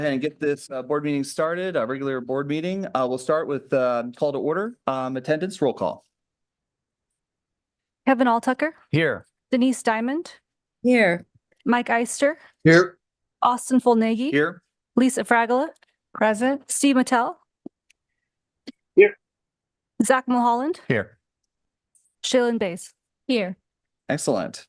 And get this board meeting started, a regular board meeting. We'll start with call to order. Attendance roll call. Kevin Alltucker. Here. Denise Diamond. Here. Mike Eister. Here. Austin Fulnagi. Here. Lisa Fragola. Present. Steve Mattel. Here. Zach Mulholland. Here. Shaylin Bays. Here. Excellent.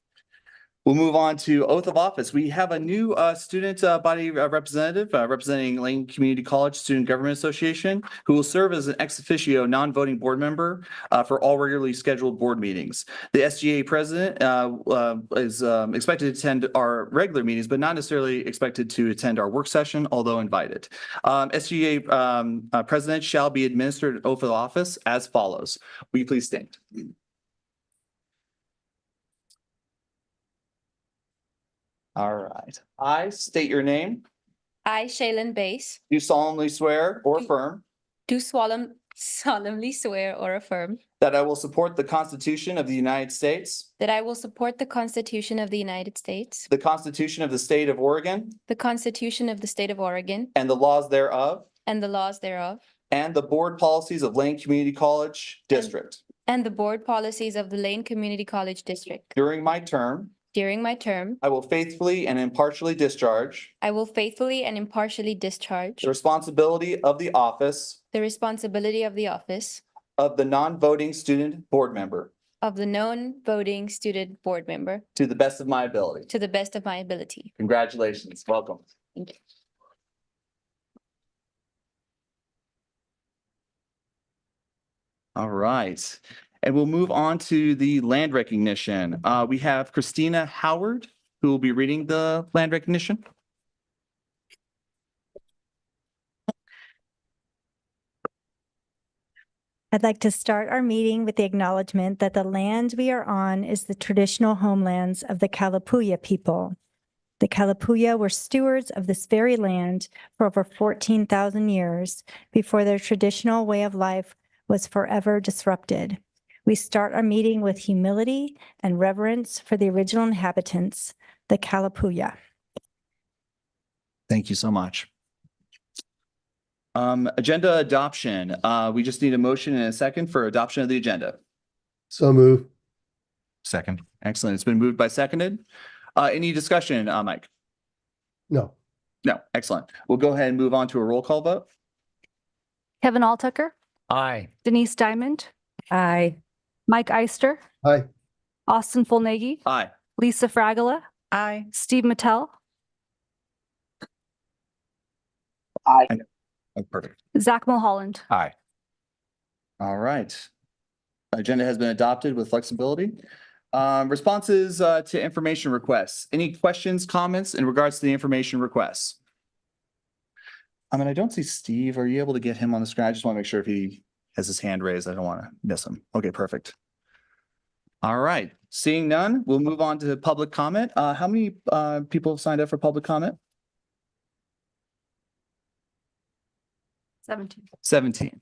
We'll move on to oath of office. We have a new student body representative representing Lane Community College Student Government Association, who will serve as an ex officio non-voting board member for all regularly scheduled board meetings. The SGA president is expected to attend our regular meetings, but not necessarily expected to attend our work session, although invited. SGA president shall be administered an oath of office as follows. Will you please stand? All right. I state your name. I, Shaylin Bays, Do solemnly swear or affirm do solemnly swear or affirm that I will support the Constitution of the United States, that I will support the Constitution of the United States, the Constitution of the State of Oregon, the Constitution of the State of Oregon, and the laws thereof, and the laws thereof, and the board policies of Lane Community College District. and the board policies of the Lane Community College District. During my term, During my term, I will faithfully and impartially discharge I will faithfully and impartially discharge the responsibility of the office the responsibility of the office of the non-voting student board member of the non-voting student board member to the best of my ability. to the best of my ability. Congratulations. Welcome. Thank you. All right. And we'll move on to the land recognition. We have Christina Howard, who will be reading the land recognition. I'd like to start our meeting with the acknowledgement that the land we are on is the traditional homelands of the Kalapuya people. The Kalapuya were stewards of this very land for over 14,000 years before their traditional way of life was forever disrupted. We start our meeting with humility and reverence for the original inhabitants, the Kalapuya. Thank you so much. Agenda adoption. We just need a motion and a second for adoption of the agenda. So move. Second. Excellent. It's been moved by seconded. Any discussion, Mike? No. No. Excellent. We'll go ahead and move on to a roll call vote. Kevin Alltucker. Aye. Denise Diamond. Aye. Mike Eister. Aye. Austin Fulnagi. Aye. Lisa Fragola. Aye. Steve Mattel. Oh, perfect. Zach Mulholland. Aye. All right. Agenda has been adopted with flexibility. Responses to information requests. Any questions, comments in regards to the information requests? I don't see Steve. Are you able to get him on the screen? I just want to make sure if he has his hand raised. I don't want to miss him. Okay, perfect. All right. Seeing none, we'll move on to public comment. How many people have signed up for public comment? 17. 17.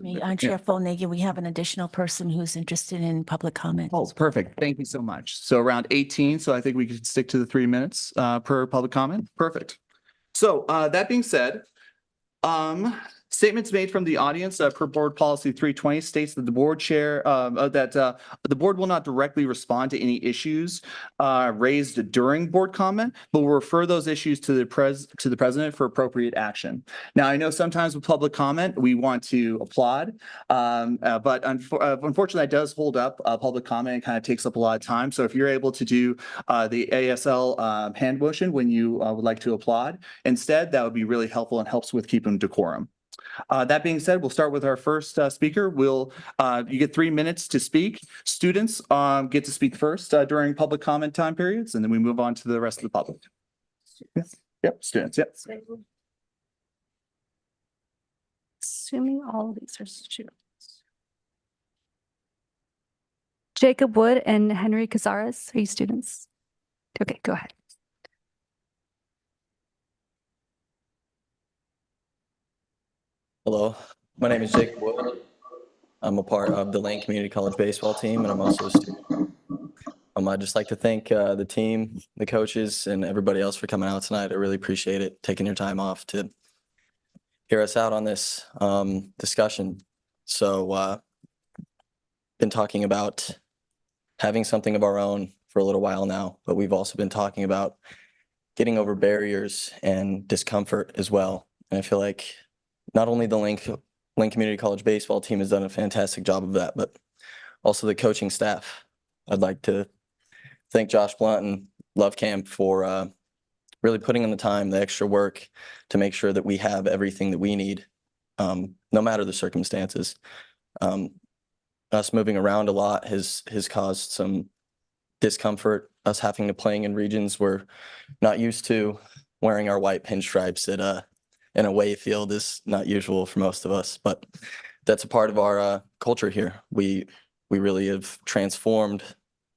Me, I'm Chair Fulnagi. We have an additional person who's interested in public comment. Oh, perfect. Thank you so much. So around 18. So I think we could stick to the 3 minutes per public comment. Perfect. So that being said, statements made from the audience per board policy 320 states that the board chair the board will not directly respond to any issues raised during board comment, but will refer those issues to the president for appropriate action. Now, I know sometimes with public comment we want to applaud, but unfortunately that does hold up public comment and kind of takes up a lot of time. So if you're able to do the ASL hand motion when you would like to applaud instead, that would be really helpful and helps with keeping decorum. That being said, we'll start with our first speaker. You get 3 minutes to speak. Students get to speak first during public comment time periods, and then we move on to the rest of the public. Yep, students, yep. Assuming all of these are students. Jacob Wood and Henry Cazares, are you students? Okay, go ahead. Hello, my name is Jake Wood. I'm a part of the Lane Community College baseball team, and I'm also a student. I'd just like to thank the team, the coaches, and everybody else for coming out tonight. I really appreciate it, taking your time off to hear us out on this discussion. So, been talking about having something of our own for a little while now, but we've also been talking about getting over barriers and discomfort as well. And I feel like not only the Lane Community College baseball team has done a fantastic job of that, but also the coaching staff. I'd like to thank Josh Blunt and Love Camp for really putting in the time, the extra work to make sure that we have everything that we need, no matter the circumstances. Us moving around a lot has caused some discomfort. Us having to playing in regions we're not used to. Wearing our white pinstripes at an away field is not usual for most of us, but that's a part of our culture here. We really have transformed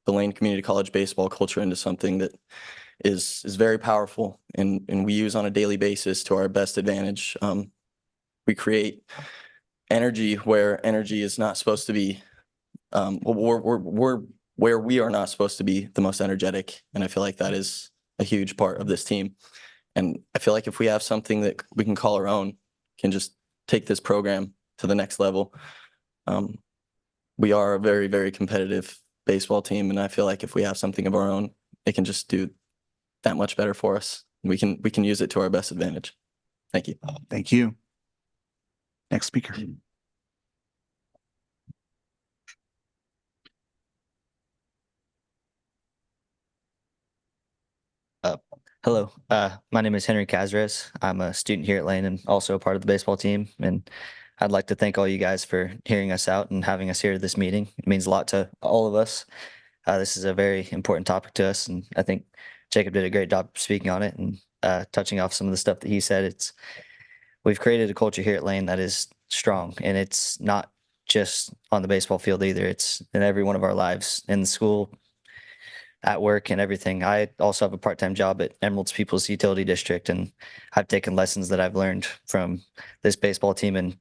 the Lane Community College baseball culture into something that is very powerful and we use on a daily basis to our best advantage. We create energy where energy is not supposed to be, we're where we are not supposed to be the most energetic. And I feel like that is a huge part of this team. And I feel like if we have something that we can call our own, can just take this program to the next level. We are a very, very competitive baseball team. And I feel like if we have something of our own, it can just do that much better for us. We can use it to our best advantage. Thank you. Thank you. Next speaker. Hello, my name is Henry Caez. I'm a student here at Lane and also a part of the baseball team. And I'd like to thank all you guys for hearing us out and having us here at this meeting. It means a lot to all of us. This is a very important topic to us, and I think Jacob did a great job speaking on it and touching off some of the stuff that he said. We've created a culture here at Lane that is strong, and it's not just on the baseball field either. It's in every one of our lives, in the school, at work, and everything. I also have a part-time job at Emerald's People's Utility District, and I've taken lessons that I've learned from this baseball team and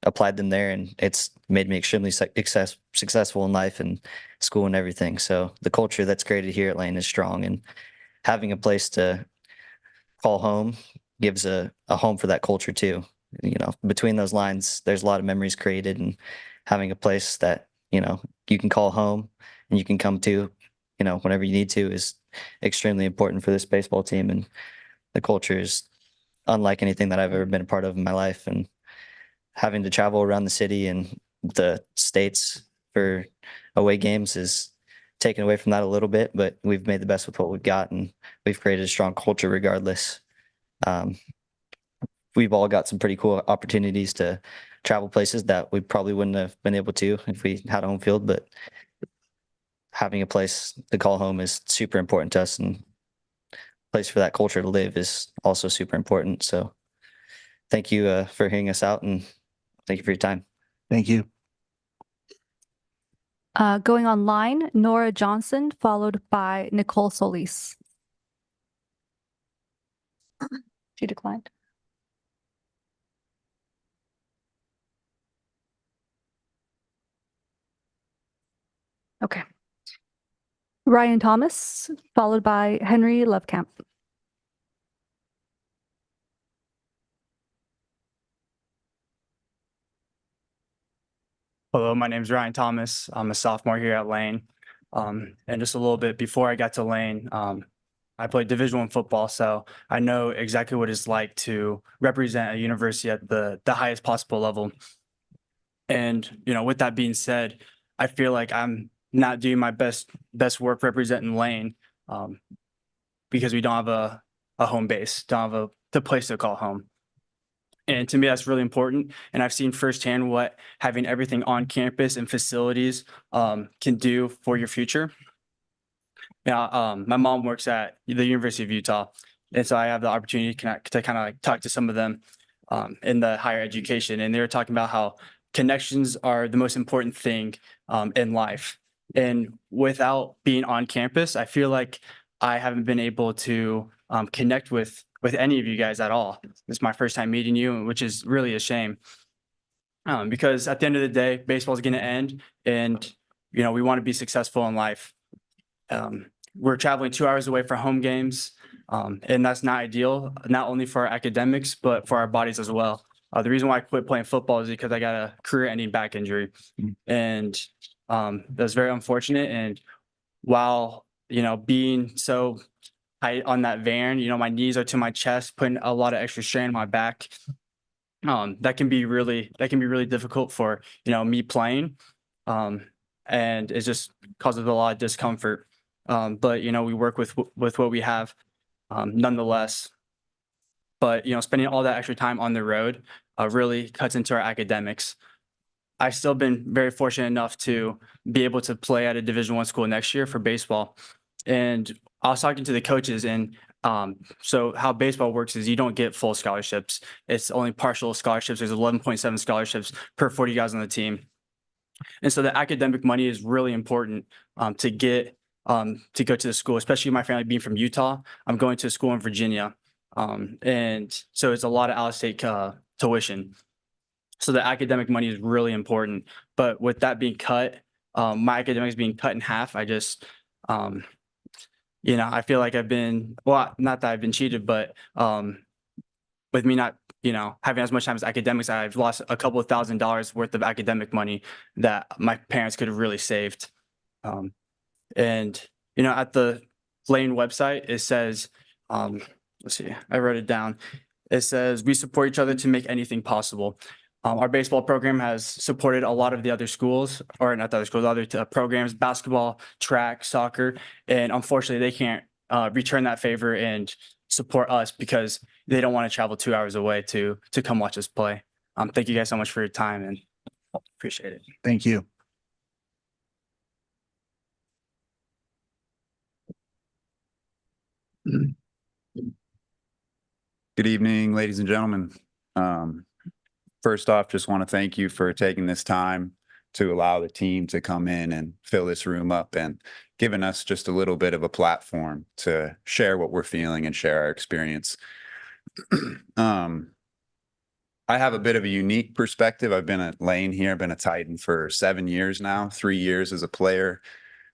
applied them there, and it's made me extremely successful in life and school and everything. So the culture that's created here at Lane is strong, and having a place to call home gives a home for that culture too. You know, between those lines, there's a lot of memories created, and having a place that, you know, you can call home and you can come to, you know, whenever you need to is extremely important for this baseball team. And the culture is unlike anything that I've ever been a part of in my life. And having to travel around the city and the states for away games is taken away from that a little bit, but we've made the best with what we've got, and we've created a strong culture regardless. We've all got some pretty cool opportunities to travel places that we probably wouldn't have been able to if we had a home field, but having a place to call home is super important to us, and a place for that culture to live is also super important. So thank you for hearing us out, and thank you for your time. Thank you. Going online, Nora Johnson, followed by Nicole Solis. She declined. Okay. Ryan Thomas, followed by Henry Lovecamp. Hello, my name is Ryan Thomas. I'm a sophomore here at Lane. And just a little bit before I got to Lane, I played Division I football, so I know exactly what it's like to represent a university at the highest possible level. And, you know, with that being said, I feel like I'm not doing my best work representing Lane because we don't have a home base, don't have the place to call home. And to me, that's really important. And I've seen firsthand what having everything on campus and facilities can do for your future. Now, my mom works at the University of Utah, and so I have the opportunity to kind of like talk to some of them in the higher education. And they were talking about how connections are the most important thing in life. And without being on campus, I feel like I haven't been able to connect with any of you guys at all. This is my first time meeting you, which is really a shame. Because at the end of the day, baseball is going to end, and you know we want to be successful in life. we're traveling 2 hours away for home games. And that's not ideal, not only for our academics, but for our bodies as well. The reason why I quit playing football is because I got a career-ending back injury, and that's very unfortunate. And while being so tight on that van, my knees are to my chest, putting a lot of extra strain on my back. That can be really difficult for me playing, and it just causes a lot of discomfort. But we work with what we have, nonetheless. But spending all that extra time on the road really cuts into our academics. I've still been very fortunate enough to be able to play at a Division I school next year for baseball. And I was talking to the coaches, and so how baseball works is you don't get full scholarships. It's only partial scholarships. There's 11.7 scholarships per 40 guys on the team. And so the academic money is really important to get to go to the school, especially my family being from Utah. I'm going to a school in Virginia. And so it's a lot of out-of-state tuition. So the academic money is really important. But with that being cut, my academics being cut in half, I just, I feel like I've been, well, not that I've been cheated, but with me not, having as much time as academics, I've lost a couple of $1,000s worth of academic money that my parents could have really saved. And, at the Lane website, it says, let's see, I wrote it down. It says, we support each other to make anything possible. Our baseball program has supported a lot of the other schools, or not the other schools, other programs, basketball, track, soccer. And unfortunately, they can't return that favor and support us because they don't want to travel 2 hours away to come watch us play. Thank you guys so much for your time, and appreciate it. Thank you. Good evening, ladies and gentlemen. First off, just want to thank you for taking this time to allow the team to come in and fill this room up and giving us just a little bit of a platform to share what we're feeling and share our experience. I have a bit of a unique perspective. I've been at Lane here. I've been a Titan for 7 years now, 3 years as a player,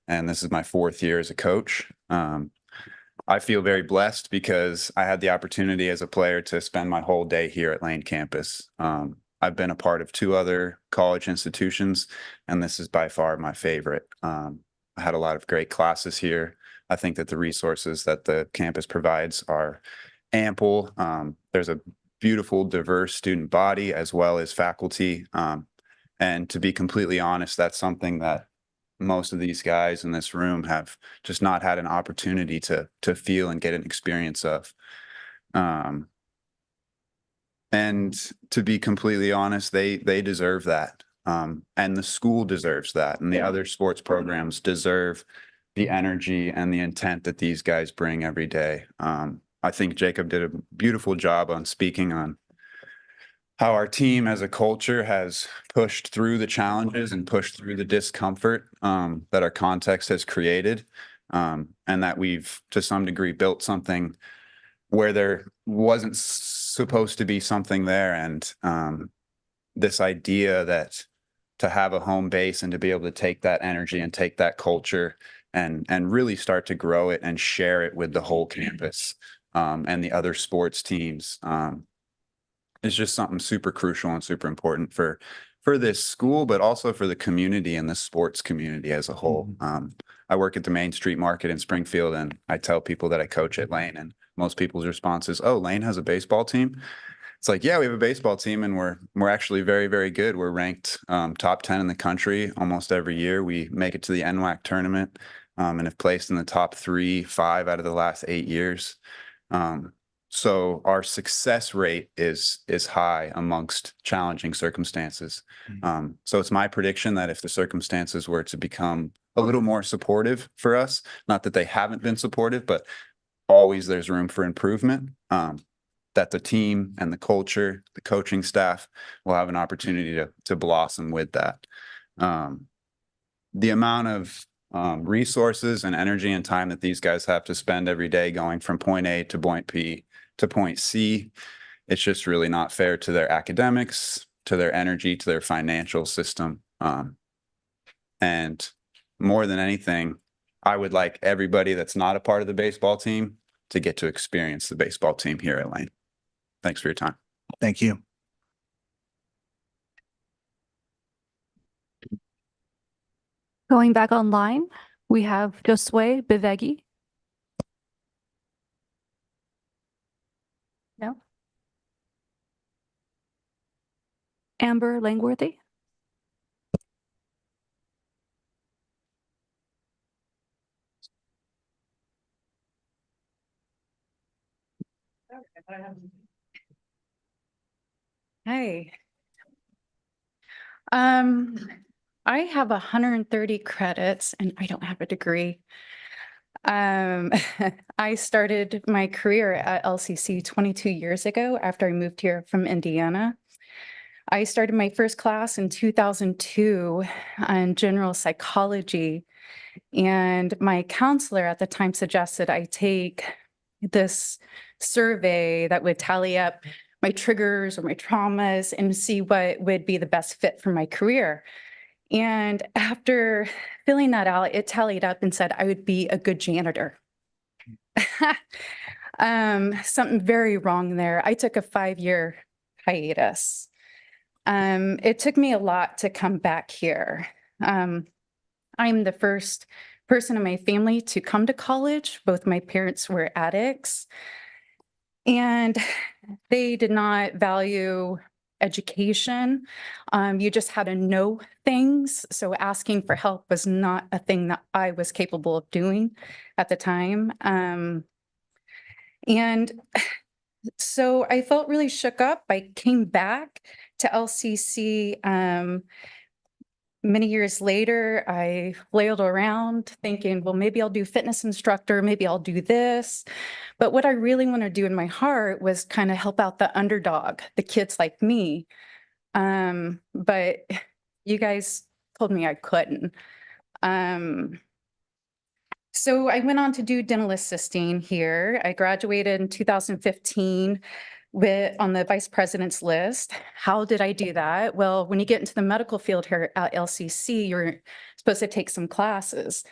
and this is my 4th year as a coach. I feel very blessed because I had the opportunity as a player to spend my whole day here at Lane campus. I've been a part of 2 other college institutions, and this is by far my favorite. I had a lot of great classes here. I think that the resources that the campus provides are ample. There's a beautiful, diverse student body as well as faculty. And to be completely honest, that's something that most of these guys in this room have just not had an opportunity to feel and get an experience of. And to be completely honest, they deserve that. And the school deserves that. And the other sports programs deserve the energy and the intent that these guys bring every day. I think Jacob did a beautiful job on speaking on how our team as a culture has pushed through the challenges and pushed through the discomfort that our context has created, and that we've, to some degree, built something where there wasn't supposed to be something there. And this idea that to have a home base and to be able to take that energy and take that culture and really start to grow it and share it with the whole campus and the other sports teams, is just something super crucial and super important for this school, but also for the community and the sports community as a whole. I work at the Main Street Market in Springfield, and I tell people that I coach at Lane, and most people's response is, "Oh, Lane has a baseball team?" It's like, yeah, we have a baseball team, and we're actually very, very good. We're ranked top 10 in the country almost every year. We make it to the NWAC tournament and have placed in the top 3, 5 out of the last 8 years. So our success rate is high amongst challenging circumstances. So it's my prediction that if the circumstances were to become a little more supportive for us, not that they haven't been supportive, but always there's room for improvement, that the team and the culture, the coaching staff will have an opportunity to blossom with that. The amount of resources and energy and time that these guys have to spend every day going from point A to point B to point C, it's just really not fair to their academics, to their energy, to their financial system. And more than anything, I would like everybody that's not a part of the baseball team to get to experience the baseball team here at Lane. Thanks for your time. Thank you. Going back online, we have Josue Bivegi. No. Amber Langworthy. Hey. I have 130 credits and I don't have a degree. I started my career at LCC 22 years ago after I moved here from Indiana. I started my first class in 2002 on general psychology, and my counselor at the time suggested I take this survey that would tally up my triggers or my traumas and see what would be the best fit for my career. And after filling that out, it tallied up and said I would be a good janitor. Something very wrong there. I took a 5-year hiatus. It took me a lot to come back here. I'm the first person in my family to come to college. Both my parents were addicts, and they did not value education. You just had to know things. So asking for help was not a thing that I was capable of doing at the time. And so I felt really shook up. I came back to LCC many years later. I flailed around thinking, well, maybe I'll do fitness instructor, maybe I'll do this. But what I really want to do in my heart was kind of help out the underdog, the kids like me. But you guys told me I couldn't. So I went on to do dental assisting here. I graduated in 2015 on the vice president's list. How did I do that? Well, when you get into the medical field here at LCC, you're supposed to take some classes.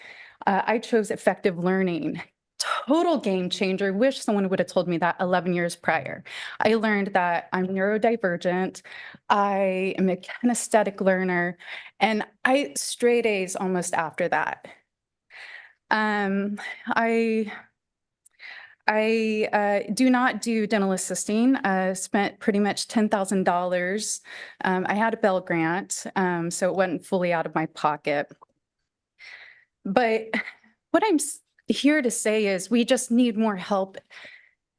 I chose effective learning. Total game changer. Wish someone would have told me that 11 years prior. I learned that I'm neurodivergent. I am a kinesthetic learner, and I straight A's almost after that. I do not do dental assisting. Spent pretty much $10,000. I had a Bell Grant, so it wasn't fully out of my pocket. But what I'm here to say is we just need more help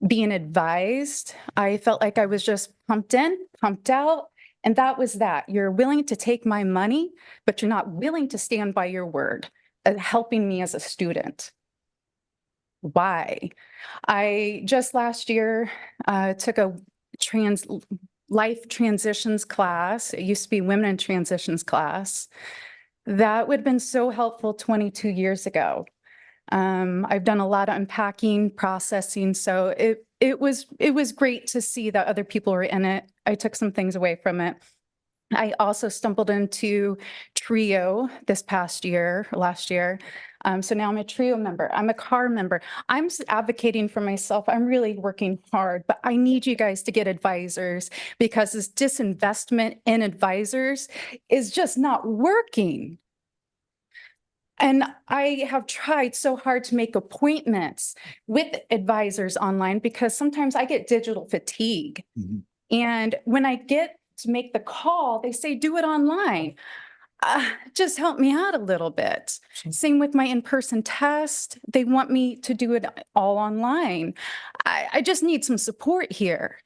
being advised. I felt like I was just pumped in, pumped out, and that was that. You're willing to take my money, but you're not willing to stand by your word, helping me as a student. Why? I just last year took a life transitions class. It used to be women in transitions class. That would have been so helpful 22 years ago. I've done a lot of unpacking, processing, so it was great to see that other people were in it. I took some things away from it. I also stumbled into TRIO this last year. So now I'm a TRIO member. I'm a CAR member. I'm advocating for myself. I'm really working hard, but I need you guys to get advisors because this disinvestment in advisors is just not working. And I have tried so hard to make appointments with advisors online because sometimes I get digital fatigue. Mm-hmm. And when I get to make the call, they say, do it online. Just help me out a little bit. Same with my in-person test. They want me to do it all online. I just need some support here.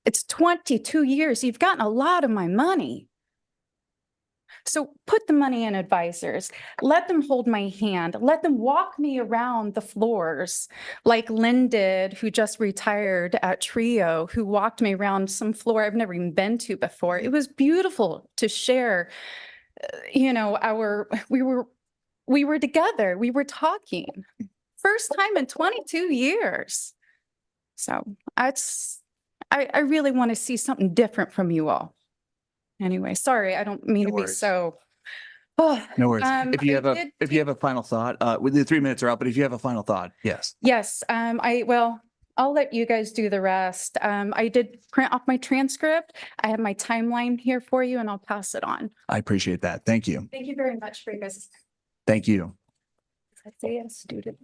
It's 22 years. You've gotten a lot of my money. So put the money in advisors. Let them hold my hand. Let them walk me around the floors like Lynn did, who just retired at TRIO, who walked me around some floor I've never even been to before. It was beautiful to share, we were together, we were talking. First time in 22 years. So I really want to see something different from you all. Anyway, sorry, I don't mean to be so No worries. If you I have a, did if you have a final thought, with the 3 minutes are out, but if you have a final thought, yes. Yes, I'll let you guys do the rest. I did print off my transcript. I have my timeline here for you and I'll pass it on. I appreciate that. Thank you. Thank you very much for your guys' time. Thank you. Isaiah, student.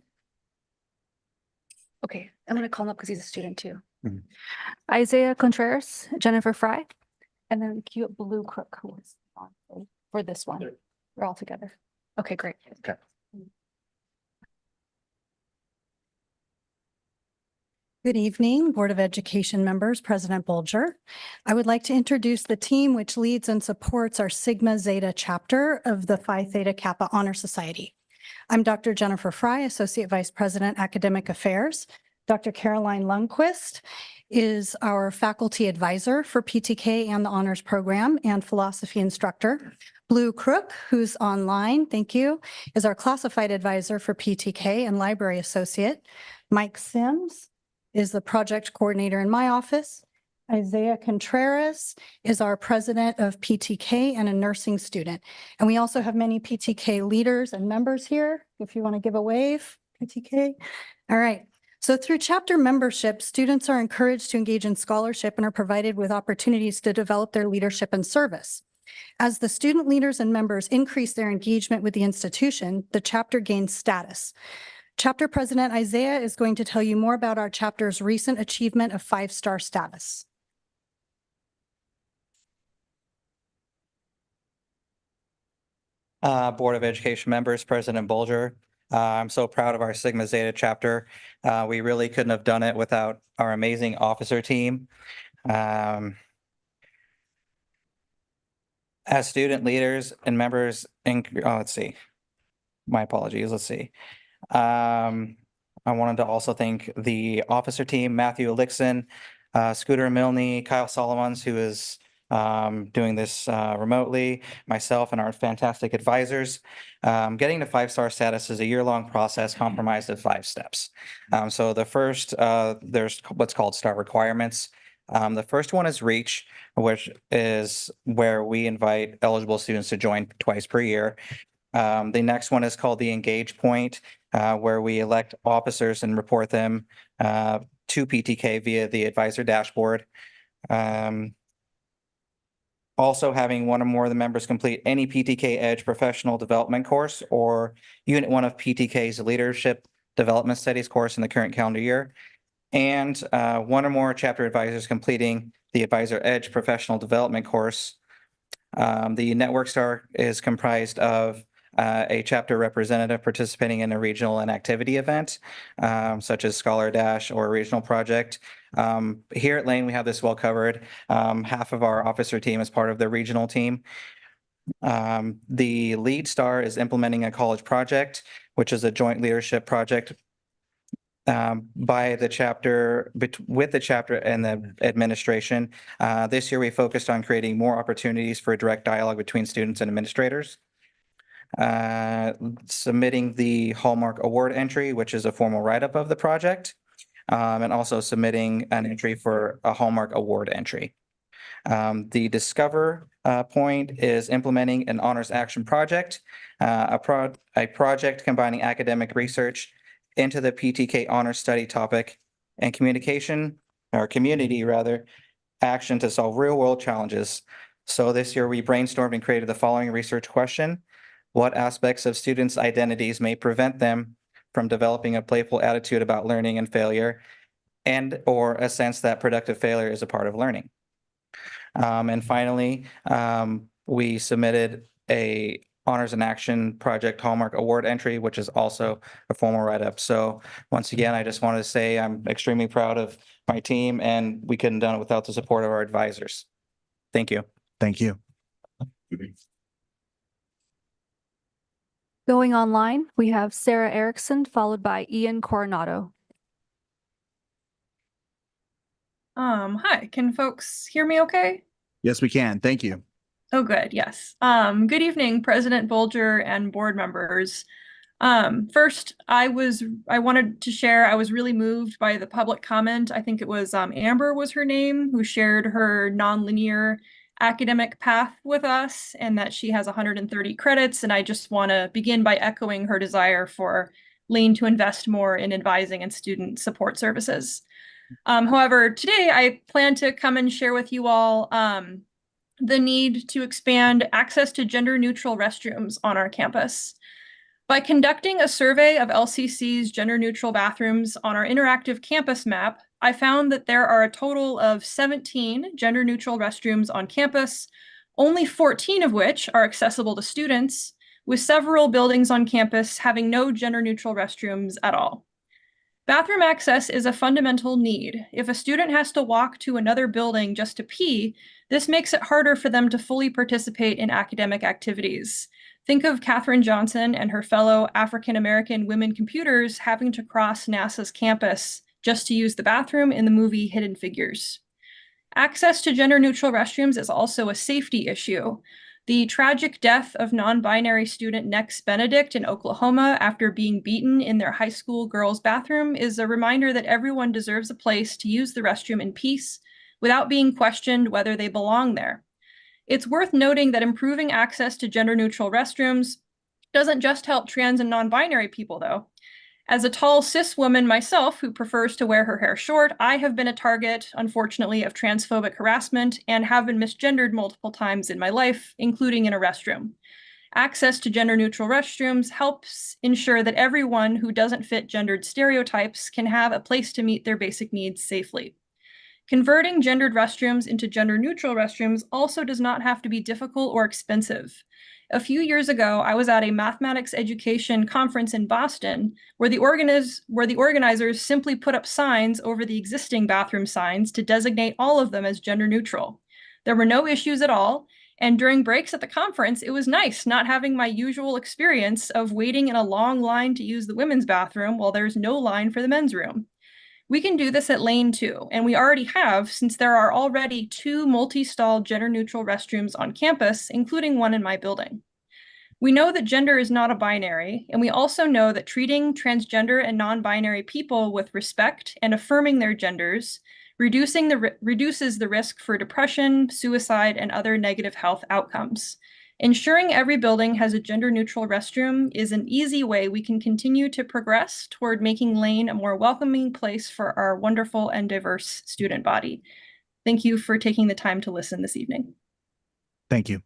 Okay, I'm gonna call him up because he's a student too. Mhm. Isaiah Contreras, Jennifer Fry, and then cute Blue Crook who was on for this one. We're all together. Okay, great. Okay. Good evening, Board of Education members, President Bolger. I would like to introduce the team which leads and supports our Sigma Zeta chapter of the Phi Theta Kappa Honor Society. I'm Dr. Jennifer Fry, Associate Vice President, Academic Affairs. Dr. Caroline Lundquist is our faculty advisor for PTK and the honors program and philosophy instructor. Blue Crook, who's online, thank you, is our classified advisor for PTK and library associate. Mike Sims is the project coordinator in my office. Isaiah Contreras is our president of PTK and a nursing student. And we also have many PTK leaders and members here, if you want to give a wave, PTK. All right. So through chapter membership, students are encouraged to engage in scholarship and are provided with opportunities to develop their leadership and service. As the student leaders and members increase their engagement with the institution, the chapter gains status. Chapter President Isaiah is going to tell you more about our chapter's recent achievement of 5-star status. Board of Education members, President Bolger. I'm so proud of our Sigma Zeta chapter. We really couldn't have done it without our amazing officer team. As student leaders and members, let's see. My apologies. Let's see. I wanted to also thank the officer team, Matthew Elixon, Scooter Milne, Kyle Solomons, who is doing this remotely, myself and our fantastic advisors. Getting to 5-star status is a year-long process comprised of 5 steps. So the first, there's what's called STAR requirements. The first one is REACH, which is where we invite eligible students to join twice per year. The next one is called the Engage point, where we elect officers and report them to PTK via the advisor dashboard. Also having one or more of the members complete any PTK Edge professional development course or Unit 1 of PTK's Leadership Development Studies course in the current calendar year. And one or more chapter advisors completing the Advisor Edge professional development course. The Network Star is comprised of a chapter representative participating in a regional and activity event, such as Scholar Dash or a regional project. Here at Lane, we have this well covered. Half of our officer team is part of the regional team. The Lead Star is implementing a college project, which is a joint leadership project by the chapter, with the chapter and the administration. This year, we focused on creating more opportunities for direct dialogue between students and administrators. Submitting the Hallmark Award entry, which is a formal write-up of the project, and also submitting an entry for a Hallmark Award entry. The Discover point is implementing an honors action project, a project combining academic research into the PTK honors study topic and communication, or community rather, action to solve real-world challenges. So this year we brainstormed and created the following research question: what aspects of students' identities may prevent them from developing a playful attitude about learning and failure, and or a sense that productive failure is a part of learning? And finally, we submitted a Honors in Action Project Hallmark Award entry, which is also a formal write-up. So once again, I just wanted to say I'm extremely proud of my team, and we couldn't have done it without the support of our advisors. Thank you. Thank you. Going online, we have Sarah Erickson, followed by Ian Coronado. Hi, can folks hear me okay? Yes, we can. Thank you. Oh, good. Yes. Good evening, President Bolger and board members. First, I wanted to share, I was really moved by the public comment. I think it was Amber was her name, who shared her nonlinear academic path with us and that she has 130 credits. And I just want to begin by echoing her desire for Lane to invest more in advising and student support services. However, today I plan to come and share with you all the need to expand access to gender-neutral restrooms on our campus. By conducting a survey of LCC's gender-neutral bathrooms on our interactive campus map, I found that there are a total of 17 gender-neutral restrooms on campus, only 14 of which are accessible to students, with several buildings on campus having no gender-neutral restrooms at all. Bathroom access is a fundamental need. If a student has to walk to another building just to pee, this makes it harder for them to fully participate in academic activities. Think of Katherine Johnson and her fellow African-American women computers having to cross NASA's campus just to use the bathroom in the movie Hidden Figures. Access to gender-neutral restrooms is also a safety issue. The tragic death of non-binary student Nex Benedict in Oklahoma after being beaten in their high school girls' bathroom is a reminder that everyone deserves a place to use the restroom in peace without being questioned whether they belong there. It's worth noting that improving access to gender-neutral restrooms doesn't just help trans and non-binary people, though. As a tall cis woman myself who prefers to wear her hair short, I have been a target, unfortunately, of transphobic harassment and have been misgendered multiple times in my life, including in a restroom. Access to gender-neutral restrooms helps ensure that everyone who doesn't fit gendered stereotypes can have a place to meet their basic needs safely. Converting gendered restrooms into gender-neutral restrooms also does not have to be difficult or expensive. A few years ago, I was at a mathematics education conference in Boston where the organizers simply put up signs over the existing bathroom signs to designate all of them as gender neutral. There were no issues at all, and during breaks at the conference, it was nice not having my usual experience of waiting in a long line to use the women's bathroom while there's no line for the men's room. We can do this at Lane too, and we already have since there are already 2 multi-stall gender-neutral restrooms on campus, including one in my building. We know that gender is not a binary, and we also know that treating transgender and non-binary people with respect and affirming their genders reduces the risk for depression, suicide, and other negative health outcomes. Ensuring every building has a gender-neutral restroom is an easy way we can continue to progress toward making Lane a more welcoming place for our wonderful and diverse student body. Thank you for taking the time to listen this evening. Thank you.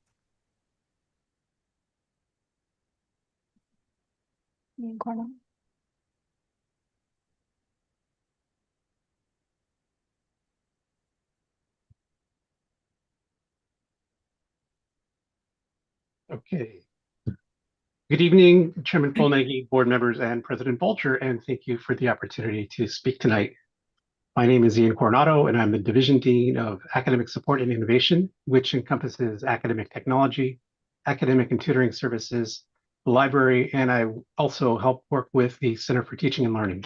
Okay. Good evening, Chairman Polnaghy, board members, and President Bolger, and thank you for the opportunity to speak tonight. My name is Ian Coronado, and I'm the Division Dean of Academic Support and Innovation, which encompasses academic technology, academic and tutoring services, the library, and I also help work with the Center for Teaching and Learning.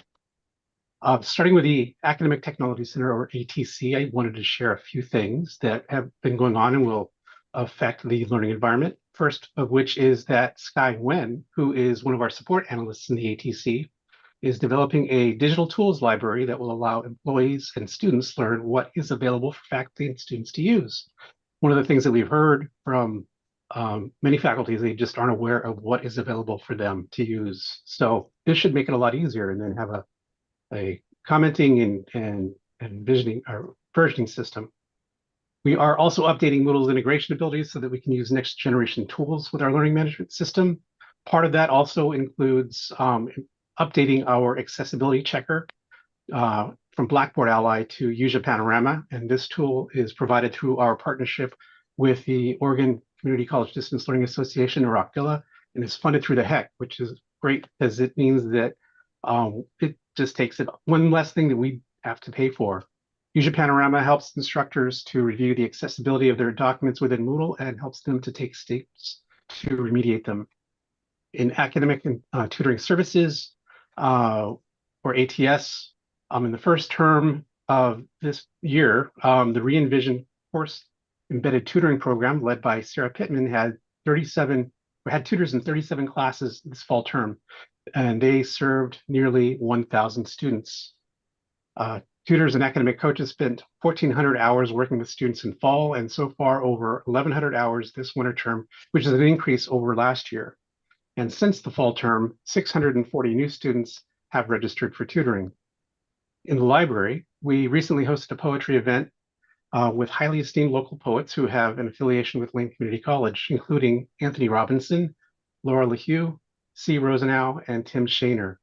Starting with the Academic Technology Center, or ATC, I wanted to share a few things that have been going on and will affect the learning environment. First of which is that Sky Wen, who is one of our support analysts in the ATC, is developing a digital tools library that will allow employees and students learn what is available for faculty and students to use. One of the things that we've heard from many faculty is they just aren't aware of what is available for them to use. So this should make it a lot easier, and then have a commenting and visioning or versioning system. We are also updating Moodle's integration abilities so that we can use next generation tools with our learning management system. Part of that also includes updating our accessibility checker from Blackboard Ally to Use Panorama. And this tool is provided through our partnership with the Oregon Community College Distance Learning Association, or OCDILA, and is funded through the HEC, which is great because it means that it just takes it one less thing that we have to pay for. Use Panorama helps instructors to review the accessibility of their documents within Moodle and helps them to take steps to remediate them. In academic and tutoring services, or ATS, in the first term of this year, the Re-Envision course embedded tutoring program led by Sarah Pittman had tutors in 37 classes this fall term, and they served nearly 1,000 students. Tutors and academic coaches spent 1,400 hours working with students in fall, and so far over 1,100 hours this winter term, which is an increase over last year. And since the fall term, 640 new students have registered for tutoring. In the library, we recently hosted a poetry event with highly esteemed local poets who have an affiliation with Lane Community College, including Anthony Robinson, Laura LaHue, C. Rosenau, and Tim Shaner.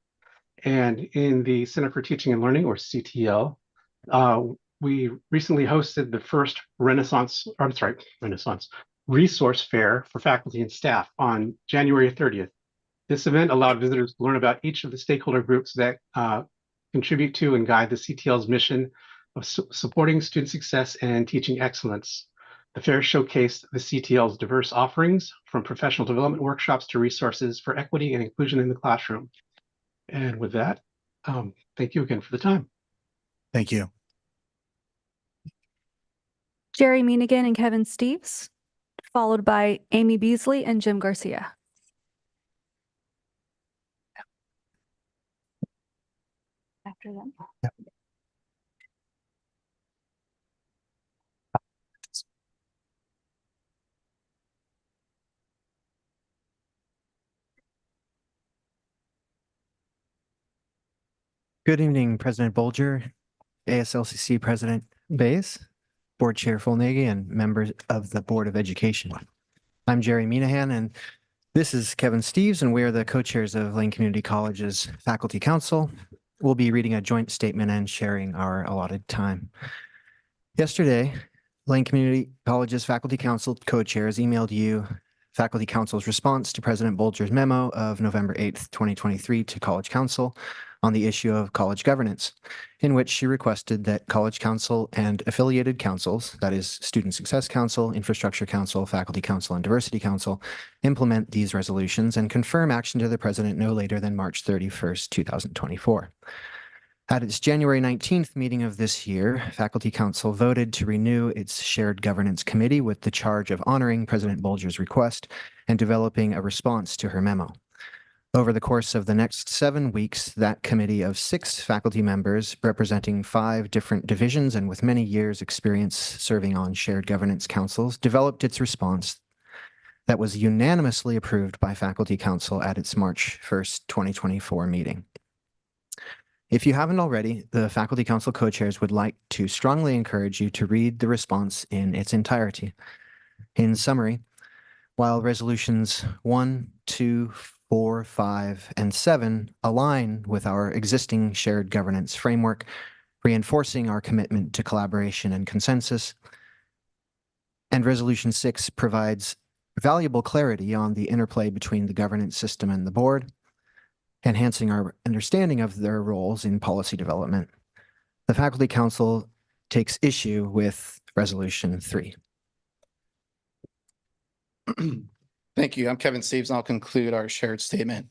And in the Center for Teaching and Learning, or CTL, we recently hosted the first Resource Fair for faculty and staff on January 30th. This event allowed visitors to learn about each of the stakeholder groups that contribute to and guide the CTL's mission of supporting student success and teaching excellence. The fair showcased the CTL's diverse offerings, from professional development workshops to resources for equity and inclusion in the classroom. And with that, thank you again for the time. Thank you. Jerry Meanigan and Kevin Steves, followed by Amy Beasley and Jim Garcia. After them. Good evening, President Bolger, ASLCC President Bays, Board Chair Fulnagi, and members of the Board of Education. I'm Jerry Meanahan, and this is Kevin Steves, and we are the co-chairs of Lane Community College's Faculty Council. We'll be reading a joint statement and sharing our allotted time. Yesterday, Lane Community College's Faculty Council co-chairs emailed you Faculty Council's response to President Bolger's memo of November 8th, 2023 to College Council on the issue of college governance, in which she requested that College Council and affiliated councils, that is Student Success Council, Infrastructure Council, Faculty Council, and Diversity Council, implement these resolutions and confirm action to the President no later than March 31st, 2024. At its January 19th meeting of this year, Faculty Council voted to renew its Shared Governance Committee with the charge of honoring President Bolger's request and developing a response to her memo. Over the course of the next 7 weeks, that committee of 6 faculty members representing 5 different divisions and with many years' experience serving on shared governance councils developed its response that was unanimously approved by Faculty Council at its March 1st, 2024 meeting. If you haven't already, the Faculty Council co-chairs would like to strongly encourage you to read the response in its entirety. In summary, while resolutions 1, 2, 4, 5, and 7 align with our existing shared governance framework, reinforcing our commitment to collaboration and consensus. And Resolution 6 provides valuable clarity on the interplay between the governance system and the board, enhancing our understanding of their roles in policy development. The Faculty Council takes issue with Resolution 3. Thank you. I'm Kevin Steves, and I'll conclude our shared statement.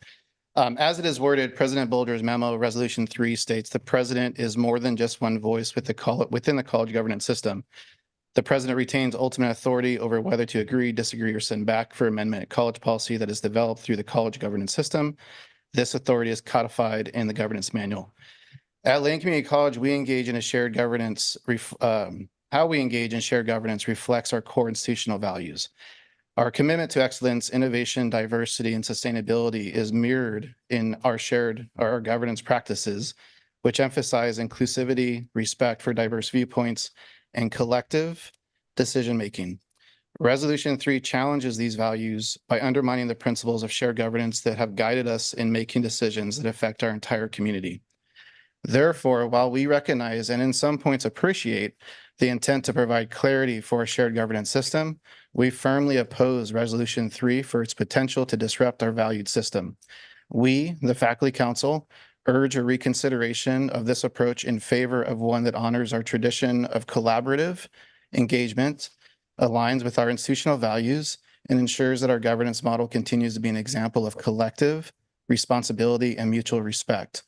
As it is worded, President Bolger's memo, Resolution 3, states the president is more than just one voice within the college governance system. The president retains ultimate authority over whether to agree, disagree, or send back for amendment college policy that is developed through the college governance system. This authority is codified in the governance manual. At Lane Community College, we engage in a shared governance. How we engage in shared governance reflects our core institutional values. Our commitment to excellence, innovation, diversity, and sustainability is mirrored in our governance practices, which emphasize inclusivity, respect for diverse viewpoints, and collective decision-making. Resolution 3 challenges these values by undermining the principles of shared governance that have guided us in making decisions that affect our entire community. Therefore, while we recognize and in some points appreciate the intent to provide clarity for a shared governance system, we firmly oppose Resolution 3 for its potential to disrupt our valued system. We, the Faculty Council, urge a reconsideration of this approach in favor of one that honors our tradition of collaborative engagement, aligns with our institutional values, and ensures that our governance model continues to be an example of collective responsibility and mutual respect.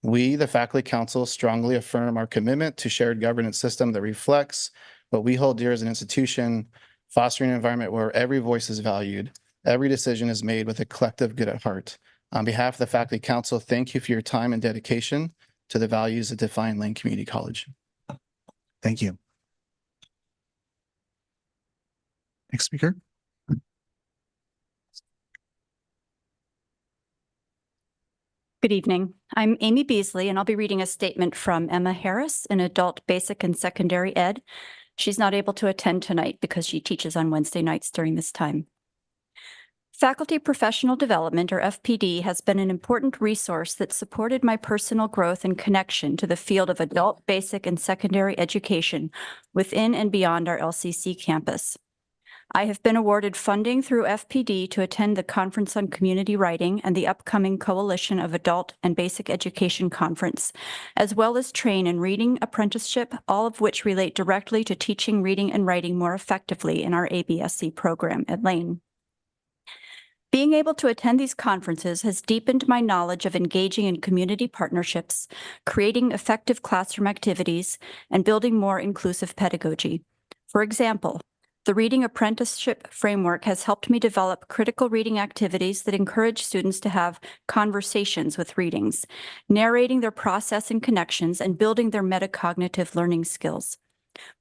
We, the Faculty Council, strongly affirm our commitment to shared governance system that reflects what we hold dear as an institution, fostering an environment where every voice is valued, every decision is made with a collective good at heart. On behalf of the Faculty Council, thank you for your time and dedication to the values that define Lane Community College. Thank you. Next speaker. Good evening. I'm Amy Beasley, and I'll be reading a statement from Emma Harris in Adult Basic and Secondary Ed. She's not able to attend tonight because she teaches on Wednesday nights during this time. Faculty Professional Development, or FPD, has been an important resource that supported my personal growth and connection to the field of adult basic and secondary education within and beyond our LCC campus. I have been awarded funding through FPD to attend the Conference on Community Writing and the upcoming Coalition of Adult and Basic Education Conference, as well as train in reading apprenticeship, all of which relate directly to teaching reading and writing more effectively in our ABSC program at Lane. Being able to attend these conferences has deepened my knowledge of engaging in community partnerships, creating effective classroom activities, and building more inclusive pedagogy. For example, the Reading Apprenticeship Framework has helped me develop critical reading activities that encourage students to have conversations with readings, narrating their process and connections, and building their metacognitive learning skills.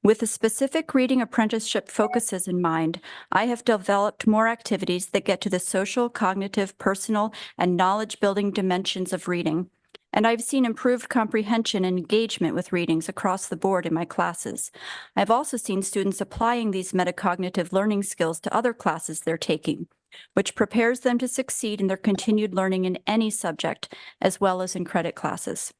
With the specific reading apprenticeship focuses in mind, I have developed more activities that get to the social, cognitive, personal, and knowledge-building dimensions of reading. And I've seen improved comprehension and engagement with readings across the board in my classes. I've also seen students applying these metacognitive learning skills to other classes they're taking, which prepares them to succeed in their continued learning in any subject, as well as in credit classes.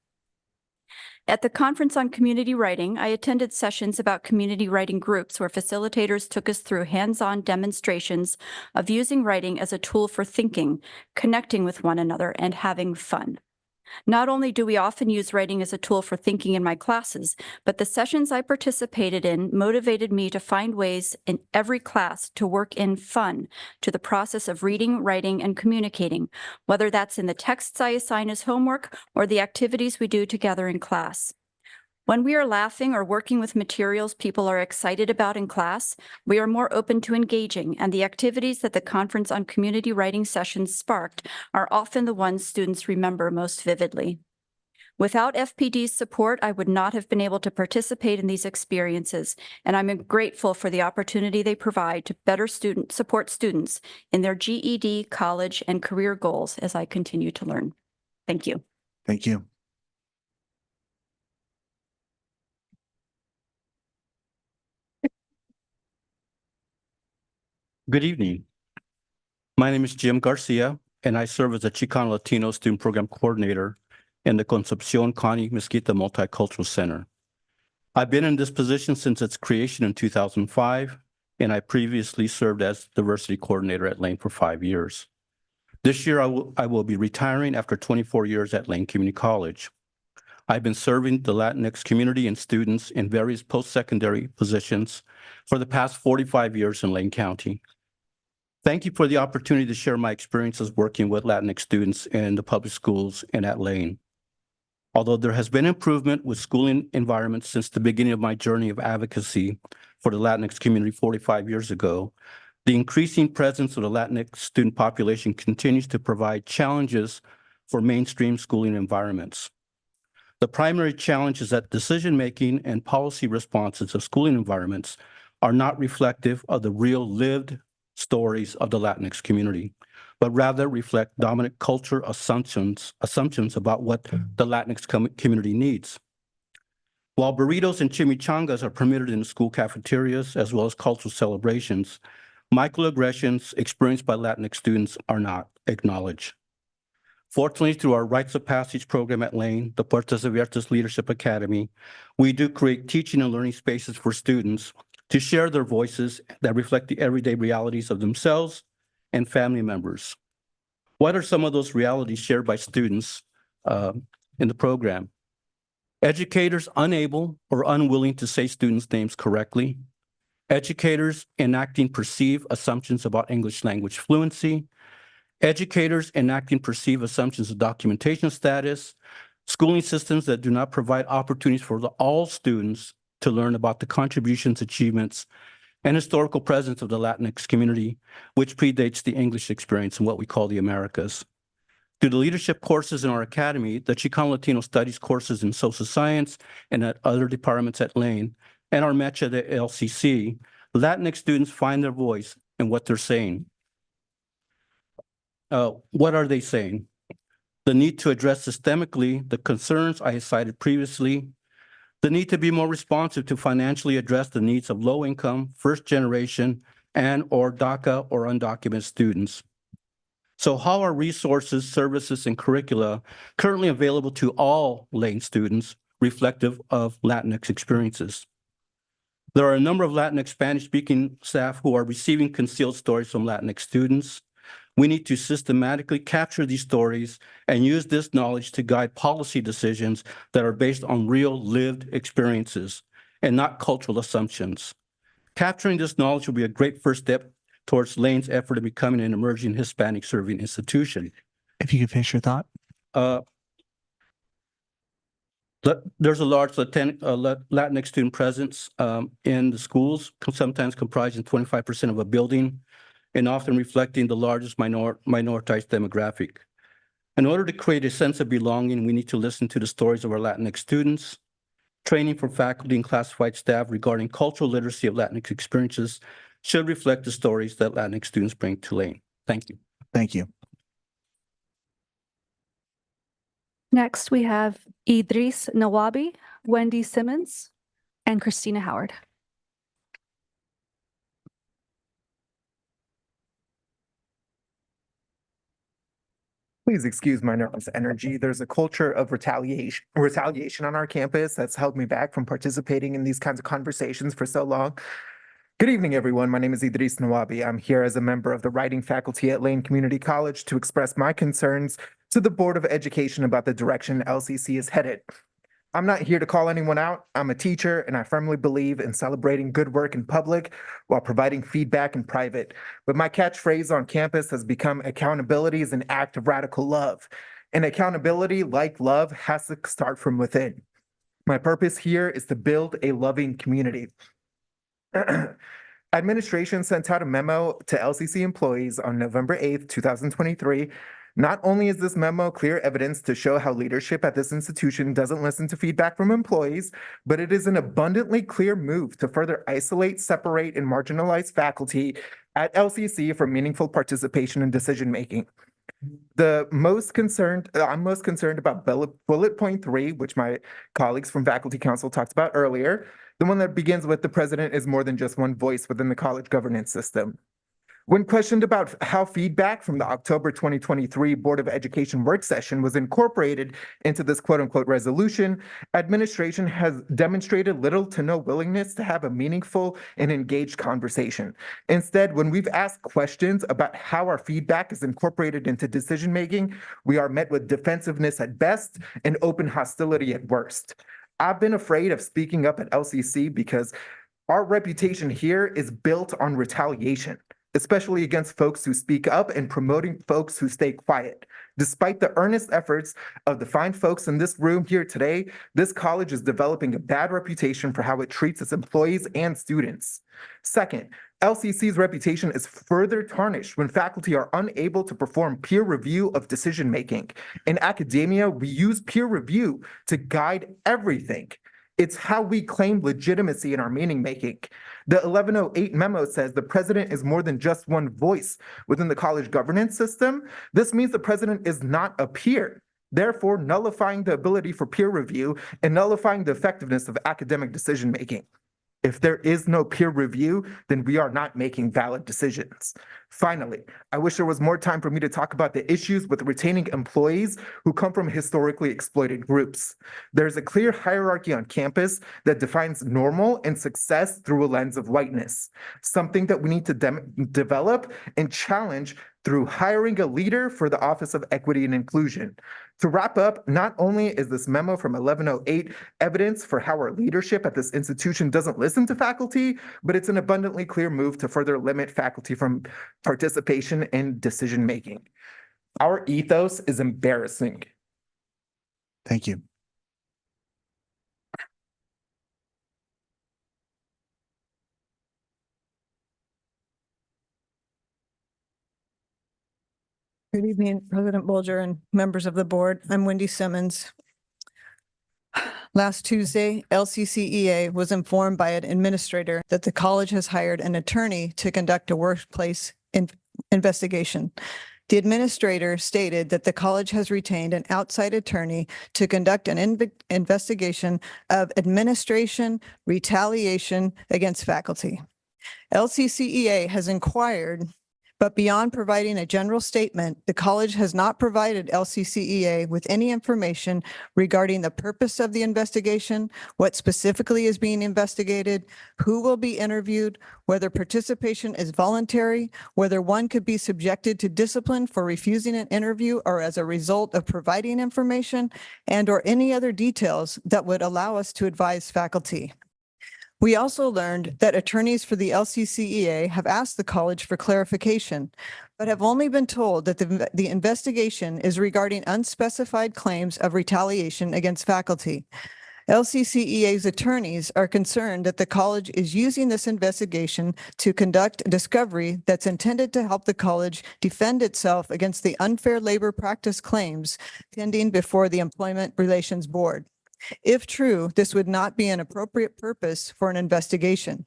At the Conference on Community Writing, I attended sessions about community writing groups where facilitators took us through hands-on demonstrations of using writing as a tool for thinking, connecting with one another, and having fun. Not only do we often use writing as a tool for thinking in my classes, but the sessions I participated in motivated me to find ways in every class to work in fun to the process of reading, writing, and communicating, whether that's in the texts I assign as homework or the activities we do together in class. When we are laughing or working with materials people are excited about in class, we are more open to engaging, and the activities that the Conference on Community Writing sessions sparked are often the ones students remember most vividly. Without FPD's support, I would not have been able to participate in these experiences, and I'm grateful for the opportunity they provide to better support students in their GED, college, and career goals as I continue to learn. Thank you. Thank you. Good evening. My name is Jim Garcia, and I serve as the Chicano Latino Student Program Coordinator in the Concepcion Connie Mesquita Multicultural Center. I've been in this position since its creation in 2005, and I previously served as Diversity Coordinator at Lane for 5 years. This year, I will be retiring after 24 years at Lane Community College. I've been serving the Latinx community and students in various post-secondary positions for the past 45 years in Lane County. Thank you for the opportunity to share my experiences working with Latinx students in the public schools and at Lane. Although there has been improvement with schooling environments since the beginning of my journey of advocacy for the Latinx community 45 years ago, the increasing presence of the Latinx student population continues to provide challenges for mainstream schooling environments. The primary challenge is that decision-making and policy responses of schooling environments are not reflective of the real lived stories of the Latinx community, but rather reflect dominant culture assumptions about what the Latinx community needs. While burritos and chimichangas are permitted in school cafeterias as well as cultural celebrations, microaggressions experienced by Latinx students are not acknowledged. Fortunately, through our Rites of Passage program at Lane, the Puertas Abiertas Leadership Academy, we do create teaching and learning spaces for students to share their voices that reflect the everyday realities of themselves and family members. What are some of those realities shared by students in the program? Educators unable or unwilling to say students' names correctly, educators enacting perceived assumptions about English language fluency, educators enacting perceived assumptions of documentation status, schooling systems that do not provide opportunities for all students to learn about the contributions, achievements, and historical presence of the Latinx community, which predates the English experience in what we call the Americas. Through the leadership courses in our academy, the Chicano Latino Studies courses in social science and at other departments at Lane, and our match at the LCC, Latinx students find their voice in what they're saying. What are they saying? The need to address systemically the concerns I cited previously, the need to be more responsive to financially address the needs of low-income, first-generation, and or DACA or undocumented students. So how are resources, services, and curricula currently available to all Lane students reflective of Latinx experiences? There are a number of Latinx Spanish-speaking staff who are receiving concealed stories from Latinx students. We need to systematically capture these stories and use this knowledge to guide policy decisions that are based on real lived experiences and not cultural assumptions. Capturing this knowledge will be a great first step towards Lane's effort of becoming an emerging Hispanic serving institution. If you could finish your thought. There's a large Latinx student presence in the schools, sometimes comprising 25% of a building, and often reflecting the largest minoritized demographic. In order to create a sense of belonging, we need to listen to the stories of our Latinx students. Training for faculty and classified staff regarding cultural literacy of Latinx experiences should reflect the stories that Latinx students bring to Lane. Thank you. Thank you. Next, we have Idris Naabi, Wendy Simmons, and Christina Howard. Please excuse my nervous energy. There's a culture of retaliation on our campus that's held me back from participating in these kinds of conversations for so long. Good evening, everyone. My name is Idis Naabi. I'm here as a member of the writing faculty at Lane Community College to express my concerns to the Board of Education about the direction LCC is headed. I'm not here to call anyone out. I'm a teacher, and I firmly believe in celebrating good work in public while providing feedback in private. But my catchphrase on campus has become accountability is an act of radical love. And accountability, like love, has to start from within. My purpose here is to build a loving community. Administration sent out a memo to LCC employees on November 8th, 2023. Not only is this memo clear evidence to show how leadership at this institution doesn't listen to feedback from employees, but it is an abundantly clear move to further isolate, separate, and marginalize faculty at LCC from meaningful participation in decision-making. I'm most concerned about bullet point 3, which my colleagues from Faculty Council talked about earlier, the one that begins with the president is more than just one voice within the college governance system. When questioned about how feedback from the October 2023 Board of Education work session was incorporated into this quote-unquote resolution, administration has demonstrated little to no willingness to have a meaningful and engaged conversation. Instead, when we've asked questions about how our feedback is incorporated into decision-making, we are met with defensiveness at best and open hostility at worst. I've been afraid of speaking up at LCC because our reputation here is built on retaliation, especially against folks who speak up and promoting folks who stay quiet. Despite the earnest efforts of the fine folks in this room here today, this college is developing a bad reputation for how it treats its employees and students. Second, LCC's reputation is further tarnished when faculty are unable to perform peer review of decision-making. In academia, we use peer review to guide everything. It's how we claim legitimacy in our meaning-making. The 1108 memo says the president is more than just one voice within the college governance system. This means the president is not a peer, therefore nullifying the ability for peer review and nullifying the effectiveness of academic decision-making. If there is no peer review, then we are not making valid decisions. Finally, I wish there was more time for me to talk about the issues with retaining employees who come from historically exploited groups. There's a clear hierarchy on campus that defines normal and success through a lens of whiteness, something that we need to develop and challenge through hiring a leader for the Office of Equity and Inclusion. To wrap up, not only is this memo from 1108 evidence for how our leadership at this institution doesn't listen to faculty, but it's an abundantly clear move to further limit faculty from participation in decision-making. Our ethos is embarrassing. Thank you. Good evening, President Bolger and members of the board. I'm Wendy Simmons. Last Tuesday, LCCEA was informed by an administrator that the college has hired an attorney to conduct a workplace investigation. The administrator stated that the college has retained an outside attorney to conduct an investigation of administration retaliation against faculty. LCCEA has inquired, but beyond providing a general statement, the college has not provided LCCEA with any information regarding the purpose of the investigation, what specifically is being investigated, who will be interviewed, whether participation is voluntary, whether one could be subjected to discipline for refusing an interview or as a result of providing information, and or any other details that would allow us to advise faculty. We also learned that attorneys for the LCCEA have asked the college for clarification, but have only been told that the investigation is regarding unspecified claims of retaliation against faculty. LCCEA's attorneys are concerned that the college is using this investigation to conduct a discovery that's intended to help the college defend itself against the unfair labor practice claims pending before the Employment Relations Board. If true, this would not be an appropriate purpose for an investigation.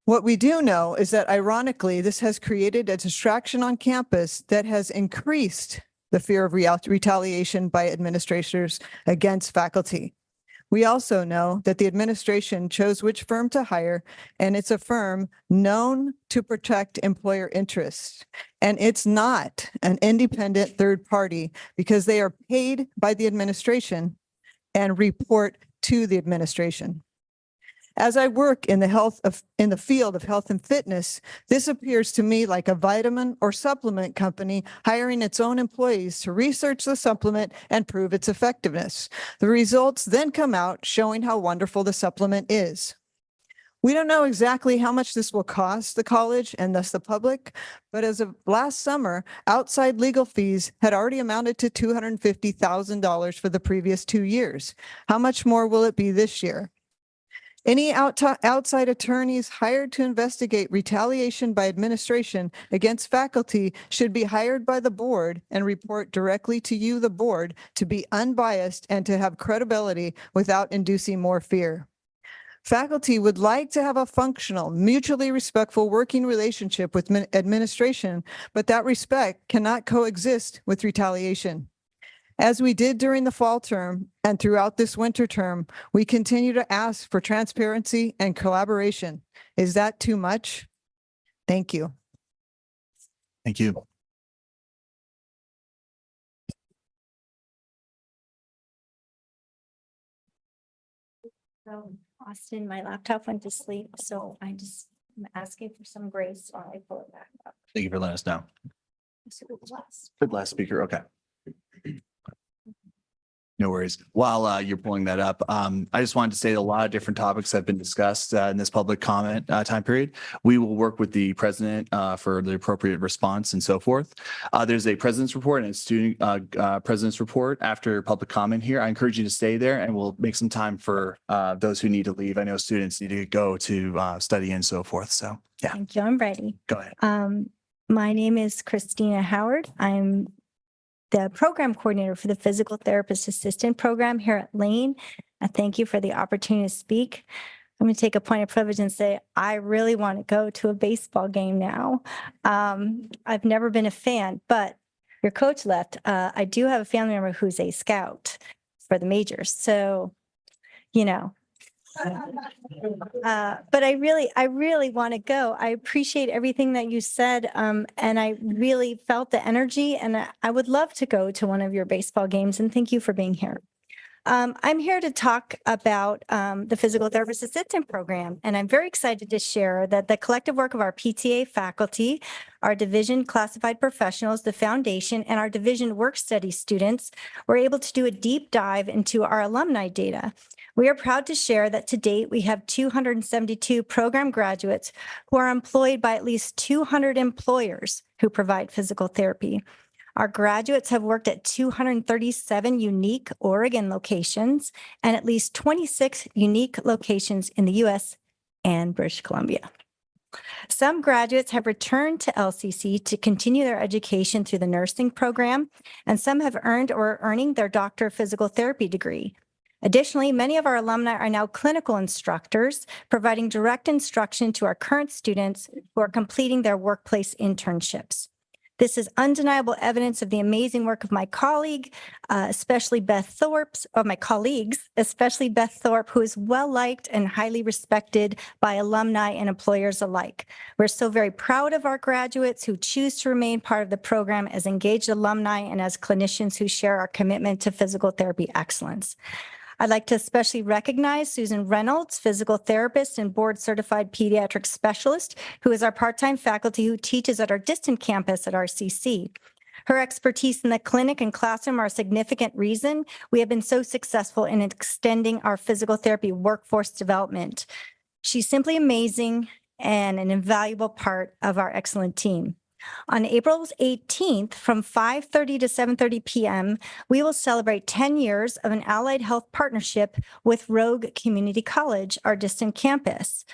What we do know is that ironically, this has created a distraction on campus that has increased the fear of retaliation by administrators against faculty. We also know that the administration chose which firm to hire, and it's a firm known to protect employer interests. And it's not an independent third party because they are paid by the administration and report to the administration. As I work in the field of health and fitness, this appears to me like a vitamin or supplement company hiring its own employees to research the supplement and prove its effectiveness. The results then come out showing how wonderful the supplement is. We don't know exactly how much this will cost the college and thus the public, but as of last summer, outside legal fees had already amounted to $250,000 for the previous 2 years. How much more will it be this year? Any outside attorneys hired to investigate retaliation by administration against faculty should be hired by the board and report directly to you, the board, to be unbiased and to have credibility without inducing more fear. Faculty would like to have a functional, mutually respectful working relationship with administration, but that respect cannot coexist with retaliation. As we did during the fall term and throughout this winter term, we continue to ask for transparency and collaboration. Is that too much? Thank you. Thank you. Austin, my laptop went to sleep, so I'm asking for some grace while I pull it back up. Thank you for letting us know. So it was last. Good last speaker. Okay. No worries. While you're pulling that up, I just wanted to say a lot of different topics have been discussed in this public comment time period. We will work with the president for the appropriate response and so forth. There's a president's report and a student president's report after public comment here. I encourage you to stay there and we'll make some time for those who need to leave. I know students need to go to study and so forth. So yeah. Thank you. I'm ready. Go ahead. My name is Christina Howard. I'm the program coordinator for the Physical Therapist Assistant Program here at Lane. I thank you for the opportunity to speak. I'm going to take a point of privilege and say, I really want to go to a baseball game now. I've never been a fan, but your coach left. I do have a family member who's a scout for the majors. So, you know, but I really want to go. I appreciate everything that you said. And I really felt the energy and I would love to go to one of your baseball games and thank you for being here. I'm here to talk about the Physical Therapist Assistant Program, and I'm very excited to share that the collective work of our PTA faculty, our division classified professionals, the foundation, and our division work study students were able to do a deep dive into our alumni data. We are proud to share that to date, we have 272 program graduates who are employed by at least 200 employers who provide physical therapy. Our graduates have worked at 237 unique Oregon locations and at least 26 unique locations in the U.S. and British Columbia. Some graduates have returned to LCC to continue their education through the nursing program, and some have earned or are earning their Doctor of Physical Therapy degree. Additionally, many of our alumni are now clinical instructors, providing direct instruction to our current students who are completing their workplace internships. This is undeniable evidence of the amazing work of my colleague, especially Beth Thorpe's, or my colleagues, especially Beth Thorpe, who is well-liked and highly respected by alumni and employers alike. We're so very proud of our graduates who choose to remain part of the program as engaged alumni and as clinicians who share our commitment to physical therapy excellence. I'd like to especially recognize Susan Reynolds, physical therapist and board-certified pediatric specialist, who is our part-time faculty who teaches at our distant campus at RCC. Her expertise in the clinic and classroom are a significant reason we have been so successful in extending our physical therapy workforce development. She's simply amazing and an invaluable part of our excellent team. On April 18th, from 5:30 to 7:30 p.m., we will celebrate 10 years of an allied health partnership with Rogue Community College, our distant campus.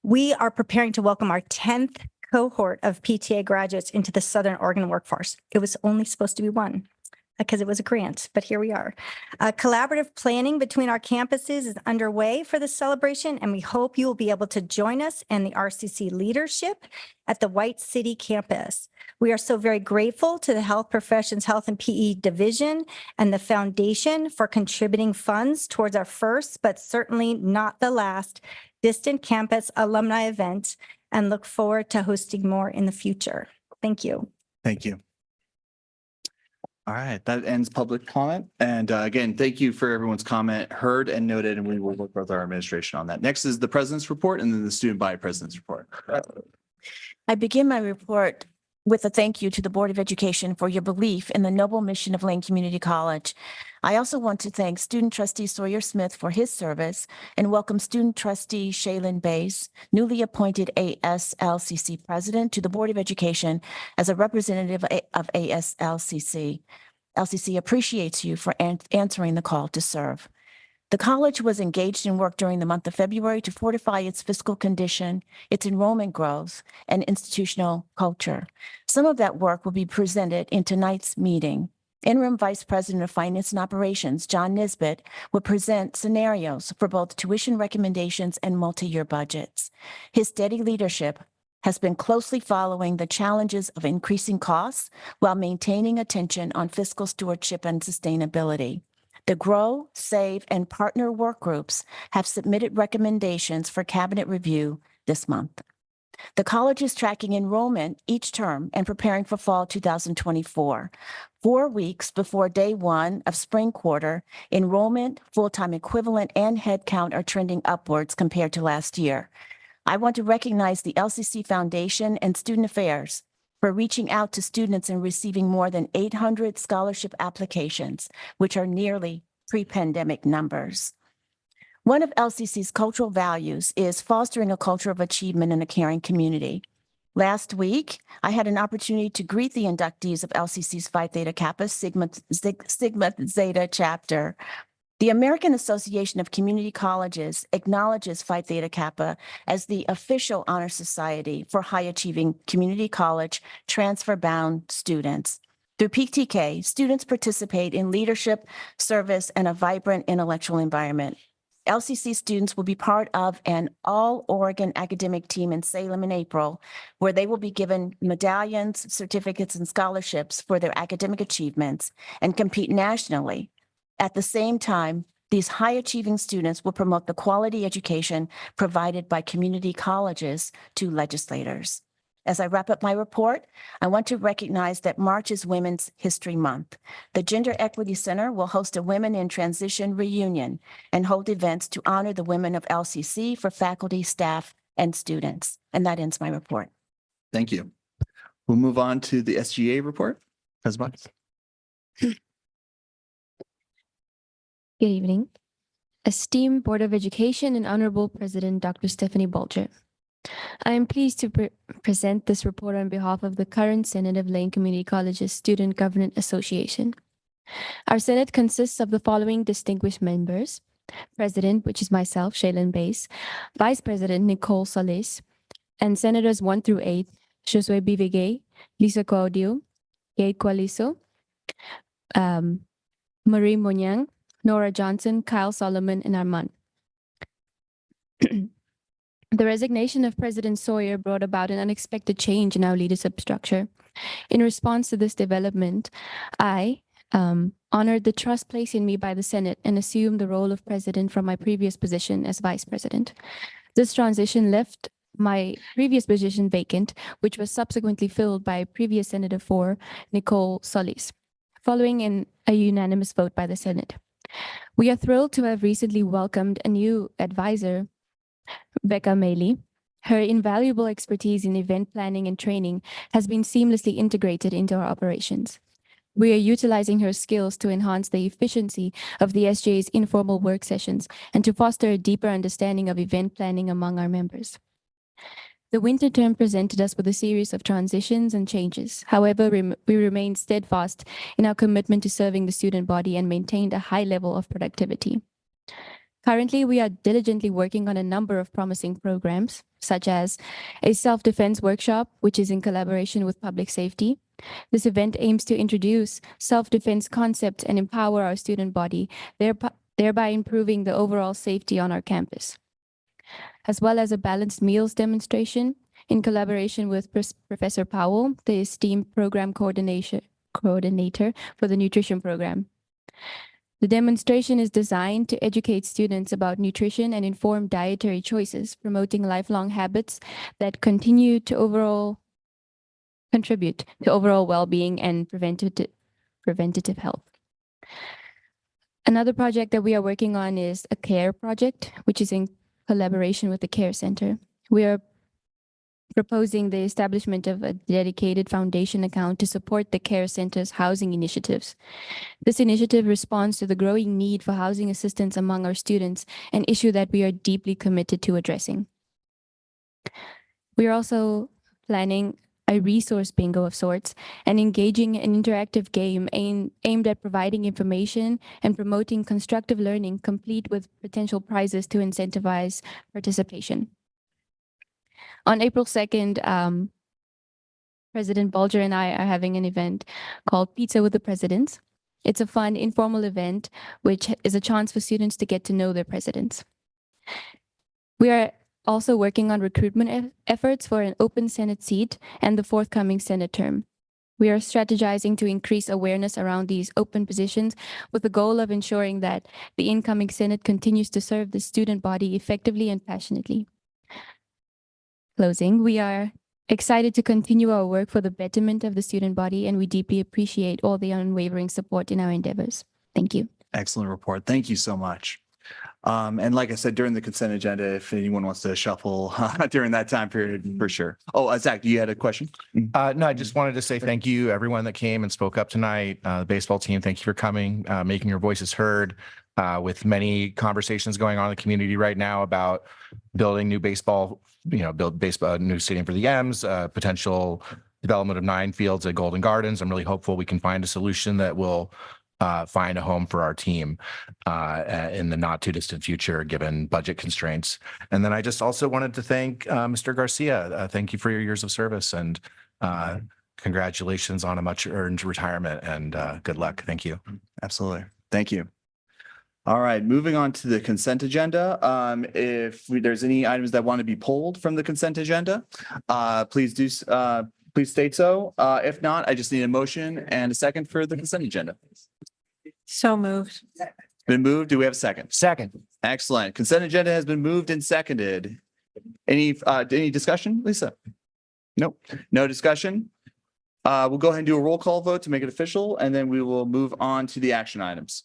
We are preparing to welcome our 10th cohort of PTA graduates into the Southern Oregon workforce. It was only supposed to be one, because it was a grant, but here we are. Collaborative planning between our campuses is underway for the celebration, and we hope you will be able to join us and the RCC leadership at the White City campus. We are so very grateful to the Health Professions Health and PE Division and the Foundation for contributing funds towards our first, but certainly not the last, distant campus alumni event, and look forward to hosting more in the future. Thank you. Thank you. All right, that ends public comment. And again, thank you for everyone's comment heard and noted, and we will work with our administration on that. Next is the president's report and then the student body president's report. I begin my report with a thank you to the Board of Education for your belief in the noble mission of Lane Community College. I also want to thank Student Trustee Sawyer Smith for his service and welcome Student Trustee Shaylin Bass, newly appointed ASLCC President, to the Board of Education as a representative of ASLCC. LCC appreciates you for answering the call to serve. The college was engaged in work during the month of February to fortify its fiscal condition, its enrollment growth, and institutional culture. Some of that work will be presented in tonight's meeting. Interim Vice President of Finance and Operations, John Nisbet, will present scenarios for both tuition recommendations and multi-year budgets. His steady leadership has been closely following the challenges of increasing costs while maintaining attention on fiscal stewardship and sustainability. The Grow, Save, and Partner work groups have submitted recommendations for cabinet review this month. The college is tracking enrollment each term and preparing for fall 2024. 4 weeks before day one of spring quarter, enrollment, full-time equivalent, and headcount are trending upwards compared to last year. I want to recognize the LCC Foundation and Student Affairs for reaching out to students and receiving more than 800 scholarship applications, which are nearly pre-pandemic numbers. One of LCC's cultural values is fostering a culture of achievement in a caring community. Last week, I had an opportunity to greet the inductees of LCC's Phi Theta Kappa Sigma Zeta chapter. The American Association of Community Colleges acknowledges Phi Theta Kappa as the official honor society for high-achieving community college transfer-bound students. Through PTK, students participate in leadership, service, and a vibrant intellectual environment. LCC students will be part of an all-Oregon academic team in Salem in April, where they will be given medallions, certificates, and scholarships for their academic achievements and compete nationally. At the same time, these high-achieving students will promote the quality education provided by community colleges to legislators. As I wrap up my report, I want to recognize that March is Women's History Month. The Gender Equity Center will host a Women in Transition reunion and hold events to honor the women of LCC for faculty, staff, and students. And that ends my report. Thank you. We'll move on to the SGA report. President. Good evening. Esteemed Board of Education and Honorable President Dr. Stephanie Bulger. I am pleased to present this report on behalf of the current Senate of Lane Community Colleges Student Government Association. Our Senate consists of the following distinguished members: President, which is myself, Shaylin Bass, Vice President Nicole Solis, and Senators 1 through 8, Josue Bivigay, Lisa Claudio, Gay Coaliso, Marie Monyang, Nora Johnson, Kyle Solomon, and Armand. The resignation of President Sawyer brought about an unexpected change in our leadership structure. In response to this development, I honored the trust placed in me by the Senate and assumed the role of president from my previous position as vice president. This transition left my previous position vacant, which was subsequently filled by previous Senator 4, Nicole Solis, following a unanimous vote by the Senate. We are thrilled to have recently welcomed a new advisor, Becca Maley. Her invaluable expertise in event planning and training has been seamlessly integrated into our operations. We are utilizing her skills to enhance the efficiency of the SJ's informal work sessions and to foster a deeper understanding of event planning among our members. The winter term presented us with a series of transitions and changes. However, we remain steadfast in our commitment to serving the student body and maintained a high level of productivity. Currently, we are diligently working on a number of promising programs, such as a self-defense workshop, which is in collaboration with public safety. This event aims to introduce self-defense concepts and empower our student body, thereby improving the overall safety on our campus, as well as a balanced meals demonstration in collaboration with Professor Powell, the esteemed program coordinator for the nutrition program. The demonstration is designed to educate students about nutrition and inform dietary choices, promoting lifelong habits that contribute to overall well-being and preventative health. Another project that we are working on is a CARE project, which is in collaboration with the CARE Center. We are proposing the establishment of a dedicated foundation account to support the CARE Center's housing initiatives. This initiative responds to the growing need for housing assistance among our students, an issue that we are deeply committed to addressing. We are also planning a resource bingo of sorts and engaging an interactive game aimed at providing information and promoting constructive learning, complete with potential prizes to incentivize participation. On April 2nd, President Bulger and I are having an event called Pizza with the Presidents. It's a fun, informal event, which is a chance for students to get to know their presidents. We are also working on recruitment efforts for an open Senate seat and the forthcoming Senate term. We are strategizing to increase awareness around these open positions with the goal of ensuring that the incoming Senate continues to serve the student body effectively and passionately. Closing, we are excited to continue our work for the betterment of the student body, and we deeply appreciate all the unwavering support in our endeavors. Thank you. Excellent report. Thank you so much. And like I said, during the consent agenda, if anyone wants to shuffle during that time period, for sure. Oh, Zach, you had a question? No, I just wanted to say thank you, everyone that came and spoke up tonight. The baseball team, thank you for coming, making your voices heard. With many conversations going on in the community right now about building new baseball, build baseball, new stadium for the M's, potential development of 9 fields at Golden Gardens. I'm really hopeful we can find a solution that will find a home for our team in the not too distant future, given budget constraints. And then I just also wanted to thank Mr. Garcia. Thank you for your years of service, and congratulations on a much earned retirement, and good luck. Thank you. Absolutely. Thank you. All right, moving on to the consent agenda. If there's any items that want to be pulled from the consent agenda, please state so. If not, I just need a motion and a second for the consent agenda. So moved. Been moved. Do we have a second? Second. Excellent. Consent agenda has been moved and seconded. Any discussion, Lisa? Nope. No discussion. We'll go ahead and do a roll call vote to make it official, and then we will move on to the action items.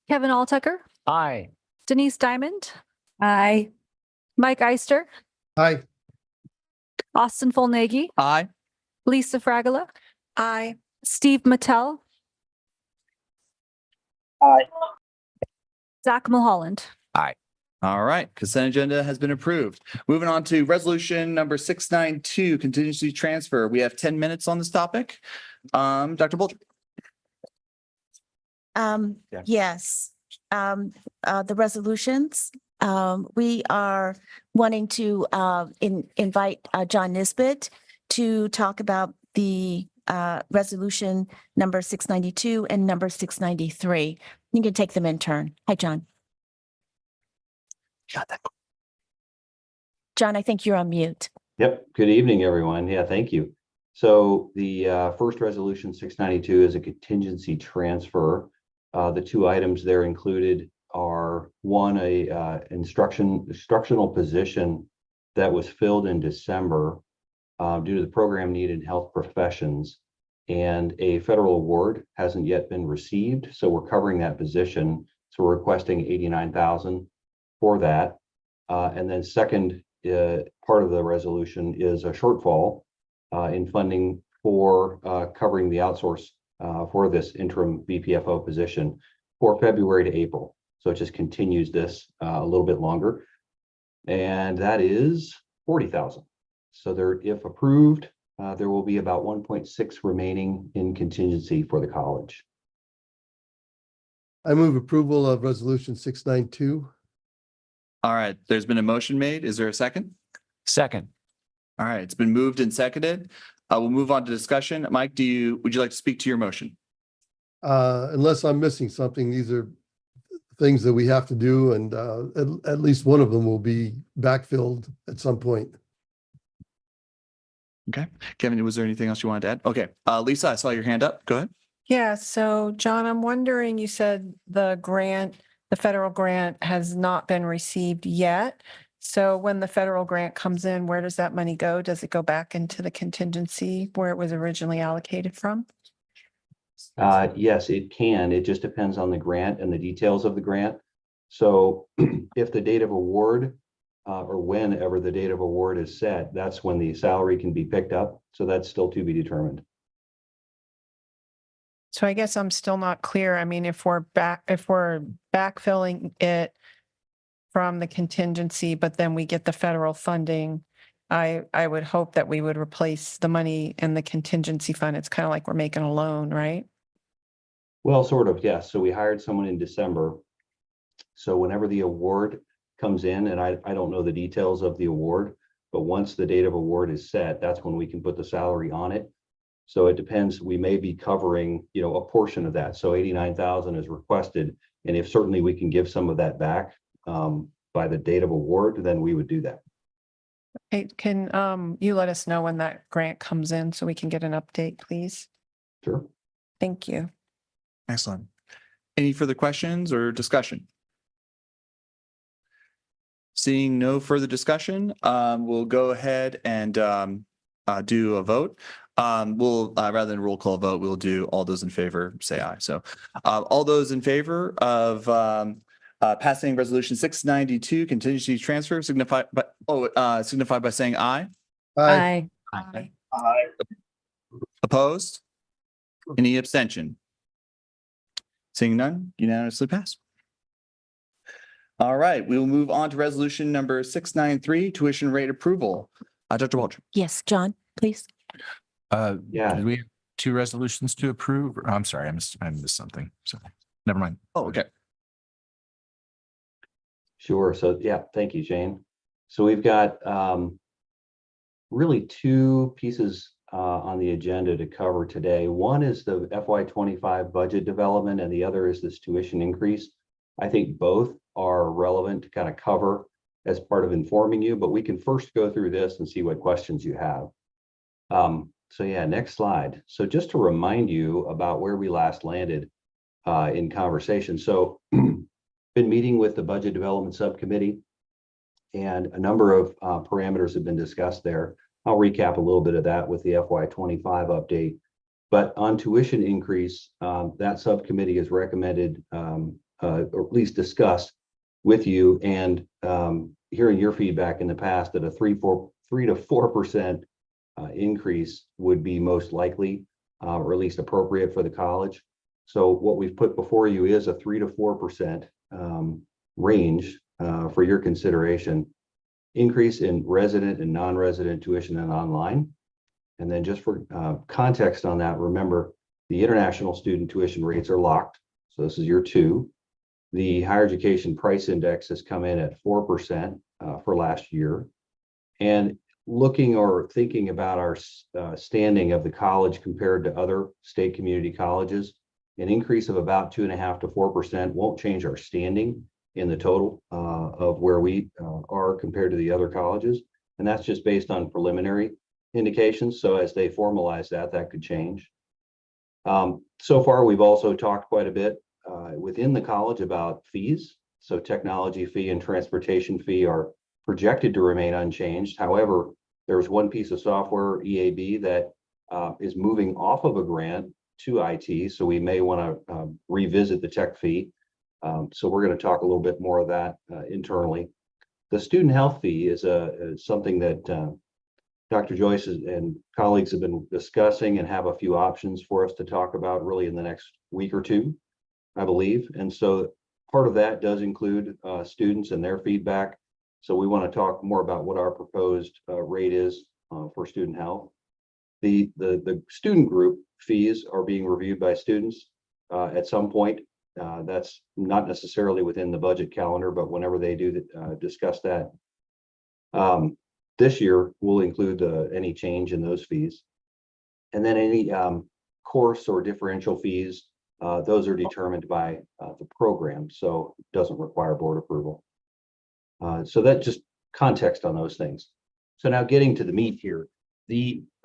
Kevin Alltucker, Aye. Denise Diamond, Aye. Mike Eister, Aye. Austin Fulnagi, Aye. Lisa Fragola, Aye. Steve Mattel, Aye. Zach Mulholland. Aye. All right, consent agenda has been approved. Moving on to resolution number 692, contingency transfer. We have 10 minutes on this topic. Dr. Bulger. Yes. The resolutions, We are wanting to invite John Nisbet to talk about the resolution number 692 and number 693. You can take them in turn. Hi, John. John, I think you're on mute. Yep. Good evening, everyone. Yeah, thank you. So the first resolution 692 is a contingency transfer. The two items there included are one, a instructional position that was filled in December due to the program need in health professions, and a federal award hasn't yet been received. So we're covering that position. So we're requesting $89,000 for that. And then second part of the resolution is a shortfall in funding for covering the outsource for this interim BPFO position for February to April. So it just continues this a little bit longer. And that is $40,000. So there, if approved, there will be about 1.6 remaining in contingency for the college. I move approval of resolution 692. All right, there's been a motion made. Is there a second? Second. All right, it's been moved and seconded. We'll move on to discussion. Mike, would you like to speak to your motion? Unless I'm missing something, these are things that we have to do, and at least one of them will be backfilled at some point. Okay. Kevin, was there anything else you wanted to add? Okay. Lisa, I saw your hand up. Go ahead. Yeah, so John, I'm wondering, you said the federal grant has not been received yet. So when the federal grant comes in, where does that money go? Does it go back into the contingency where it was originally allocated from? Yes, it can. It just depends on the grant and the details of the grant. So if the date of award or whenever the date of award is set, that's when the salary can be picked up. So that's still to be determined. So I guess I'm still not clear. I mean, if we're backfilling it from the contingency, but then we get the federal funding, I would hope that we would replace the money in the contingency fund. It's kind of like we're making a loan, right? Well, sort of, yes. So we hired someone in December. So whenever the award comes in, and I don't know the details of the award, but once the date of award is set, that's when we can put the salary on it. So it depends. We may be covering, a portion of that. So 89,000 is requested. And if certainly we can give some of that back by the date of award, then we would do that. Hey, can you let us know when that grant comes in so we can get an update, please? Sure. Thank you. Excellent. Any further questions or discussion? Seeing no further discussion, we'll go ahead and do a vote. We'll rather than roll call vote, we'll do all those in favor, say aye. So all those in favor of passing resolution 692 contingency transfer signify by saying aye. Aye. Aye. Aye. Opposed? Any abstention? Seeing none, unanimously passed. All right, we will move on to resolution number 693, tuition rate approval. Dr. Walter. Yes, John, please. Yeah. Did we have two resolutions to approve? I'm sorry, I missed something. So never mind. Oh, okay. Sure. So yeah, thank you, Jane. So we've got really two pieces on the agenda to cover today. One is the FY25 budget development, and the other is this tuition increase. I think both are relevant to kind of cover as part of informing you, but we can first go through this and see what questions you have. So yeah, next slide. So just to remind you about where we last landed in conversation. So been meeting with the budget development subcommittee, and a number of parameters have been discussed there. I'll recap a little bit of that with the FY25 update. But on tuition increase, that subcommittee has recommended, or at least discussed with you, and hearing your feedback in the past, that a 3 to 4% increase would be most likely, or at least appropriate for the college. So what we've put before you is a 3 to 4% range for your consideration. Increase in resident and non-resident tuition and online. And then just for context on that, remember the international student tuition rates are locked. So this is year 2. The higher education price index has come in at 4% for last year. And looking or thinking about our standing of the college compared to other state community colleges, an increase of about 2.5% to 4% won't change our standing in the total of where we are compared to the other colleges. And that's just based on preliminary indications. So as they formalize that, that could change. So far, we've also talked quite a bit within the college about fees. So technology fee and transportation fee are projected to remain unchanged. However, there's one piece of software, EAB, that is moving off of a grant to IT. So we may want to revisit the tech fee. So we're going to talk a little bit more of that internally. The student health fee is something that Dr. Joyce and colleagues have been discussing and have a few options for us to talk about really in the next week or two, I believe. And so part of that does include students and their feedback. So we want to talk more about what our proposed rate is for student health. The student group fees are being reviewed by students at some point. That's not necessarily within the budget calendar, but whenever they do discuss that, this year we'll include any change in those fees. And then any course or differential fees, those are determined by the program, so it doesn't require board approval. So that just context on those things. So now getting to the meat here,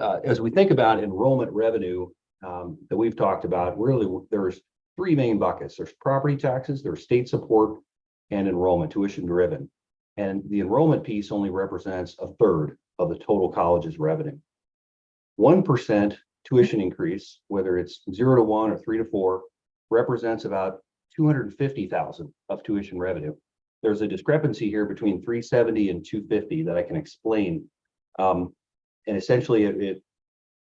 as we think about enrollment revenue that we've talked about, really there's three main buckets. There's property taxes, there's state support, and enrollment, tuition driven. And the enrollment piece only represents a third of the total college's revenue. 1% tuition increase, whether it's 0 to 1 or 3 to 4, represents about $250,000 of tuition revenue. There's a discrepancy here between 370 and 250 that I can explain. And essentially it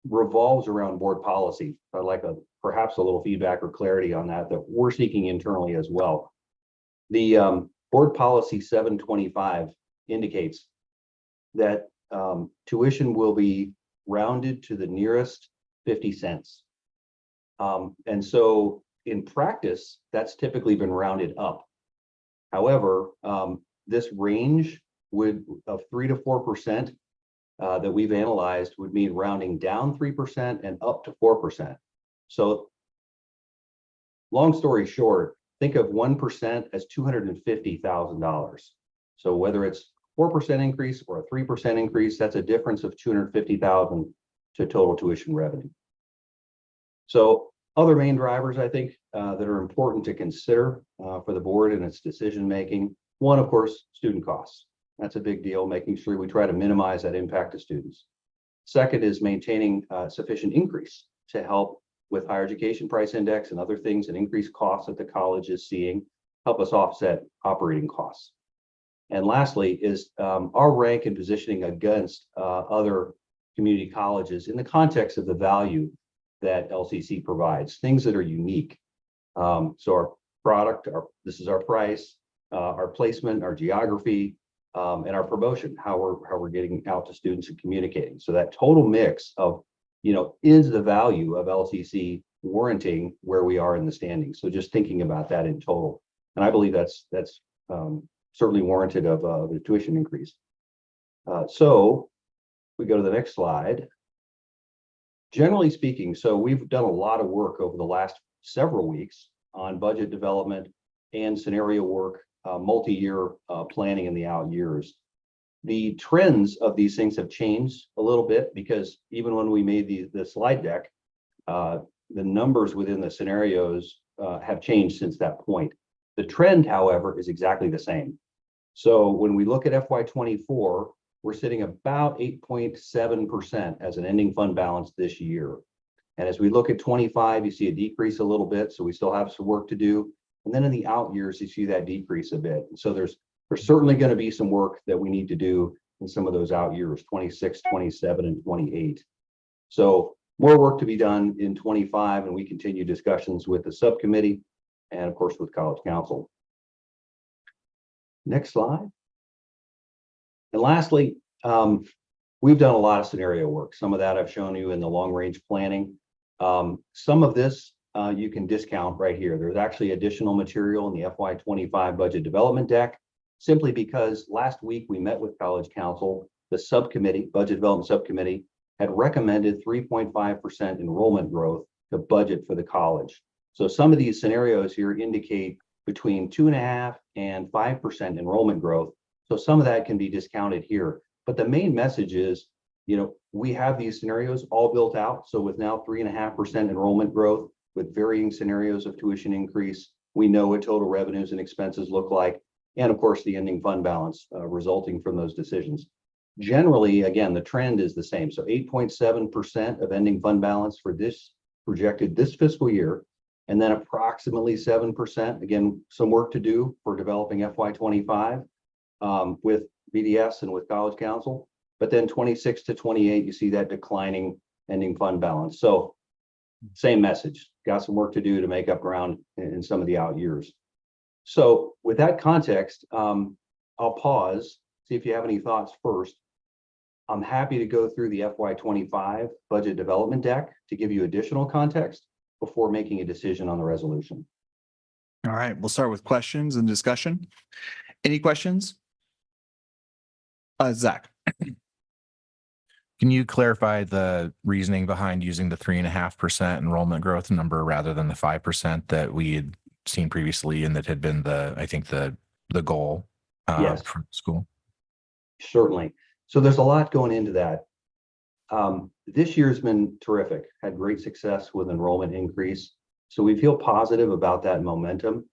revolves around board policy. I'd like perhaps a little feedback or clarity on that we're seeking internally as well. The board policy 725 indicates that tuition will be rounded to the nearest 50 cents. And so in practice, that's typically been rounded up. However, this range of 3 to 4% that we've analyzed would mean rounding down 3% and up to 4%. So long story short, think of 1% as $250,000. So whether it's 4% increase or a 3% increase, that's a difference of $250,000 to total tuition revenue. So other main drivers, I think, that are important to consider for the board and its decision making. One, of course, student costs. That's a big deal, making sure we try to minimize that impact to students. Second is maintaining sufficient increase to help with higher education price index and other things and increased costs that the college is seeing, help us offset operating costs. And lastly is our rank and positioning against other community colleges in the context of the value that LCC provides, things that are unique. So our product, this is our price, our placement, our geography, and our promotion, how we're getting out to students and communicating. So that total mix of, is the value of LCC warranting where we are in the standings? So just thinking about that in total, and I believe that's certainly warranted of the tuition increase. So we go to the next slide. Generally speaking, so we've done a lot of work over the last several weeks on budget development and scenario work, multi-year planning in the out years. The trends of these things have changed a little bit because even when we made the slide deck, the numbers within the scenarios have changed since that point. The trend, however, is exactly the same. So when we look at FY24, we're sitting about 8.7% as an ending fund balance this year. And as we look at 25, you see a decrease a little bit. So we still have some work to do. And then in the out years, you see that decrease a bit. And so there's certainly going to be some work that we need to do in some of those out years, 26, 27, and 28. So more work to be done in 25, and we continue discussions with the subcommittee and of course with College Council. Next slide. And lastly, we've done a lot of scenario work. Some of that I've shown you in the long range planning. Some of this you can discount right here. There's actually additional material in the FY25 budget development deck, simply because last week we met with College Council. The subcommittee, budget development subcommittee, had recommended 3.5% enrollment growth to budget for the college. So some of these scenarios here indicate between 2.5% and 5% enrollment growth. So some of that can be discounted here. But the main message is, we have these scenarios all built out. So with now 3.5% enrollment growth with varying scenarios of tuition increase, we know what total revenues and expenses look like. And of course, the ending fund balance resulting from those decisions. Generally, again, the trend is the same. So 8.7% of ending fund balance for this projected this fiscal year, and then approximately 7%. Again, some work to do for developing FY25 with BDS and with College Council. But then 26 to 28, you see that declining ending fund balance. So same message, got some work to do to make up ground in some of the out years. So with that context, I'll pause, see if you have any thoughts first. I'm happy to go through the FY25 budget development deck to give you additional context before making a decision on the resolution. All right, we'll start with questions and discussion. Any questions? Zach. Can you clarify the reasoning behind using the 3.5% enrollment growth number rather than the 5% that we had seen previously and that had been the goal Yes. for the school? Certainly. So there's a lot going into that. This year's been terrific, had great success with enrollment increase. So we feel positive about that momentum.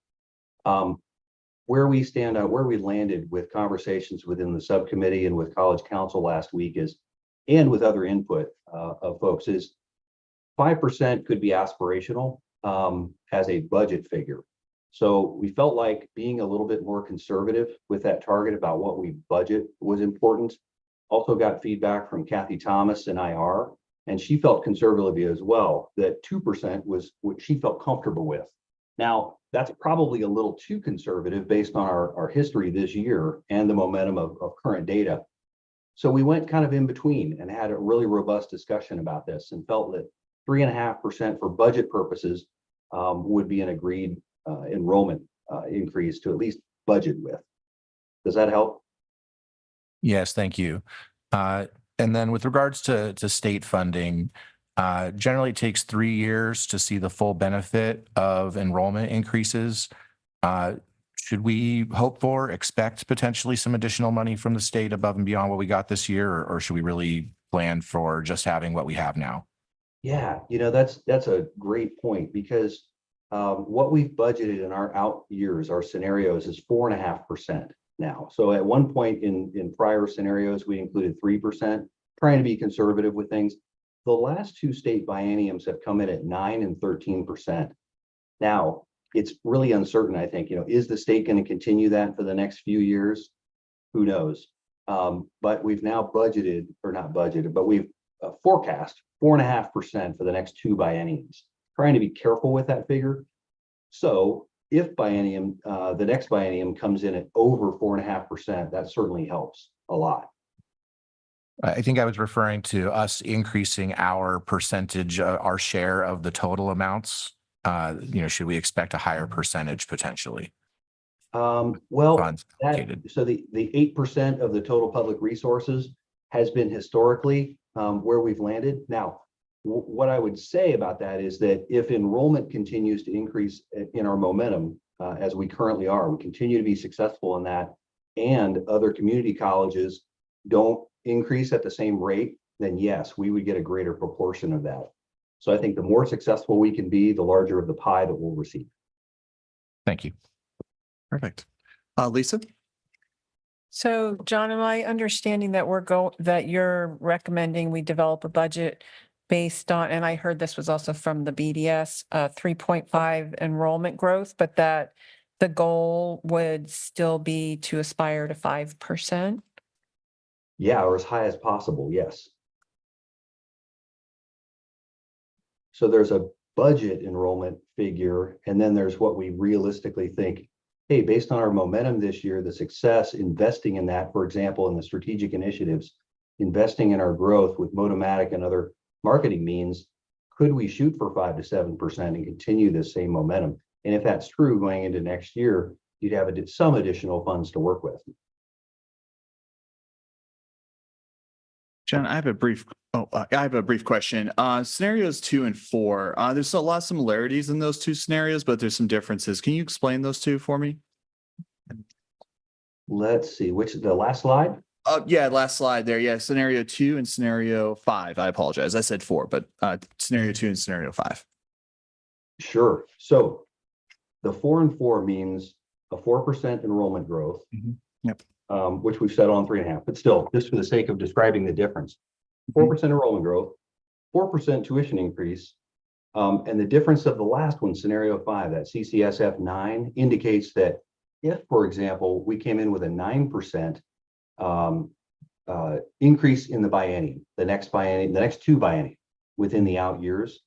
Where we stand out, where we landed with conversations within the subcommittee and with College Council last week is, and with other input of folks, is 5% could be aspirational as a budget figure. So we felt like being a little bit more conservative with that target about what we budget was important. Also got feedback from Kathy Thomas in IR, and she felt conservatively as well, that 2% was what she felt comfortable with. Now, that's probably a little too conservative based on our history this year and the momentum of current data. So we went kind of in between and had a really robust discussion about this and felt that 3.5% for budget purposes would be an agreed enrollment increase to at least budget with. Does that help? Yes, thank you. And then with regards to state funding, generally it takes 3 years to see the full benefit of enrollment increases. Should we expect potentially some additional money from the state above and beyond what we got this year, or should we really plan for just having what we have now? Yeah, that's a great point, because what we've budgeted in our out years, our scenarios, is 4.5% now. So at one point in prior scenarios, we included 3%, trying to be conservative with things. The last two state bienniums have come in at 9% and 13%. Now, it's really uncertain, I think, is the state going to continue that for the next few years? Who knows? But we've now budgeted, or not budgeted, but we've forecast 4.5% for the next two bienniums, trying to be careful with that figure. So if the next biennium comes in at over 4.5%, that certainly helps a lot. I think I was referring to us increasing our percentage, our share of the total amounts. Should we expect a higher percentage potentially? So the 8% of the total public resources has been historically where we've landed. Now, what I would say about that is that if enrollment continues to increase in our momentum, as we currently are, we continue to be successful in that, and other community colleges don't increase at the same rate, then yes, we would get a greater proportion of that. So I think the more successful we can be, the larger of the pie that we'll receive. Thank you. Perfect. Lisa? So John, am I understanding that that you're recommending we develop a budget based on, and I heard this was also from the BDS, 3.5 enrollment growth, but that the goal would still be to aspire to 5%? Yeah, or as high as possible, yes. So there's a budget enrollment figure, and then there's what we realistically think, hey, based on our momentum this year, the success, investing in that, for example, in the strategic initiatives, investing in our growth with Motomatic and other marketing means could we shoot for 5 to 7% and continue this same momentum? And if that's true going into next year, you'd have some additional funds to work with. John, I have a brief question. Scenarios 2 and 4, there's a lot of similarities in those two scenarios, but there's some differences. Can you explain those two for me? Let's see, the last slide? Yeah, last slide there. Yeah, scenario 2 and scenario 5. I apologize. I said 4, but scenario 2 and scenario 5. Sure. So the 4 and 4 means a 4% enrollment growth. Yep. Which we've set on 3.5, but still, just for the sake of describing the difference, 4% enrollment growth, 4% tuition increase, and the difference of the last one, scenario 5, that CCSF 9, indicates that if, for example, we came in with a 9% increase in the biennium, the next two biennium within the out years,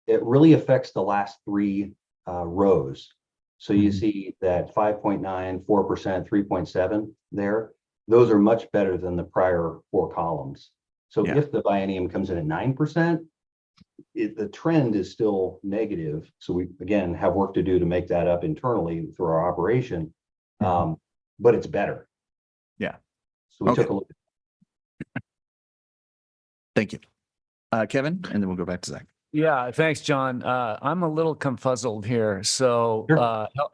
it really affects the last 3 rows. So you see that 5.9, 4%, 3.7 there. Those are much better than the prior 4 columns. So if the biennium comes in at 9%, the trend is still negative. So we, again, have work to do to make that up internally through our operation. But it's better. Yeah. So we took a look. Thank you. Kevin, and then we'll go back to Zach. Yeah, thanks, John. I'm a little confuzzled here. So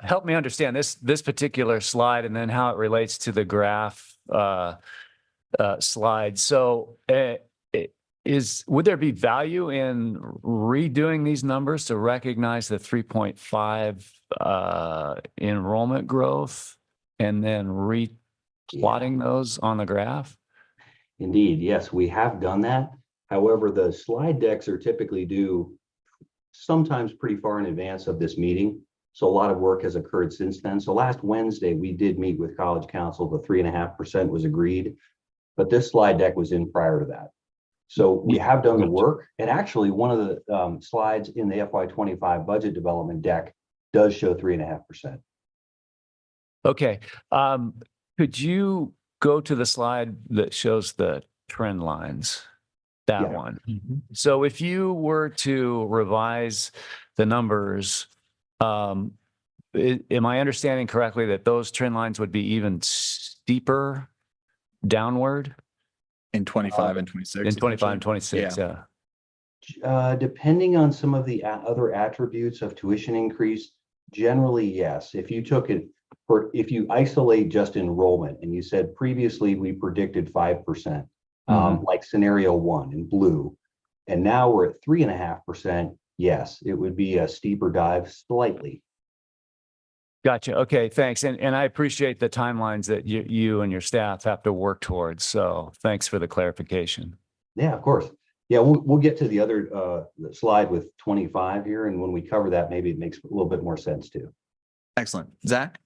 help me understand this particular slide and then how it relates to the graph slide. So would there be value in redoing these numbers to recognize the 3.5 enrollment growth and then replotting those on the graph? Indeed, yes, we have done that. However, the slide decks are typically due sometimes pretty far in advance of this meeting. So a lot of work has occurred since then. So last Wednesday, we did meet with College Council. The 3.5% was agreed, but this slide deck was in prior to that. So we have done the work. And actually, one of the slides in the FY25 budget development deck does show 3.5%. Okay. Could you go to the slide that shows the trend lines? That one. So if you were to revise the numbers, am I understanding correctly that those trend lines would be even steeper downward? In 25 and 26. In 25 and 26, yeah. Depending on some of the other attributes of tuition increase, generally, yes. If you took it, if you isolate just enrollment and you said previously we predicted 5%, like scenario 1 in blue, and now we're at 3.5%, yes, it would be a steeper dive slightly. Gotcha. Okay, thanks. And I appreciate the timelines that you and your staff have to work towards. So thanks for the clarification. Yeah, of course. Yeah, we'll get to the other slide with 25 here, and when we cover that, maybe it makes a little bit more sense too. Excellent. Zach?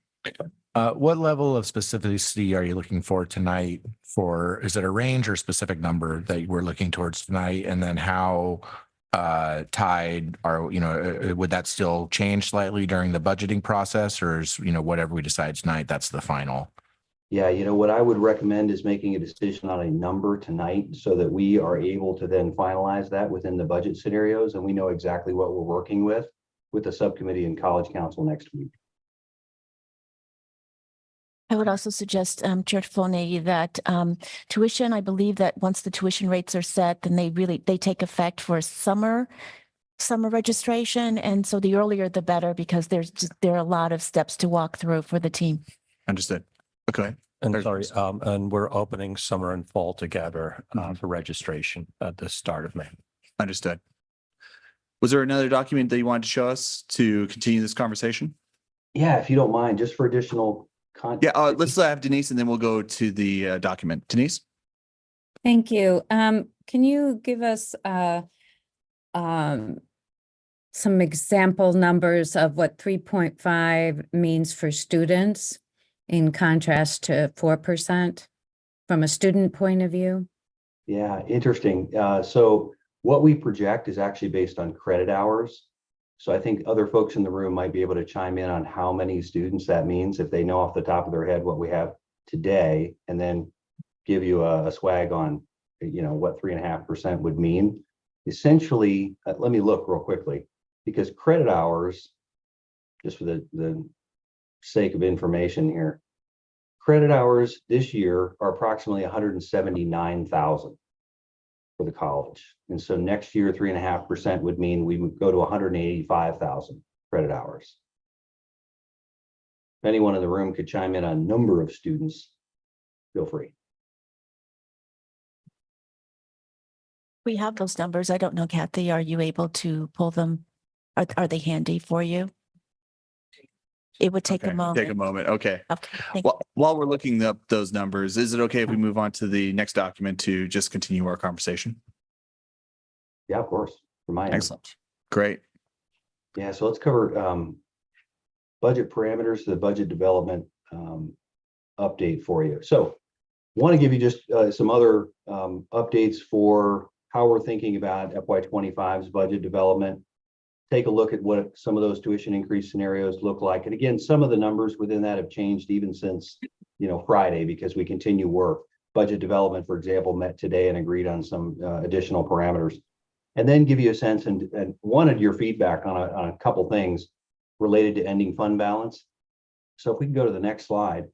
What level of specificity are you looking for tonight? Is it a range or specific number that we're looking towards tonight? And then how tied are, would that still change slightly during the budgeting process, or is, whatever we decide tonight, that's the final? Yeah, what I would recommend is making a decision on a number tonight so that we are able to then finalize that within the budget scenarios, and we know exactly what we're working with the subcommittee and College Council next week. I would also suggest, Chair Flonegi, that tuition, I believe that once the tuition rates are set, then they take effect for summer registration. And so the earlier the better, because there are a lot of steps to walk through for the team. Understood. Okay. And sorry, and we're opening summer and fall together for registration at the start of May. Understood. Was there another document that you wanted to show us to continue this conversation? Yeah, if you don't mind, just for additional content. Yeah, let's have Denise and then we'll go to the document. Denise? Thank you. Can you give us some example numbers of what 3.5 means for students in contrast to 4% from a student point of view? Yeah, interesting. So what we project is actually based on credit hours. So I think other folks in the room might be able to chime in on how many students that means if they know off the top of their head what we have today, and then give you a swag on, what 3.5% would mean. essentially, let me look real quickly, because credit hours, just for the sake of information here, credit hours this year are approximately 179,000 for the college. And so next year, 3.5% would mean we would go to 185,000 credit hours. If anyone in the room could chime in on number of students, feel free. We have those numbers. I don't know, Kathy, are you able to pull them? Are they handy for you? It would take a moment. Take a moment. Okay. Okay. Thank Well, while we're looking up those numbers, is it okay if we move on to the next document to just continue our conversation? Yeah, of course. For my end. Excellent. Great. Yeah, so let's cover budget parameters, the budget development update for you. So want to give you just some other updates for how we're thinking about FY25's budget development. Take a look at what some of those tuition increase scenarios look like. And again, some of the numbers within that have changed even since, Friday, because we continue work. Budget development, for example, met today and agreed on some additional parameters. And then give you a sense and wanted your feedback on a couple things related to ending fund balance. So if we can go to the next slide.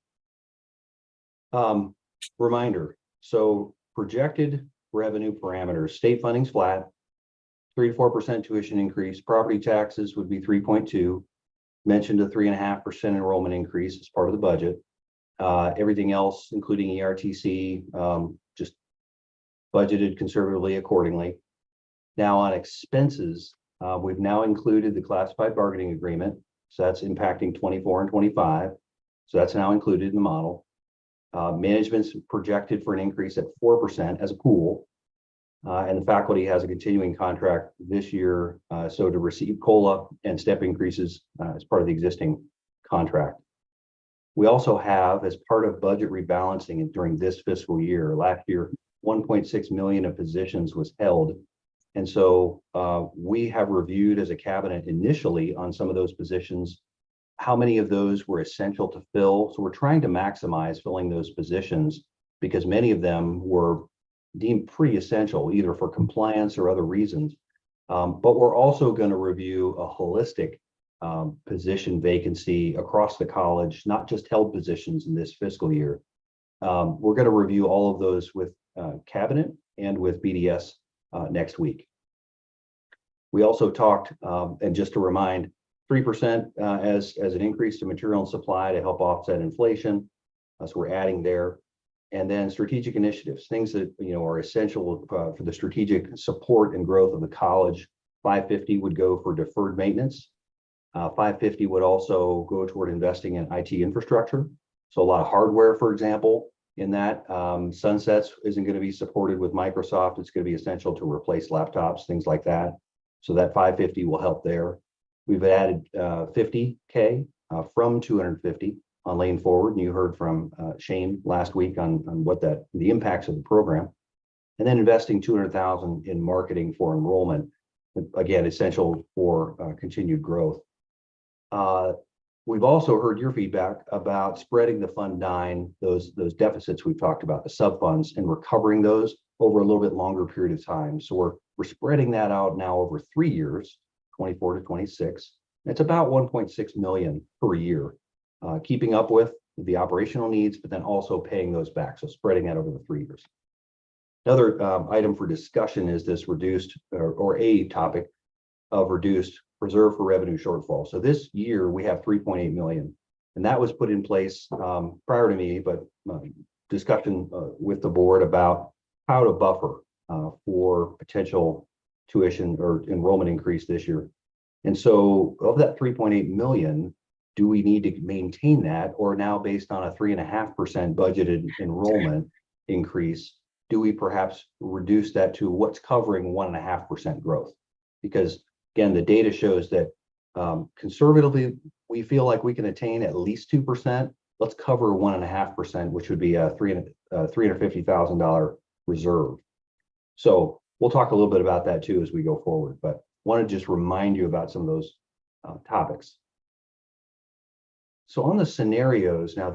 Reminder, so projected revenue parameters, state funding's flat, 3 to 4% tuition increase, property taxes would be 3.2, mentioned a 3.5% enrollment increase as part of the budget. Everything else, including ERTC, just budgeted conservatively accordingly. Now on expenses, we've now included the classified bargaining agreement. So that's impacting 24 and 25. So that's now included in the model. Management's projected for an increase at 4% as a pool. And the faculty has a continuing contract this year, so to receive COLA and step increases as part of the existing contract. We also have, as part of budget rebalancing during this fiscal year, last year, 1.6 million of positions was held. And so we have reviewed as a cabinet initially on some of those positions, how many of those were essential to fill. So we're trying to maximize filling those positions because many of them were deemed pretty essential, either for compliance or other reasons. But we're also going to review a holistic position vacancy across the college, not just held positions in this fiscal year. We're going to review all of those with cabinet and with BDS next week. We also talked, and just to remind, 3% as an increase to material and supply to help offset inflation. So we're adding there. And then strategic initiatives, things that are essential for the strategic support and growth of the college. 550 would go for deferred maintenance. 550 would also go toward investing in IT infrastructure. So a lot of hardware, for example, in that sunsets isn't going to be supported with Microsoft. It's going to be essential to replace laptops, things like that. So that 550 will help there. We've added 50K from 250 on Lane Forward, and you heard from Shane last week on what the impacts of the program, and then investing 200,000 in marketing for enrollment, again essential for continued growth. We've also heard your feedback about spreading the Fund 9, those deficits we've talked about, the sub funds, and recovering those over a little bit longer period of time. So we're spreading that out now over 3 years, 24 to 26. It's about 1.6 million per year. Keeping up with the operational needs, but then also paying those back. So spreading that over the 3 years. Another item for discussion is this reduced or a topic of reduced reserve for revenue shortfall. So this year we have 3.8 million, and that was put in place prior to me, but discussion with the board about how to buffer for potential tuition or enrollment increase this year. And so of that 3.8 million, do we need to maintain that, or now based on a 3.5% budgeted enrollment increase, do we perhaps reduce that to what's covering 1.5% growth? Because again, the data shows that conservatively, we feel like we can attain at least 2%. Let's cover 1.5%, which would be a $350,000 reserve. So we'll talk a little bit about that too as we go forward, but want to just remind you about some of those topics. So on the scenarios, now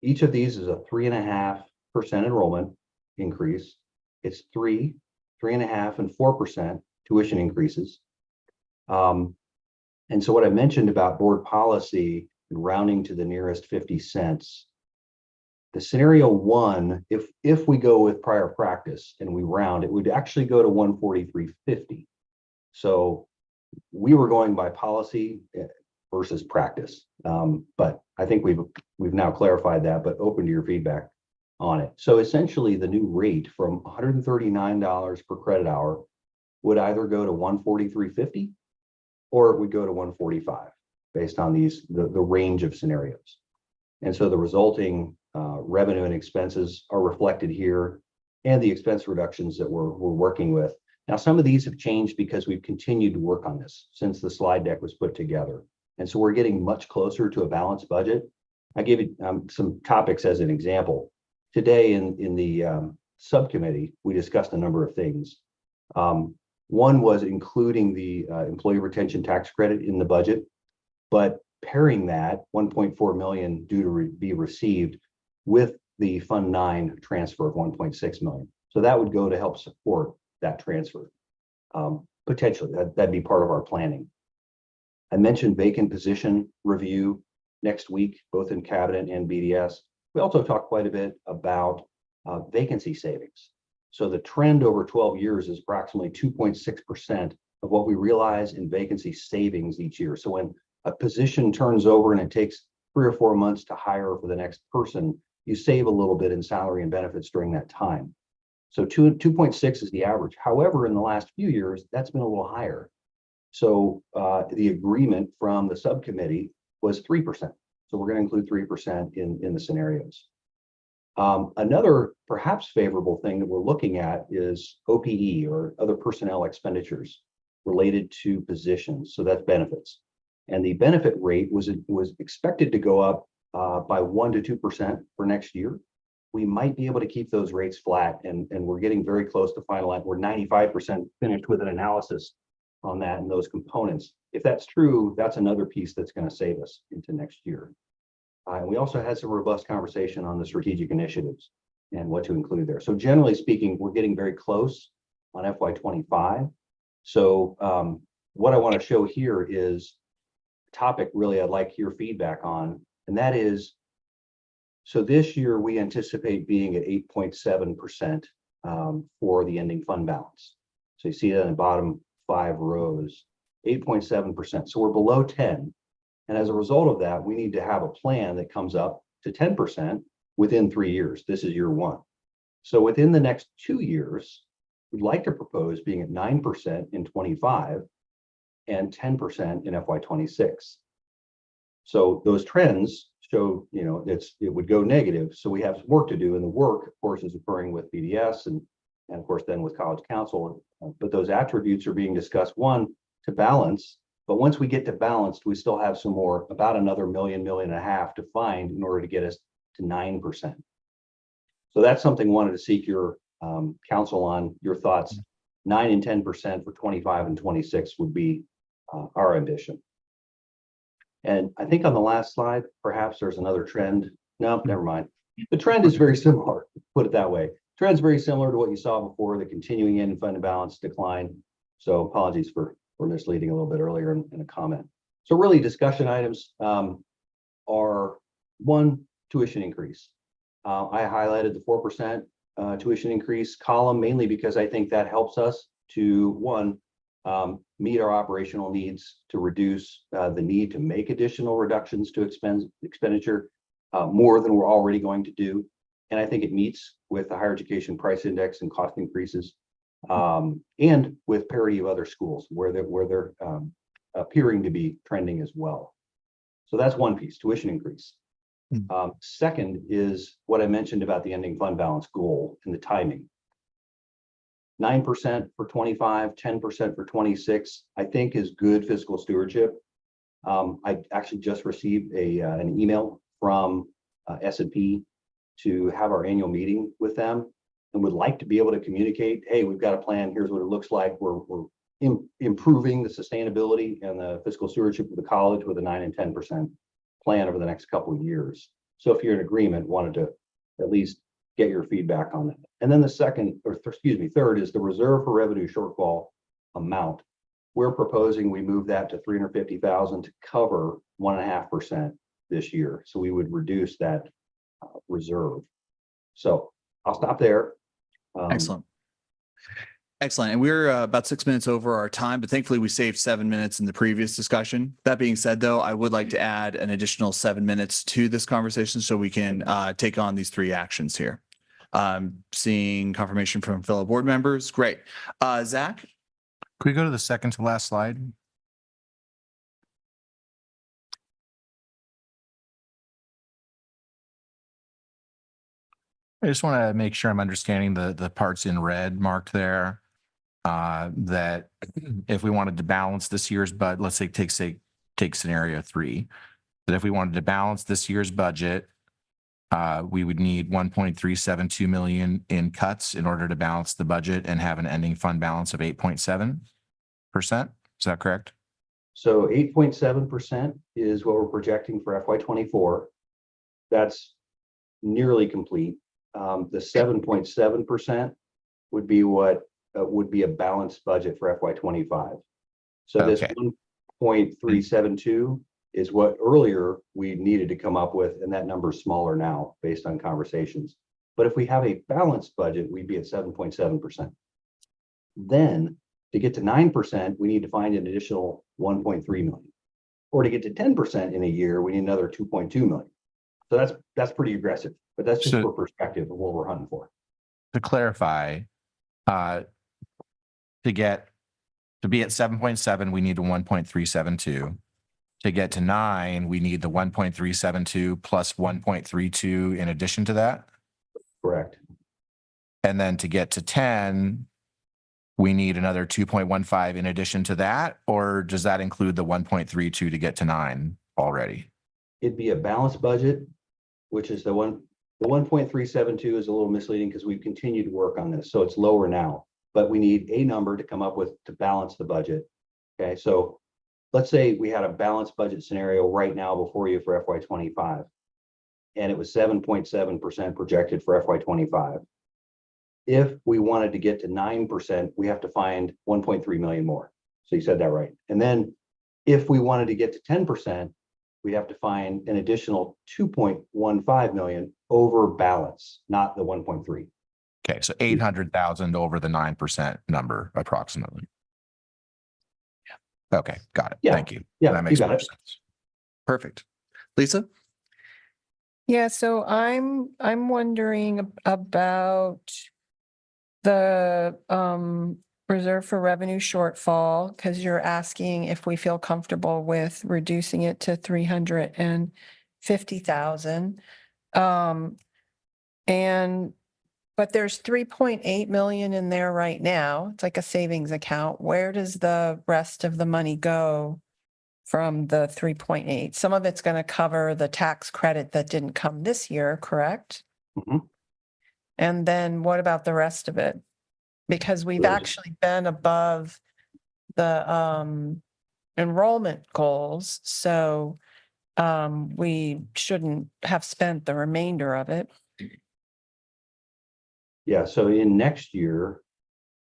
each of these is a 3.5% enrollment increase. It's 3 3.5% and 4% tuition increases. And so what I mentioned about board policy and rounding to the nearest 50 cents, the scenario one, if we go with prior practice and we round, it would actually go to 143.50. So we were going by policy versus practice. But I think we've now clarified that, but open to your feedback on it. So essentially the new rate from $139 per credit hour would either go to 143.50 or it would go to 145 based on the range of scenarios. And so the resulting revenue and expenses are reflected here, and the expense reductions that we're working with. Now, some of these have changed because we've continued to work on this since the slide deck was put together. And so we're getting much closer to a balanced budget. I gave you some topics as an example. Today in the subcommittee, we discussed a number of things. One was including the employee retention tax credit in the budget, but pairing that 1.4 million due to be received with the Fund 9 transfer of 1.6 million. So that would go to help support that transfer. Potentially, that'd be part of our planning. I mentioned vacant position review next week, both in cabinet and BDS. We also talked quite a bit about vacancy savings. So the trend over 12 years is approximately 2.6% of what we realize in vacancy savings each year. So when a position turns over and it takes 3 or 4 months to hire for the next person, you save a little bit in salary and benefits during that time. So 2.6 is the average. However, in the last few years, that's been a little higher. So the agreement from the subcommittee was 3%. So we're going to include 3% in the scenarios. Another perhaps favorable thing that we're looking at is OPE, or other personnel expenditures related to positions. So that's benefits. And the benefit rate was expected to go up by 1 to 2% for next year. We might be able to keep those rates flat, and we're getting very close to finalizing. We're 95% finished with an analysis on that and those components. If that's true, that's another piece that's going to save us into next year. And we also had some robust conversation on the strategic initiatives and what to include there. So generally speaking, we're getting very close on FY25. So what I want to show here is a topic really I'd like your feedback on, and that is, so this year we anticipate being at 8.7% for the ending fund balance. So you see that in the bottom 5 rows, 8.7%. So we're below 10. And as a result of that, we need to have a plan that comes up to 10% within 3 years. This is year 1. So within the next 2 years, we'd like to propose being at 9% in 25 and 10% in FY26. So those trends show, it would go negative. So we have some work to do, and the work, of course, is occurring with BDS and of course then with College Council. But those attributes are being discussed, one, to balance. But once we get to balanced, we still have some more, about another million and a half to find in order to get us to 9%. So that's something I wanted to seek your counsel on, your thoughts. 9 and 10% for 25 and 26 would be our ambition. And I think on the last slide, perhaps there's another trend. No, never mind. The trend is very similar, put it that way. Trend's very similar to what you saw before, the continuing end fund balance decline. So apologies for misleading a little bit earlier in a comment. So really discussion items are, one, tuition increase. I highlighted the 4% tuition increase column mainly because I think that helps us to, one, meet our operational needs, to reduce the need to make additional reductions to expenditure more than we're already going to do. And I think it meets with the higher education price index and cost increases, and with parity of other schools where they're appearing to be trending as well. So that's one piece, tuition increase. Second is what I mentioned about the ending fund balance goal and the timing. 9% for 25, 10% for 26, I think is good fiscal stewardship. I actually just received an email from S&P to have our annual meeting with them, and would like to be able to communicate, hey, we've got a plan, here's what it looks like. We're improving the sustainability and the fiscal stewardship of the college with a 9 and 10% plan over the next couple of years. So if you're in agreement, wanted to at least get your feedback on that. And then the third is the reserve for revenue shortfall amount. We're proposing we move that to 350,000 to cover 1.5% this year. So we would reduce that reserve. So I'll stop there. Excellent. Excellent. And we're about 6 minutes over our time, but thankfully we saved 7 minutes in the previous discussion. That being said, though, I would like to add an additional 7 minutes to this conversation so we can take on these 3 actions here. Seeing confirmation from fellow board members. Great. Zach? Can we go to the second to last slide? I just want to make sure I'm understanding the parts in red marked there. That if we wanted to balance this year's budget, let's say take scenario 3, that if we wanted to balance this year's budget, we would need 1.372 million in cuts in order to balance the budget and have an ending fund balance of 8.7%. Is that correct? So 8.7% is what we're projecting for FY24. That's nearly complete. The 7.7% would be what would be a balanced budget for FY25. So this 1.372 is what earlier we needed to come up with, and that number is smaller now based on conversations. But if we have a balanced budget, we'd be at 7.7%. Then to get to 9%, we need to find an additional 1.3 million. Or to get to 10% in a year, we need another 2.2 million. So that's pretty aggressive, but that's just for perspective of what we're hunting for. To clarify, to be at 7.7, we need a 1.372. To get to 9, we need the 1.372 plus 1.32 in addition to that? Correct. And then to get to 10, we need another 2.15 in addition to that? Or does that include the 1.32 to get to 9 already? It'd be a balanced budget, which is the 1.372 is a little misleading because we've continued to work on this. So it's lower now, but we need a number to come up with to balance the budget. Okay, so let's say we had a balanced budget scenario right now before you for FY25, and it was 7.7% projected for FY25. If we wanted to get to 9%, we have to find 1.3 million more. So you said that right. And then if we wanted to get to 10%, we'd have to find an additional 2.15 million over balance, not the 1.3. Okay, so 800,000 over the 9% number approximately. Yeah. Okay, got it. Yeah. Thank you. Yeah, that makes you got more it. sense. Perfect. Lisa? Yeah, so I'm wondering about the reserve for revenue shortfall, because you're asking if we feel comfortable with reducing it to 350,000. But there's 3.8 million in there right now. It's like a savings account. Where does the rest of the money go from the 3.8? Some of it's going to cover the tax credit that didn't come this year, correct? Mm-hmm. And then what about the rest of it? Because we've actually been above the enrollment goals, so we shouldn't have spent the remainder of it. Yeah, so in next year,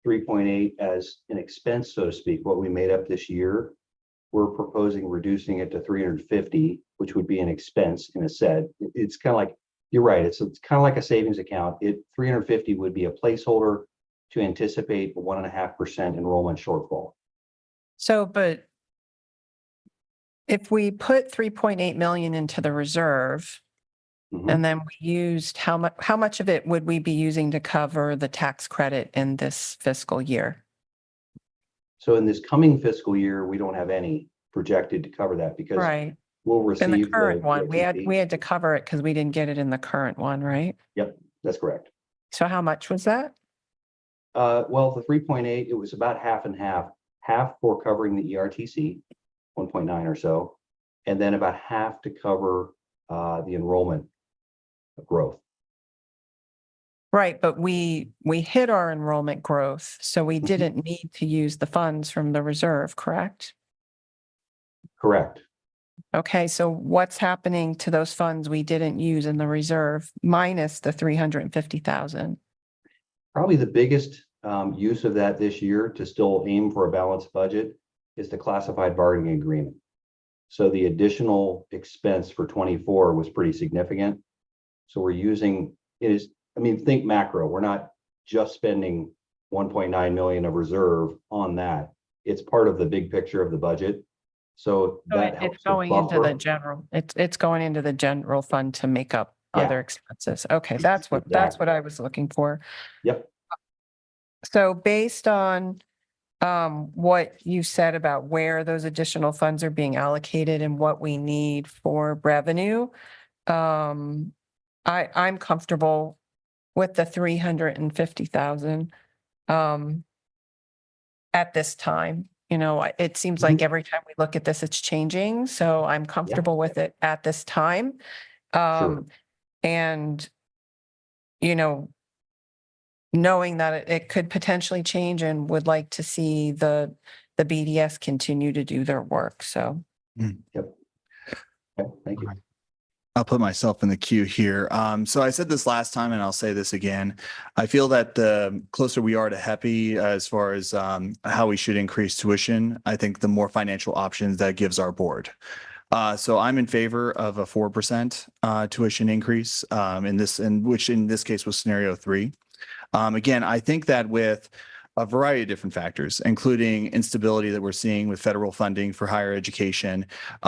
3.8 as an expense, so to speak, what we made up this year, we're proposing reducing it to 350, which would be an expense in a set. It's kind of like, you're right, it's kind of like a savings account. 350 would be a placeholder to anticipate a 1.5% enrollment shortfall. So, but if we put 3.8 million into the reserve, and then we used how much of it would we be using to cover the tax credit in this fiscal year? So in this coming fiscal year, we don't have any projected to cover that because we'll receive in the current one. We had to cover it because we didn't get it in the current one, right? Yep, that's correct. So how much was that? Well, the 3.8, it was about half and half for covering the ERTC, 1.9 or so, and then about half to cover the enrollment growth. Right, but we hit our enrollment growth, so we didn't need to use the funds from the reserve, correct? Correct. Okay, so what's happening to those funds we didn't use in the reserve minus the 350,000? Probably the biggest use of that this year to still aim for a balanced budget is the classified bargaining agreement. So the additional expense for 24 was pretty significant. So we're using think macro. We're not just spending 1.9 million of reserve on that. It's part of the big picture of the budget. So that helps It's going to into the buffer. general, it's going into the general fund to make up Yeah. other expenses. Okay, that's what I was looking for. Yep. So based on what you said about where those additional funds are being allocated and what we need for revenue, I'm comfortable with the 350,000 at this time. You know, it seems like every time we look at this, it's changing. So I'm comfortable with it at this time. Sure. And, you know, knowing that it could potentially change and would like to see the BDS continue to do their work. So. Yep. Okay, thank you. I'll put myself in the queue here. So I said this last time and I'll say this again. I feel that the closer we are to HEPI as far as how we should increase tuition, I think the more financial options that gives our board. So I'm in favor of a 4% tuition increase which in this case was scenario 3. Again, I think that with a variety of different factors, including instability that we're seeing with federal funding for higher education,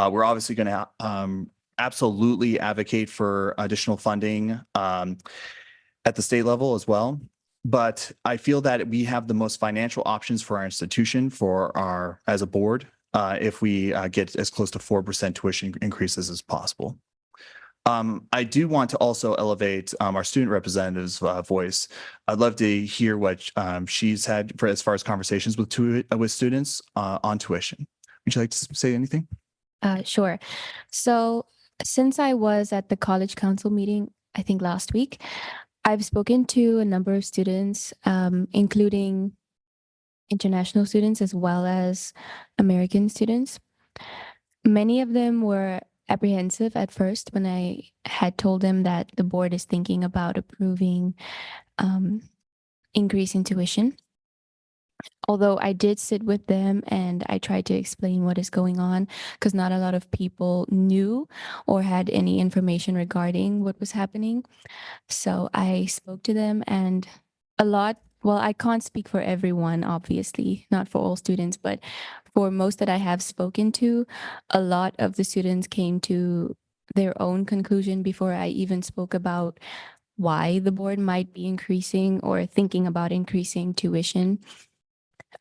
we're obviously going to absolutely advocate for additional funding at the state level as well. But I feel that we have the most financial options for our institution as a board if we get as close to 4% tuition increases as possible. I do want to also elevate our student representative's voice. I'd love to hear what she's had as far as conversations with students on tuition. Would you like to say anything? Sure. So since I was at the college council meeting, I think last week, I've spoken to a number of students, including international students as well as American students. Many of them were apprehensive at first when I had told them that the board is thinking about approving increase in tuition. Although I did sit with them and I tried to explain what is going on because not a lot of people knew or had any information regarding what was happening. So I spoke to them and I can't speak for everyone, obviously, not for all students, but for most that I have spoken to, a lot of the students came to their own conclusion before I even spoke about why the board might be increasing or thinking about increasing tuition.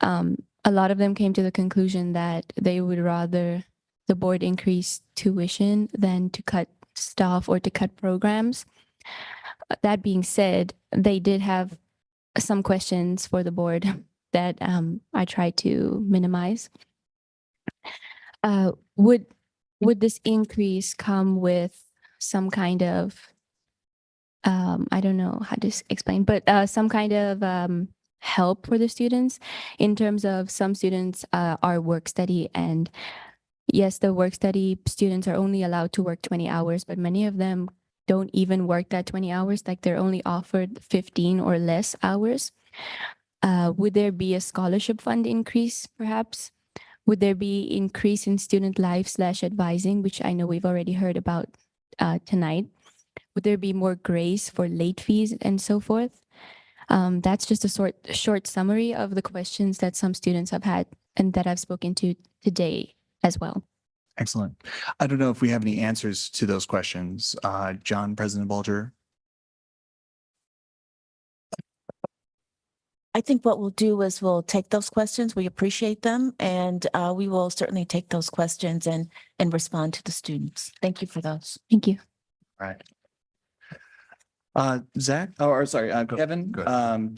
A lot of them came to the conclusion that they would rather the board increase tuition than to cut staff or to cut programs. That being said, they did have some questions for the board that I tried to minimize. Would this increase come with some kind of I don't know how to explain, but some kind of help for the students in terms of some students are work study, and yes, the work study students are only allowed to work 20 hours, but many of them don't even work that 20 hours, like they're only offered 15 or less hours. Would there be a scholarship fund increase perhaps? Would there be increase in student life / advising, which I know we've already heard about tonight? Would there be more grace for late fees and so forth? That's just a short summary of the questions that some students have had and that I've spoken to today as well. Excellent. I don't know if we have any answers to those questions. John, President Bulger. I think what we'll do is we'll take those questions. We appreciate them, and we will certainly take those questions and respond to the students. Thank you for those. Thank you. All right. Zach, Kevin,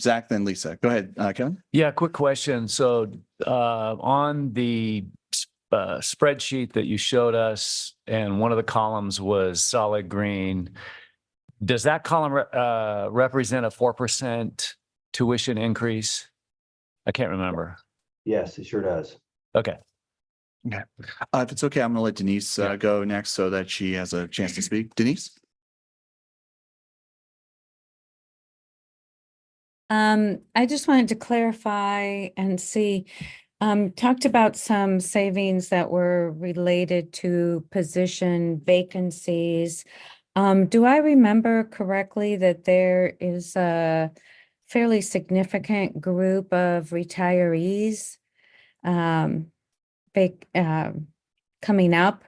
Zach, then Lisa. Go ahead, Kevin. Yeah, quick question. So on the spreadsheet that you showed us, and one of the columns was solid green, does that column represent a 4% tuition increase? I can't remember. Yes, it sure does. Okay. Okay. If it's okay, I'm going to let Denise go next so that she has a chance to speak. Denise? I just wanted to clarify and see, talked about some savings that were related to position vacancies. Do I remember correctly that there is a fairly significant group of retirees coming up?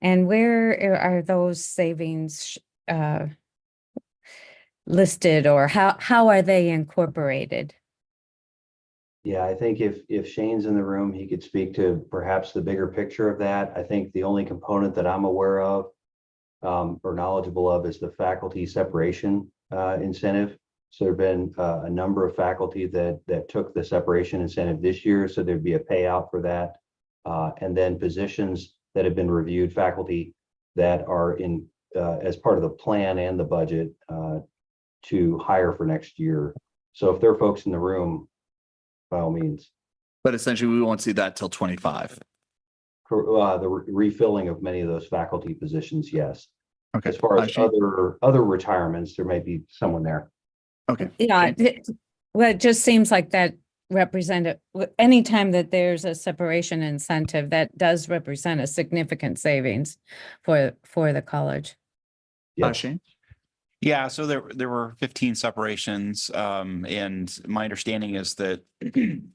And where are those savings listed, or how are they incorporated? Yeah, I think if Shane's in the room, he could speak to perhaps the bigger picture of that. I think the only component that I'm aware of or knowledgeable of is the faculty separation incentive. So there have been a number of faculty that took the separation incentive this year, so there'd be a payout for that. And then positions that have been reviewed, faculty that are in as part of the plan and the budget to hire for next year. So if there are folks in the room, by all means. But essentially, we won't see that till 25. The refilling of many of those faculty positions, yes. Okay. As far as other retirements, there may be someone there. Okay. Yeah, well, it just seems like that anytime that there's a separation incentive, that does represent a significant savings for the college. Shane? Yeah, so there were 15 separations, and my understanding is that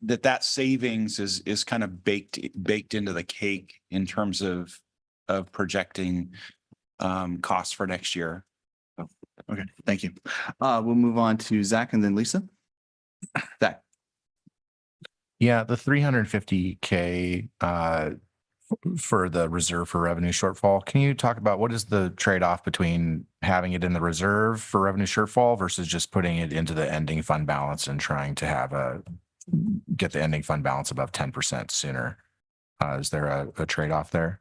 that savings is kind of baked into the cake in terms of projecting costs for next year. Oh, okay, thank you. We'll move on to Zach and then Lisa. Zach. Yeah, the 350K for the reserve for revenue shortfall. Can you talk about what is the trade-off between having it in the reserve for revenue shortfall versus just putting it into the ending fund balance and trying to get the ending fund balance above 10% sooner? Is there a trade-off there?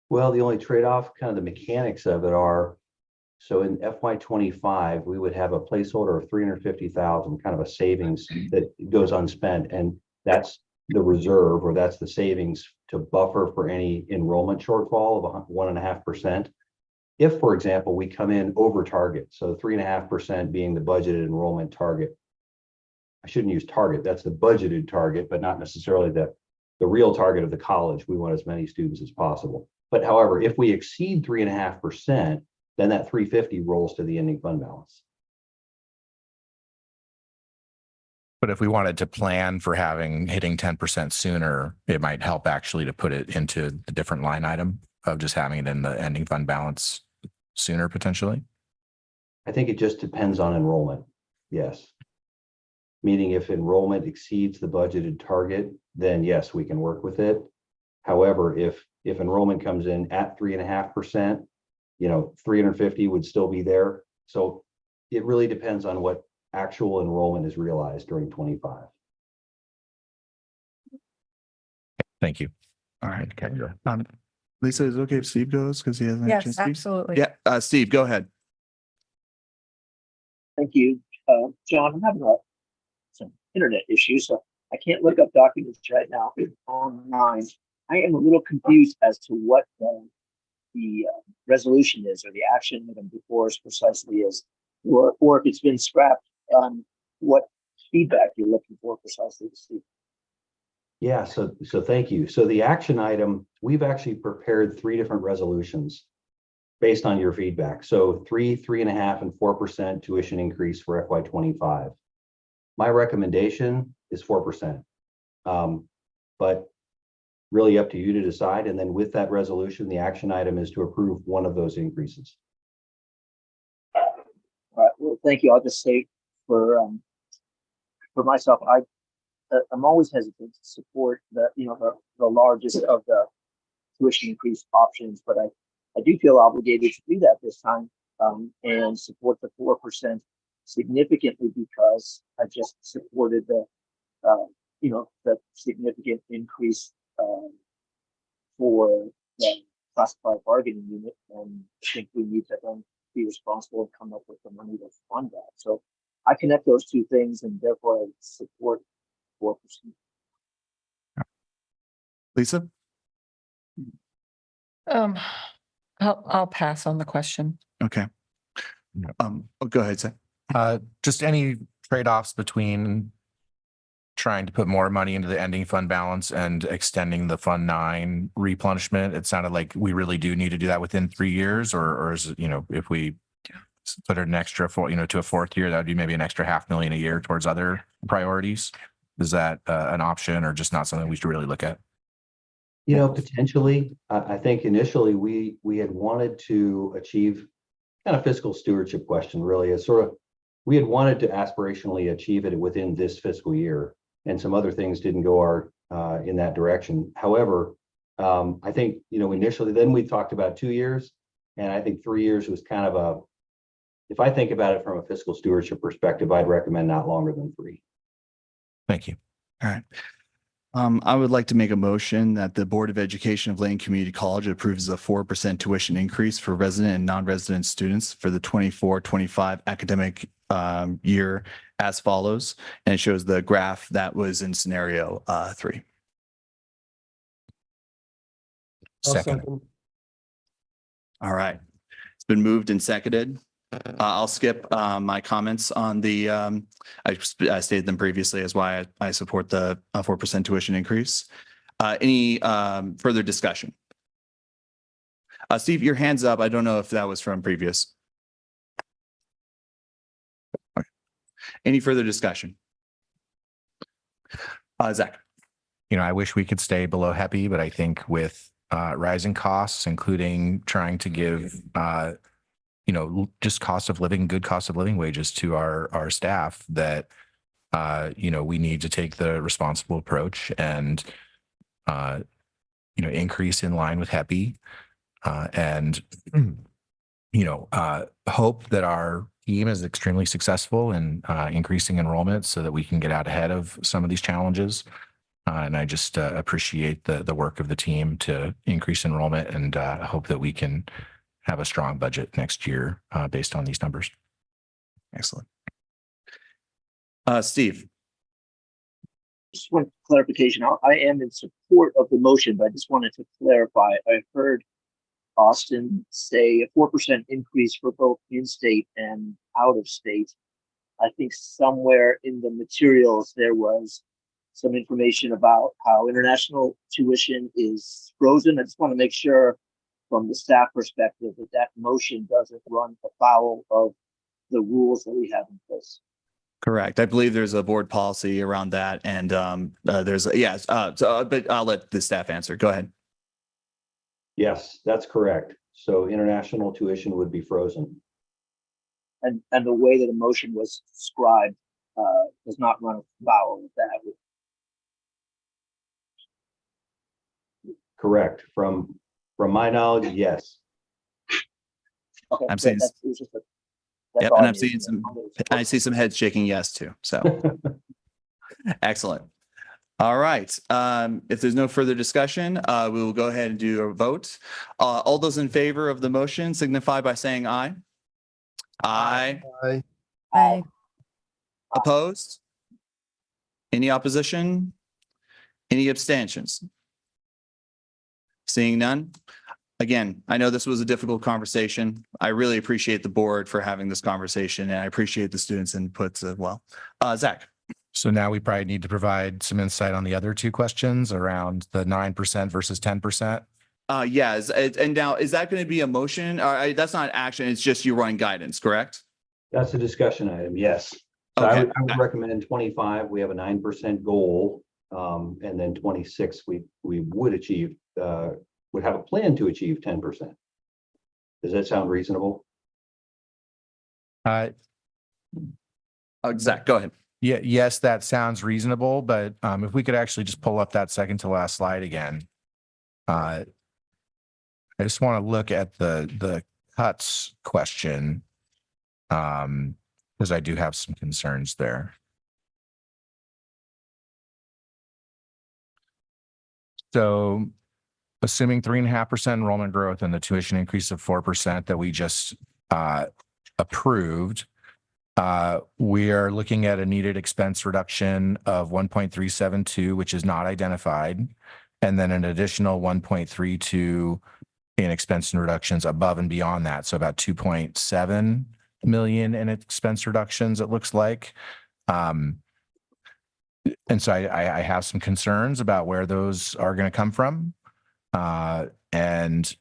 Well, the only trade-off, kind of the mechanics of it are, so in FY25, we would have a placeholder of 350,000, kind of a savings that goes unspent. And that's the reserve, or that's the savings to buffer for any enrollment shortfall of 1.5%. If, for example, we come in over target, so 3.5% being the budgeted enrollment target. I shouldn't use target, that's the budgeted target, but not necessarily the real target of the college. We want as many students as possible. But however, if we exceed 3.5%, then that 350 rolls to the ending fund balance. But if we wanted to plan for hitting 10% sooner, it might help actually to put it into a different line item of just having it in the ending fund balance sooner potentially. I think it just depends on enrollment. Yes. Meaning if enrollment exceeds the budgeted target, then yes, we can work with it. However, if enrollment comes in at 3.5%, 350 would still be there. So it really depends on what actual enrollment is realized during 25. Thank you. All right. Lisa, is it okay if Steve goes because he hasn't had a chance Yes, to speak? absolutely. Yeah, Steve, go ahead. Thank you. John, I'm having some internet issues, so I can't look up documents right now online. I am a little confused as to what the resolution is, or the action item before us precisely is, or if it's been scrapped, what feedback you're looking for precisely to see. Yeah, so thank you. So the action item, we've actually prepared 3 different resolutions based on your feedback. So 3, 3.5, and 4% tuition increase for FY25. My recommendation is 4%, but really up to you to decide. And then with that resolution, the action item is to approve one of those increases. All right. Well, thank you. I'll just say for myself, I'm always hesitant to support the largest of the tuition increase options, but I do feel obligated to do that this time and support the 4% significantly because I just supported the significant increase for the classified bargaining unit, and I think we need to then be responsible and come up with the money to fund that. So I connect those two things, and therefore I support 4%. Lisa? I'll pass on the question. Okay. Go ahead, Zach. Just any trade-offs between trying to put more money into the ending fund balance and extending the Fund 9 replenishment. It sounded like we really do need to do that within 3 years, or is it, if we put an extra to a fourth year, that would be maybe an extra $500,000 a year towards other priorities. Is that an option or just not something we should really look at? Potentially, I think initially we had wanted to achieve kind of fiscal stewardship question, really, as sort of, we had wanted to aspirationally achieve it within this fiscal year, and some other things didn't go in that direction. However, I think, initially then we talked about 2 years, and I think 3 years was kind of if I think about it from a fiscal stewardship perspective, I'd recommend not longer than 3. Thank you. All right. I would like to make a motion that the Board of Education of Lane Community College approves a 4% tuition increase for resident and non-resident students for the 24-25 academic year as follows. And it shows the graph that was in scenario 3. Second. All right. It's been moved and seconded. I'll skip my comments on the, I stated them previously as why I support the 4% tuition increase. Any further discussion? Steve, your hand's up. I don't know if that was from previous. Okay. Any further discussion? Zach. I wish we could stay below HEPI, but I think with rising costs, including trying to give just good cost of living wages to our staff, that, we need to take the responsible approach and, increase in line with HEPI, and, hope that our team is extremely successful in increasing enrollment so that we can get out ahead of some of these challenges. And I just appreciate the work of the team to increase enrollment, and hope that we can have a strong budget next year based on these numbers. Excellent. Steve. Just one clarification. I am in support of the motion, but I just wanted to clarify. I heard Austin say a 4% increase for both in-state and out-of-state. I think somewhere in the materials there was some information about how international tuition is frozen. I just want to make sure from the staff perspective that motion doesn't run afoul of the rules that we have in place. Correct. I believe there's a board policy around that, and but I'll let the staff answer. Go ahead. Yes, that's correct. So international tuition would be frozen. And the way that the motion was described does not run afoul of that. Correct. From my knowledge, yes. Okay, I'm saying, yep, and I see some heads shaking yes too. So excellent. All right. If there's no further discussion, we will go ahead and do a vote. All those in favor of the motion signify by saying aye. Aye. Aye. Aye. Opposed? Any opposition? Any abstentions? Seeing none. Again, I know this was a difficult conversation. I really appreciate the board for having this conversation, and I appreciate the students' inputs as well. Zach. So now we probably need to provide some insight on the other two questions around the 9% versus 10%. Yes. And now, is that going to be a motion? That's not action. It's just you running guidance, correct? That's a discussion item. Yes. So Okay. I would recommend 25. We have a 9% goal. And then 26, we would achieve, would have a plan to achieve 10%. Does that sound reasonable? Zach, go ahead. Yeah, yes, that sounds reasonable, but if we could actually just pull up that second to last slide again. I just want to look at the cuts question, because I do have some concerns there. So assuming 3.5% enrollment growth and the tuition increase of 4% that we just approved, we are looking at a needed expense reduction of 1.372, which is not identified, and then an additional 1.32 in expense and reductions above and beyond that. So about 2.7 million in expense reductions, it looks like. And so I have some concerns about where those are going to come from. And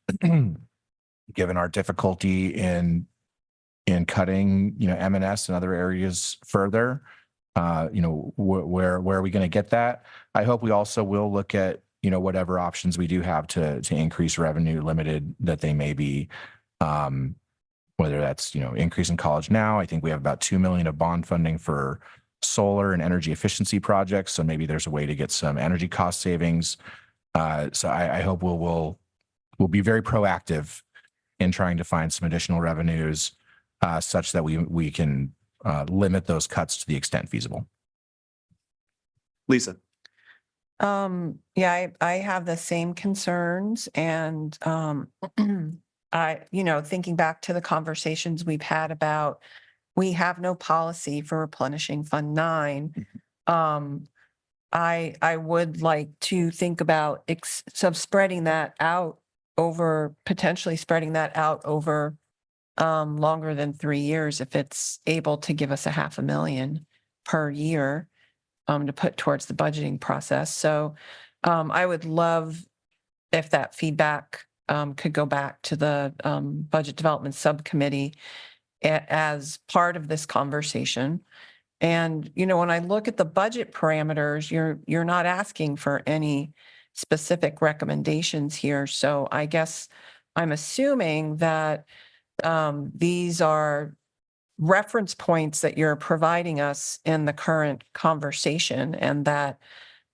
given our difficulty in cutting, M&S and other areas further, where are we going to get that? I hope we also will look at, whatever options we do have to increase revenue limited that they may be, whether that's, increase in college now. I think we have about 2 million of bond funding for solar and energy efficiency projects. So maybe there's a way to get some energy cost savings. So I hope we'll be very proactive in trying to find some additional revenues such that we can limit those cuts to the extent feasible. Lisa. Yeah, I have the same concerns and thinking back to the conversations we've had about, we have no policy for replenishing Fund 9. I would like to think about potentially spreading that out over longer than 3 years if it's able to give us $500,000 per year to put towards the budgeting process. So I would love if that feedback could go back to the Budget Development Subcommittee as part of this conversation. And, when I look at the budget parameters, you're not asking for any specific recommendations here. So I guess I'm assuming that these are reference points that you're providing us in the current conversation, and that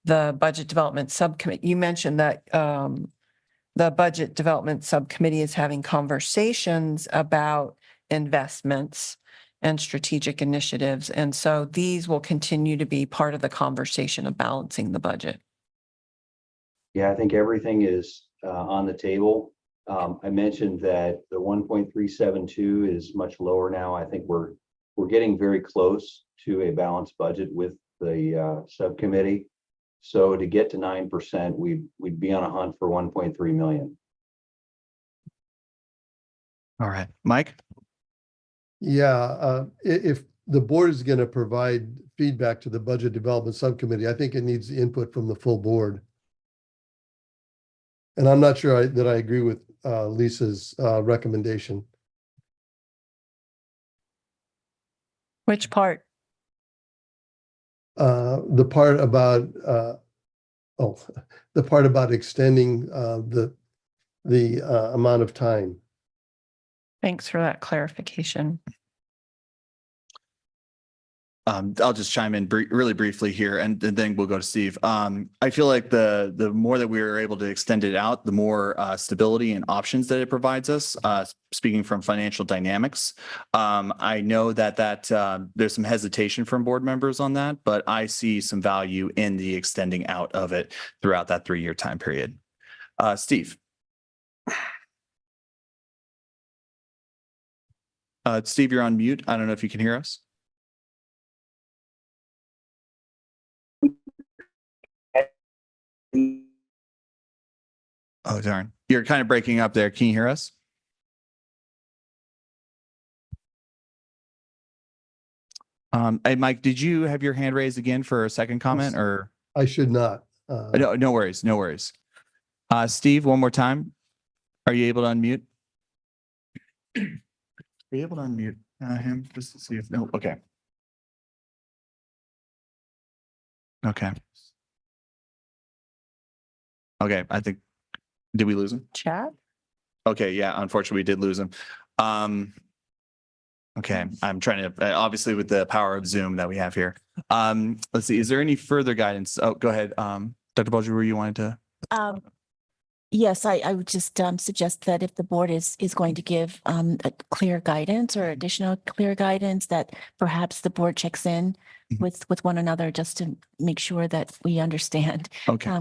the Budget Development Subcommittee, you mentioned that the Budget Development Subcommittee is having conversations about investments and strategic initiatives. And so these will continue to be part of the conversation of balancing the budget. Yeah, I think everything is on the table. I mentioned that the 1.372 is much lower now. I think we're getting very close to a balanced budget with the subcommittee. So to get to 9%, we'd be on a hunt for 1.3 million. All right, Mike. Yeah, if the board is going to provide feedback to the Budget Development Subcommittee, I think it needs input from the full board. And I'm not sure that I agree with Lisa's recommendation. Which part? The part about the part about extending the amount of time. Thanks for that clarification. I'll just chime in really briefly here, and then we'll go to Steve. I feel like the more that we are able to extend it out, the more stability and options that it provides us. Speaking from financial dynamics, I know that there's some hesitation from board members on that, but I see some value in the extending out of it throughout that 3-year time period. Steve. Steve, you're on mute. I don't know if you can hear us. Oh, darn. You're kind of breaking up there. Can you hear us? Hey, Mike, did you have your hand raised again for a second comment, or? I should not. No worries. No worries. Steve, one more time. Are you able to unmute? Are you able to unmute him just to see if, no, okay. Okay. Okay, I think, did we lose him? Chad? Okay, yeah, unfortunately, we did lose him. Okay, I'm trying to, obviously with the power of Zoom that we have here. Let's see, is there any further guidance? Oh, go ahead. Dr. Bulger, were you wanted to? Yes, I would just suggest that if the board is going to give a clear guidance or additional clear guidance, that perhaps the board checks in with one another just to make sure that we understand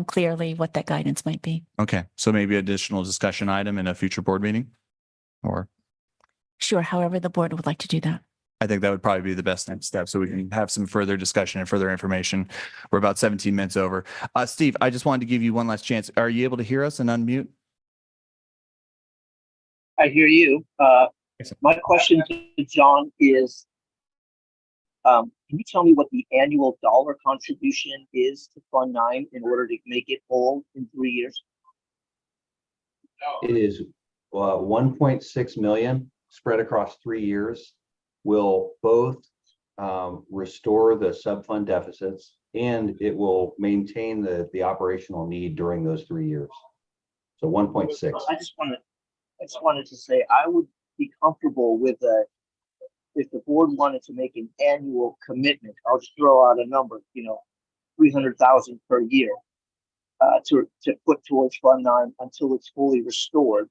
clearly what that guidance might be. Okay, so maybe additional discussion item in a future board meeting, or? Sure, however the board would like to do that. I think that would probably be the best next step, so we can have some further discussion and further information. We're about 17 minutes over. Steve, I just wanted to give you one last chance. Are you able to hear us and unmute? I hear you. My question to John is, can you tell me what the annual dollar contribution is to Fund 9 in order to make it whole in 3 years? It is 1.6 million spread across 3 years. Will both restore the subfund deficits, and it will maintain the operational need during those 3 years. So 1.6. I just wanted to say I would be comfortable with if the board wanted to make an annual commitment. I'll just throw out a number, 300,000 per year to put towards Fund 9 until it's fully restored.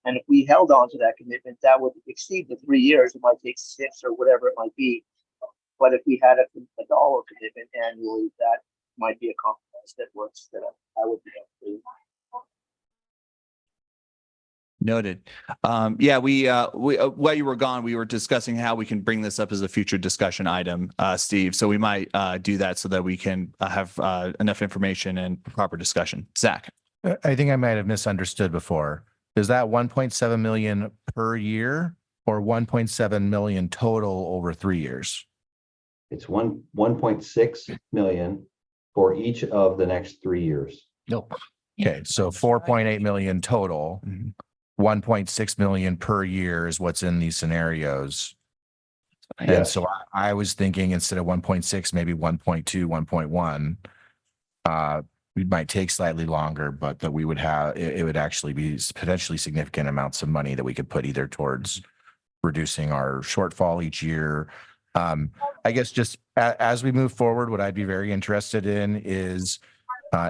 And if we held on to that commitment, that would exceed the 3 years. It might take 6 or whatever it might be. But if we had a dollar commitment annually, that might be a compromise that works, that I would be able to. Noted. Yeah, we while you were gone, we were discussing how we can bring this up as a future discussion item, Steve. So we might do that so that we can have enough information and proper discussion. Zach. I think I might have misunderstood before. Is that 1.7 million per year or 1.7 million total over 3 years? It's 1.6 million for each of the next 3 years. Nope. Okay, so 4.8 million total. 1.6 million per year is what's in these scenarios. And Yes. so I was thinking instead of 1.6, maybe 1.2, 1.1. We might take slightly longer, but that we would have, it would actually be potentially significant amounts of money that we could put either towards reducing our shortfall each year. I guess just as we move forward, what I'd be very interested in is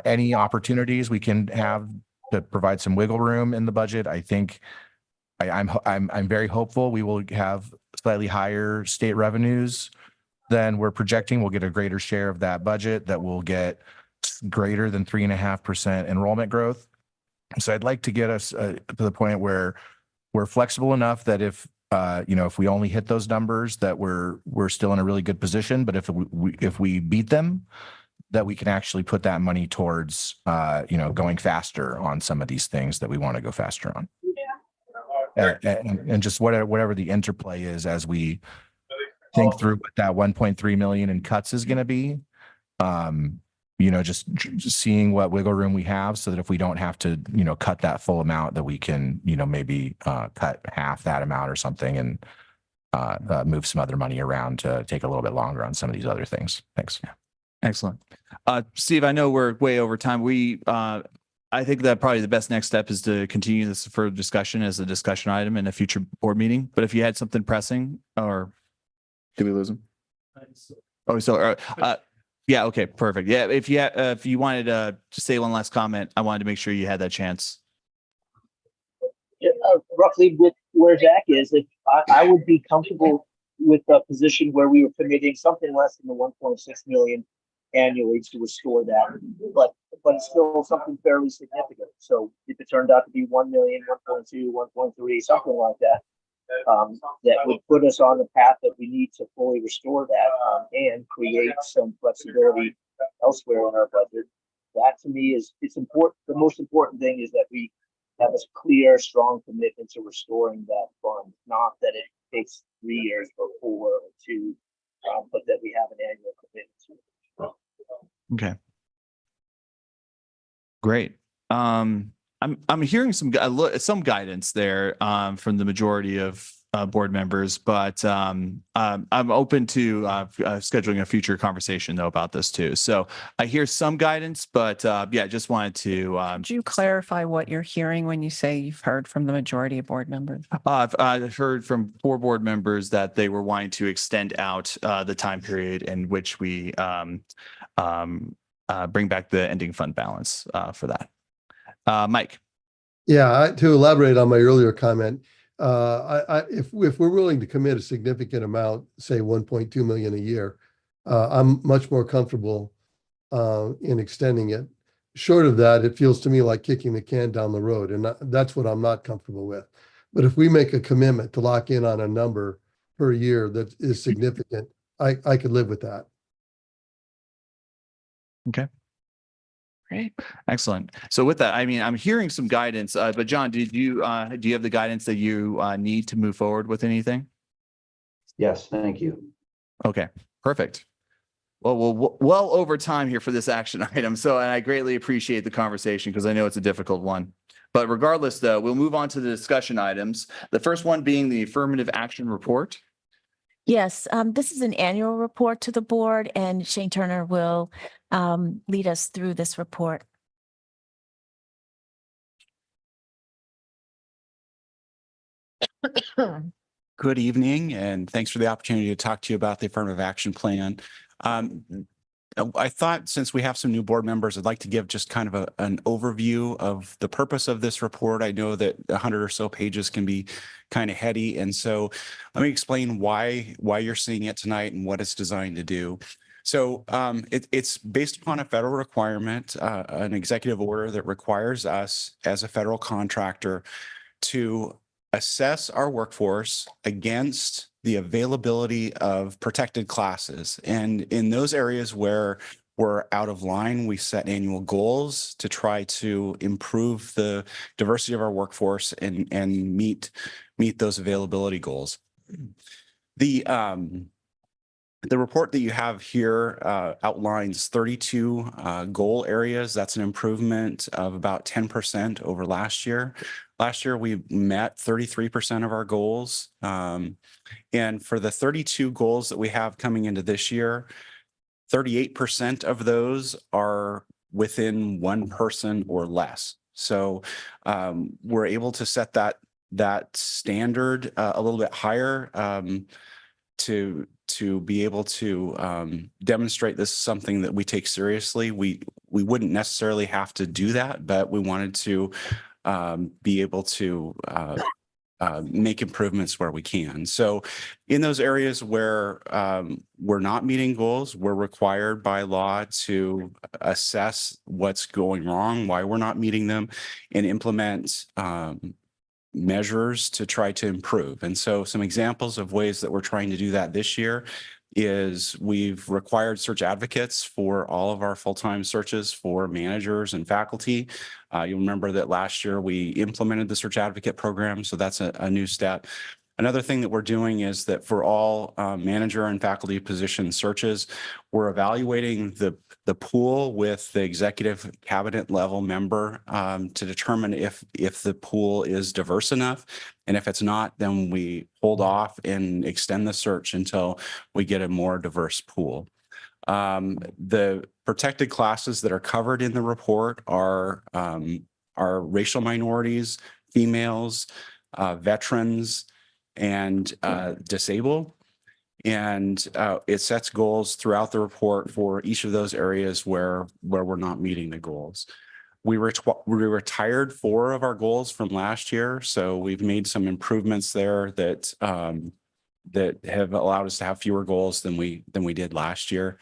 any opportunities we can have to provide some wiggle room in the budget. I think I'm very hopeful we will have slightly higher state revenues than we're projecting. We'll get a greater share of that budget, that will get greater than 3.5% enrollment growth. So I'd like to get us to the point where we're flexible enough that if we only hit those numbers, that we're still in a really good position. But if we beat them, that we can actually put that money towards, going faster on some of these things that we want to go faster on. And just whatever the interplay is as we think through what that 1.3 million in cuts is going to be, just seeing what wiggle room we have so that if we don't have to, cut that full amount, that we can, maybe cut half that amount or something and move some other money around to take a little bit longer on some of these other things. Thanks. Excellent. Steve, I know we're way over time. I think that probably the best next step is to continue this for discussion as a discussion item in a future board meeting. But if you had something pressing, or did we lose him? Oh, so, yeah, okay, perfect. Yeah, if you wanted to say one last comment, I wanted to make sure you had that chance. Yeah, roughly with where Zach is, if I would be comfortable with a position where we were committing something less than the 1.6 million annually to restore that, but it's still something fairly significant. So if it turned out to be 1 million, 1.2, 1.3, something like that, that would put us on the path that we need to fully restore that and create some flexibility elsewhere in our budget. That to me it's important. The most important thing is that we have a clear, strong commitment to restoring that fund, not that it takes 3 years or 4 or 2, but that we have an annual commitment to it. Okay. Great. I'm hearing some guidance there from the majority of board members, but I'm open to scheduling a future conversation though about this too. So I hear some guidance, but yeah, just wanted to. Could you clarify what you're hearing when you say you've heard from the majority of board members? I've heard from 4 board members that they were wanting to extend out the time period in which we bring back the ending fund balance for that. Mike. Yeah, to elaborate on my earlier comment, if we're willing to commit a significant amount, say 1.2 million a year, I'm much more comfortable in extending it. Short of that, it feels to me like kicking the can down the road, and that's what I'm not comfortable with. But if we make a commitment to lock in on a number per year that is significant, I could live with that. Okay. Great. Excellent. So with that, I mean, I'm hearing some guidance, but John, do you have the guidance that you need to move forward with anything? Yes, thank you. Okay, perfect. Well over time here for this action item. So, and I greatly appreciate the conversation because I know it's a difficult one. But regardless, though, we'll move on to the discussion items. The first one being the affirmative action report. Yes, this is an annual report to the board, and Shane Turner will lead us through this report. Good evening, and thanks for the opportunity to talk to you about the affirmative action plan. I thought since we have some new board members, I'd like to give just kind of an overview of the purpose of this report. I know that 100 or so pages can be kind of heady, and so let me explain why you're seeing it tonight and what it's designed to do. So it's based upon a federal requirement, an executive order that requires us as a federal contractor to assess our workforce against the availability of protected classes. And in those areas where we're out of line, we set annual goals to try to improve the diversity of our workforce and meet those availability goals. The report that you have here outlines 32 goal areas. That's an improvement of about 10% over last year. Last year, we met 33% of our goals. And for the 32 goals that we have coming into this year, 38% of those are within one person or less. So we're able to set that standard a little bit higher to be able to demonstrate this is something that we take seriously. We wouldn't necessarily have to do that, but we wanted to be able to make improvements where we can. So in those areas where we're not meeting goals, we're required by law to assess what's going wrong, why we're not meeting them, and implement measures to try to improve. And so some examples of ways that we're trying to do that this year is we've required search advocates for all of our full-time searches for managers and faculty. You'll remember that last year we implemented the search advocate program, so that's a new step. Another thing that we're doing is that for all manager and faculty position searches, we're evaluating the pool with the executive cabinet level member to determine if the pool is diverse enough. And if it's not, then we hold off and extend the search until we get a more diverse pool. The protected classes that are covered in the report are racial minorities, females, veterans, and disabled. And it sets goals throughout the report for each of those areas where we're not meeting the goals. We retired 4 of our goals from last year, so we've made some improvements there that have allowed us to have fewer goals than we did last year.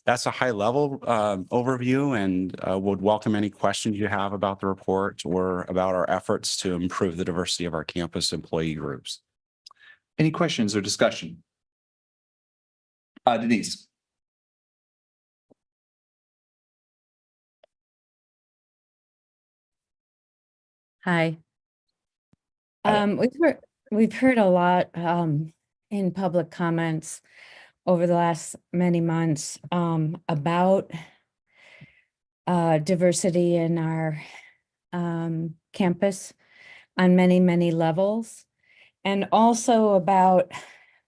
That's a high level overview, and would welcome any questions you have about the report or about our efforts to improve the diversity of our campus employee groups. Any questions or discussion? Denise. Hi. We've heard a lot in public comments over the last many months about diversity in our campus on many, many levels, and also about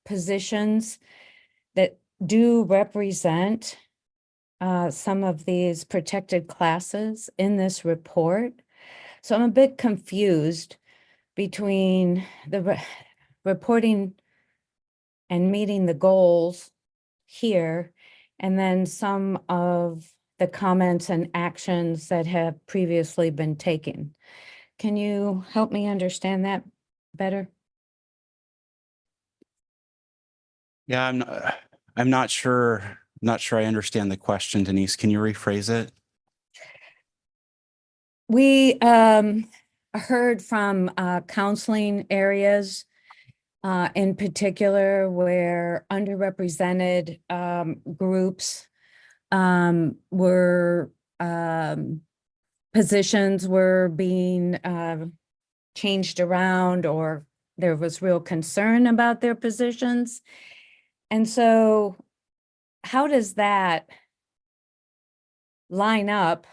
positions that do represent some of these protected classes in this report. So I'm a bit confused between the reporting and meeting the goals here, and then some of the comments and actions that have previously been taken. Can you help me understand that better? Yeah, I'm not sure I understand the question, Denise. Can you rephrase it? We heard from counseling areas in particular where underrepresented groups were positions were being changed around, or there was real concern about their positions. And so how does that line up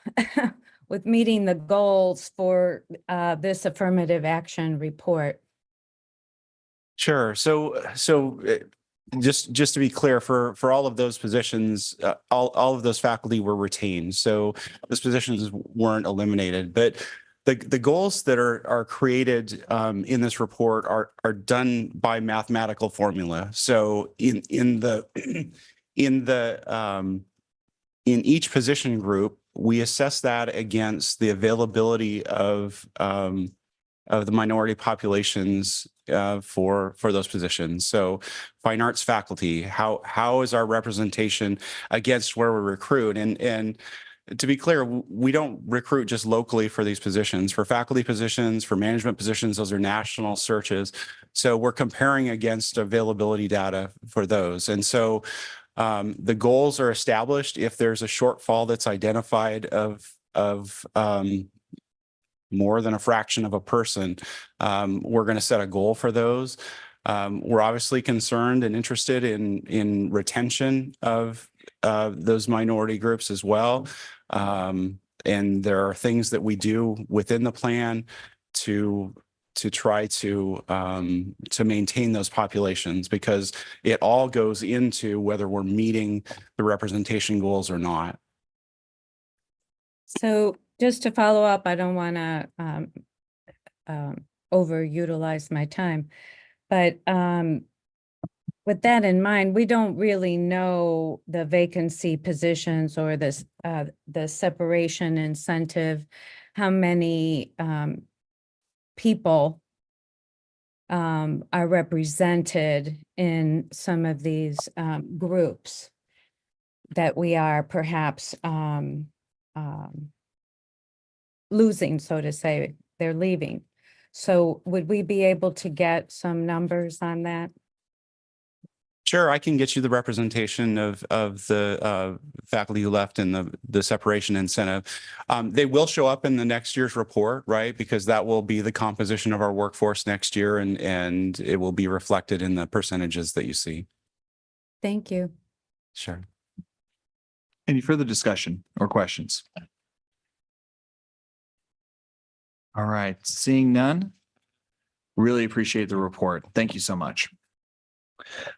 with meeting the goals for this affirmative action report? Sure. Just to be clear, for all of those positions, all of those faculty were retained. So those positions weren't eliminated. But the goals that are created in this report are done by mathematical formula. So in each position group, we assess that against the availability of the minority populations for those positions. So fine arts faculty, how is our representation against where we recruit? And to be clear, we don't recruit just locally for these positions. For faculty positions, for management positions, those are national searches. So we're comparing against availability data for those. And so the goals are established. If there's a shortfall that's identified of more than a fraction of a person, we're going to set a goal for those. We're obviously concerned and interested in retention of those minority groups as well. And there are things that we do within the plan to try to maintain those populations, because it all goes into whether we're meeting the representation goals or not. So just to follow up, I don't want to overutilize my time, but with that in mind, we don't really know the vacancy positions or this the separation incentive, how many people are represented in some of these groups that we are perhaps losing, so to say, they're leaving. So would we be able to get some numbers on that? Sure, I can get you the representation of the faculty who left and the separation incentive. They will show up in the next year's report, right? Because that will be the composition of our workforce next year, and it will be reflected in the percentages that you see. Thank you. Sure. Any further discussion or questions? All right, seeing none, really appreciate the report. Thank you so much.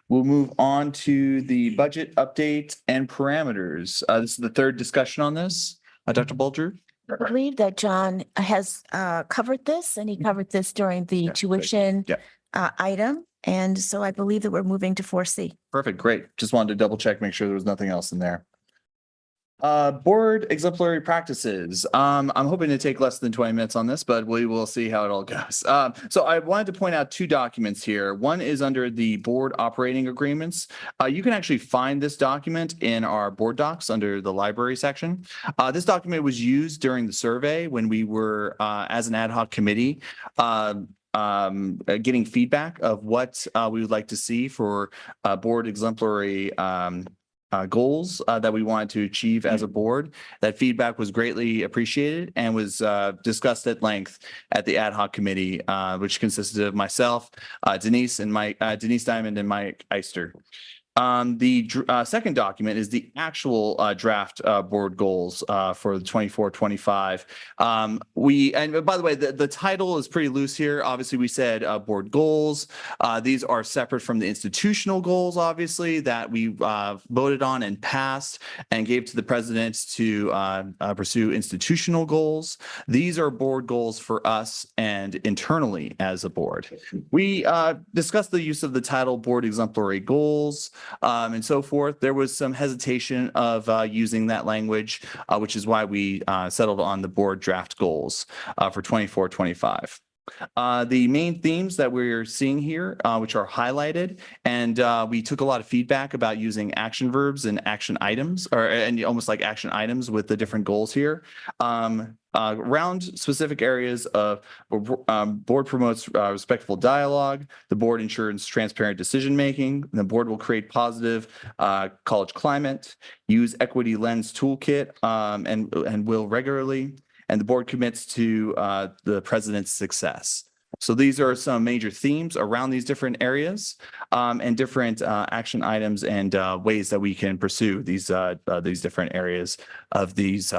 We'll move on to the budget update and parameters. This is the third discussion on this. Dr. Bulger? I believe that John has covered this, and he covered this during the tuition item. And so I believe that we're moving to 4C. Perfect, great. Just wanted to double check, make sure there was nothing else in there. Board exemplary practices. I'm hoping to take less than 20 minutes on this, but we will see how it all goes. So I wanted to point out two documents here. One is under the board operating agreements. You can actually find this document in our board docs under the library section. This document was used during the survey when we were, as an ad hoc committee, getting feedback of what we would like to see for board exemplary goals that we wanted to achieve as a board. That feedback was greatly appreciated and was discussed at length at the ad hoc committee, which consisted of myself, Denise Diamond, and Mike Eister. The second document is the actual draft board goals for the 24-25. And by the way, the title is pretty loose here. Obviously, we said board goals. These are separate from the institutional goals, obviously, that we voted on and passed and gave to the president to pursue institutional goals. These are board goals for us and internally as a board. We discussed the use of the title board exemplary goals. And so forth. There was some hesitation of using that language, which is why we settled on the board draft goals for 24-25. The main themes that we're seeing here, which are highlighted, and we took a lot of feedback about using action verbs and action items, and almost like action items with the different goals here. Around specific areas of board promotes respectful dialogue, the board ensures transparent decision making, the board will create positive college climate, use equity lens toolkit, and will regularly, and the board commits to the president's success. So these are some major themes around these different areas and different action items and ways that we can pursue these different areas of these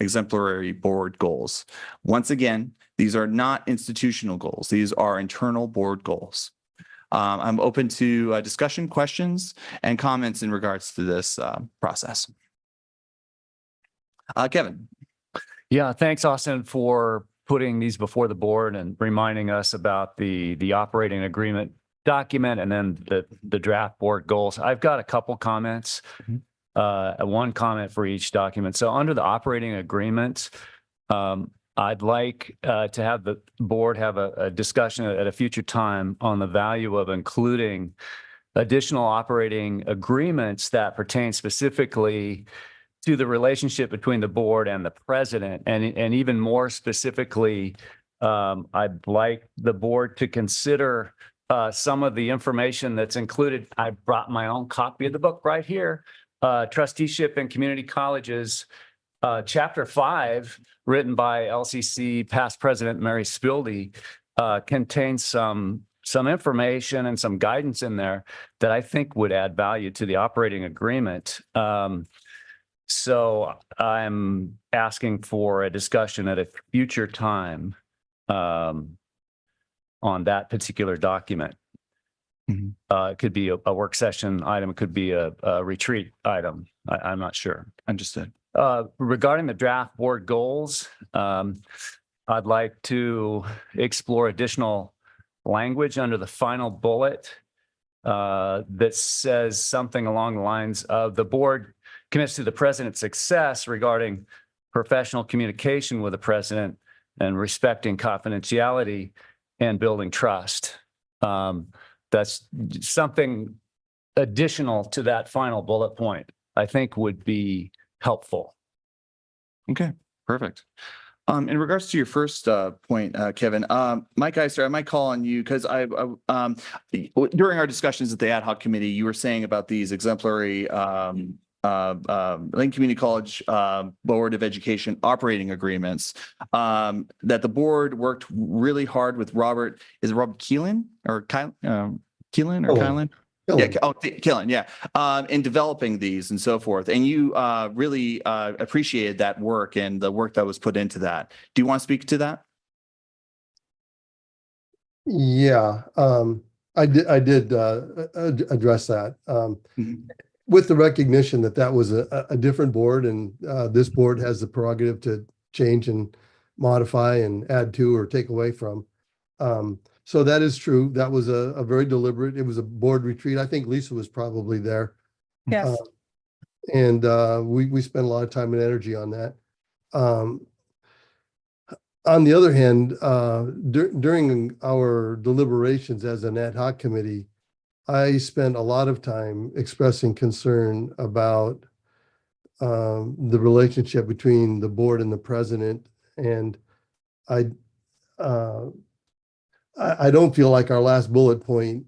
exemplary board goals. Once again, these are not institutional goals. These are internal board goals. I'm open to discussion, questions, and comments in regards to this process. Kevin. Yeah, thanks, Austin, for putting these before the board and reminding us about the operating agreement document and then the draft board goals. I've got a couple comments, one comment for each document. So under the operating agreement, I'd like to have the board have a discussion at a future time on the value of including additional operating agreements that pertain specifically to the relationship between the board and the president. And even more specifically, I'd like the board to consider some of the information that's included. I brought my own copy of the book right here, Trusteeship in Community Colleges, Chapter 5, written by LCC past president Mary Spildy, contains some information and some guidance in there that I think would add value to the operating agreement. So I'm asking for a discussion at a future time on that particular document. It could be a work session item. It could be a retreat item. I'm not sure. Understood. Regarding the draft board goals, I'd like to explore additional language under the final bullet that says something along the lines of the board commits to the president's success regarding professional communication with the president and respecting confidentiality and building trust. That's something additional to that final bullet point, I think would be helpful. Okay, perfect. In regards to your first point, Kevin, Mike Eister, I might call on you because during our discussions at the ad hoc committee, you were saying about these exemplary Lane Community College Board of Education operating agreements that the board worked really hard with Robert. Is it Robert Keelan or Keelan or Kylan? Yeah, Killen, yeah, in developing these and so forth. And you really appreciated that work and the work that was put into that. Do you want to speak to that? Yeah, I did address that with the recognition that that was a different board, and this board has the prerogative to change and modify and add to or take away from. So that is true. That was a very deliberate, it was a board retreat. I think Lisa was probably there. Yes. And we spent a lot of time and energy on that. On the other hand, during our deliberations as an ad hoc committee, I spent a lot of time expressing concern about the relationship between the board and the president. And I don't feel like our last bullet point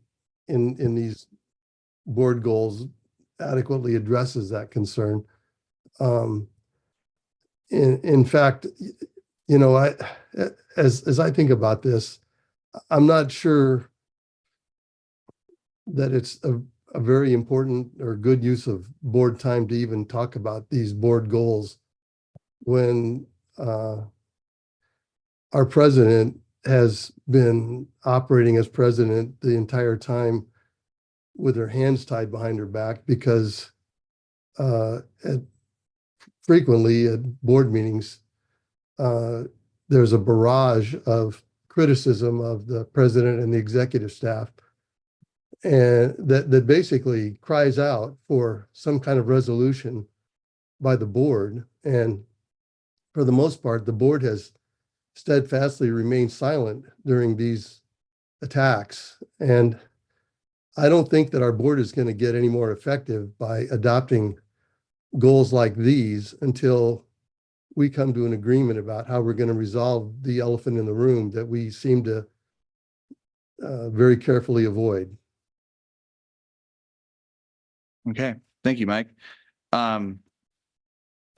in these board goals adequately addresses that concern. In fact, you know, as I think about this, I'm not sure that it's a very important or good use of board time to even talk about these board goals when our president has been operating as president the entire time with her hands tied behind her back because frequently at board meetings, there's a barrage of criticism of the president and the executive staff, and that basically cries out for some kind of resolution by the board. And for the most part, the board has steadfastly remained silent during these attacks. And I don't think that our board is going to get any more effective by adopting goals like these until we come to an agreement about how we're going to resolve the elephant in the room that we seem to very carefully avoid. Okay, thank you, Mike. I mean,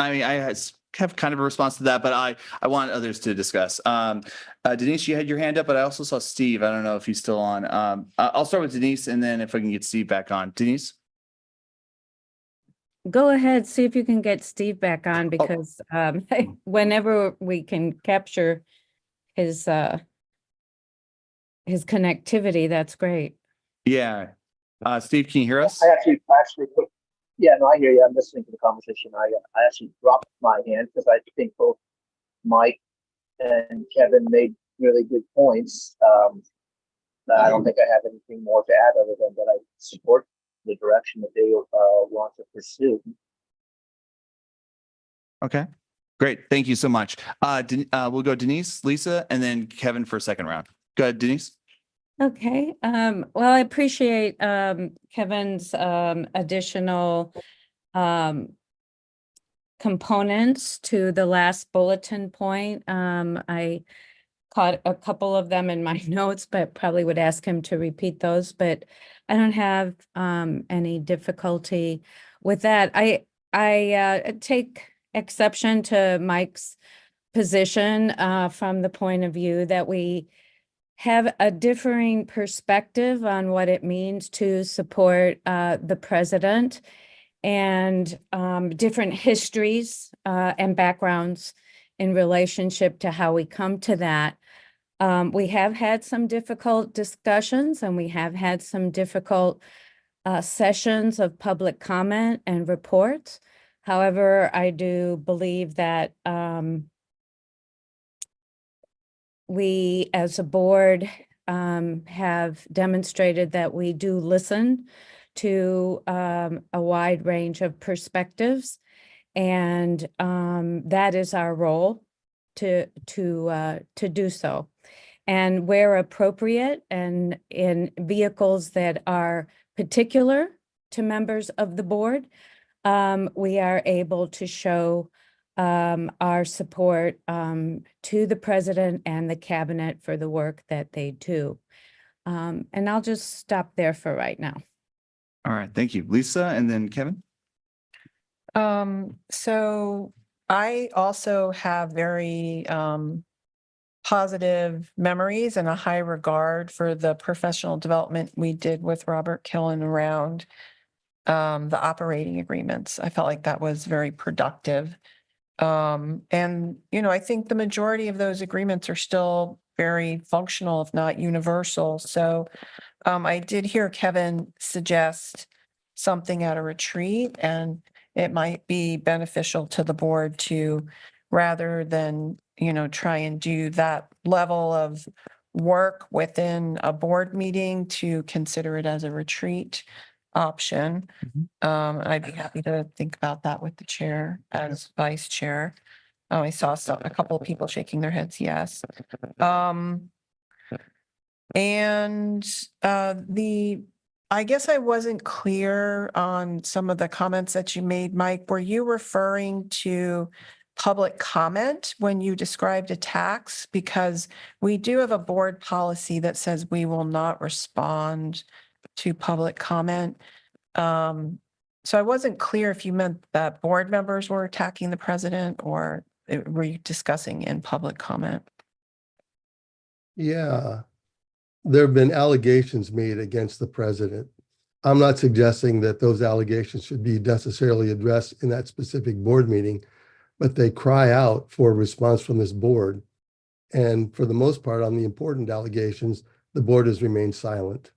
I have kind of a response to that, but I want others to discuss. Denise, you had your hand up, but I also saw Steve. I don't know if he's still on. I'll start with Denise, and then if I can get Steve back on. Denise? Go ahead, see if you can get Steve back on because whenever we can capture his connectivity, that's great. Yeah. Steve, can you hear us? I actually, yeah, no, I hear you. I'm listening to the conversation. I actually dropped my hand because I think both Mike and Kevin made really good points. I don't think I have anything more to add other than that I support the direction that they want to pursue. Okay, great. Thank you so much. We'll go Denise, Lisa, and then Kevin for a second round. Go ahead, Denise. Okay, well, I appreciate Kevin's additional components to the last bulletin point. I caught a couple of them in my notes, but probably would ask him to repeat those, but I don't have any difficulty with that. I take exception to Mike's position from the point of view that we have a differing perspective on what it means to support the president and different histories and backgrounds in relationship to how we come to that. We have had some difficult discussions and we have had some difficult sessions of public comment and reports. However, I do believe that we as a board have demonstrated that we do listen to a wide range of perspectives, and that is our role to do so. And where appropriate and in vehicles that are particular to members of the board, we are able to show our support to the president and the cabinet for the work that they do. And I'll just stop there for right now. All right, thank you. Lisa, and then Kevin. So I also have very positive memories and a high regard for the professional development we did with Robert Killen around the operating agreements. I felt like that was very productive. And, you know, I think the majority of those agreements are still very functional, if not universal. So I did hear Kevin suggest something at a retreat, and it might be beneficial to the board to, rather than, you know, try and do that level of work within a board meeting, to consider it as a retreat option. I'd be happy to think about that with the chair as vice chair. I saw a couple of people shaking their heads, yes. I guess I wasn't clear on some of the comments that you made, Mike. Were you referring to public comment when you described attacks? Because we do have a board policy that says we will not respond to public comment. So I wasn't clear if you meant that board members were attacking the president, or were you discussing in public comment? Yeah, there have been allegations made against the president. I'm not suggesting that those allegations should be necessarily addressed in that specific board meeting, but they cry out for a response from this board. And for the most part, on the important allegations, the board has remained silent.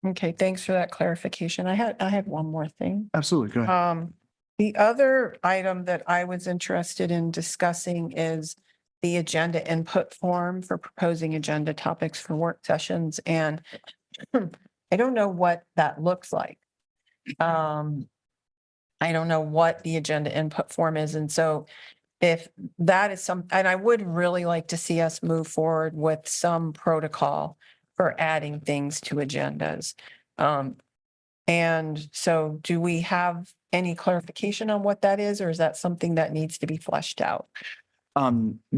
Okay, thanks for that clarification. I had one more thing. Absolutely, go ahead. The other item that I was interested in discussing is the agenda input form for proposing agenda topics for work sessions. And I don't know what that looks like. I don't know what the agenda input form is. And so if that is and I would really like to see us move forward with some protocol for adding things to agendas. And so do we have any clarification on what that is, or is that something that needs to be fleshed out?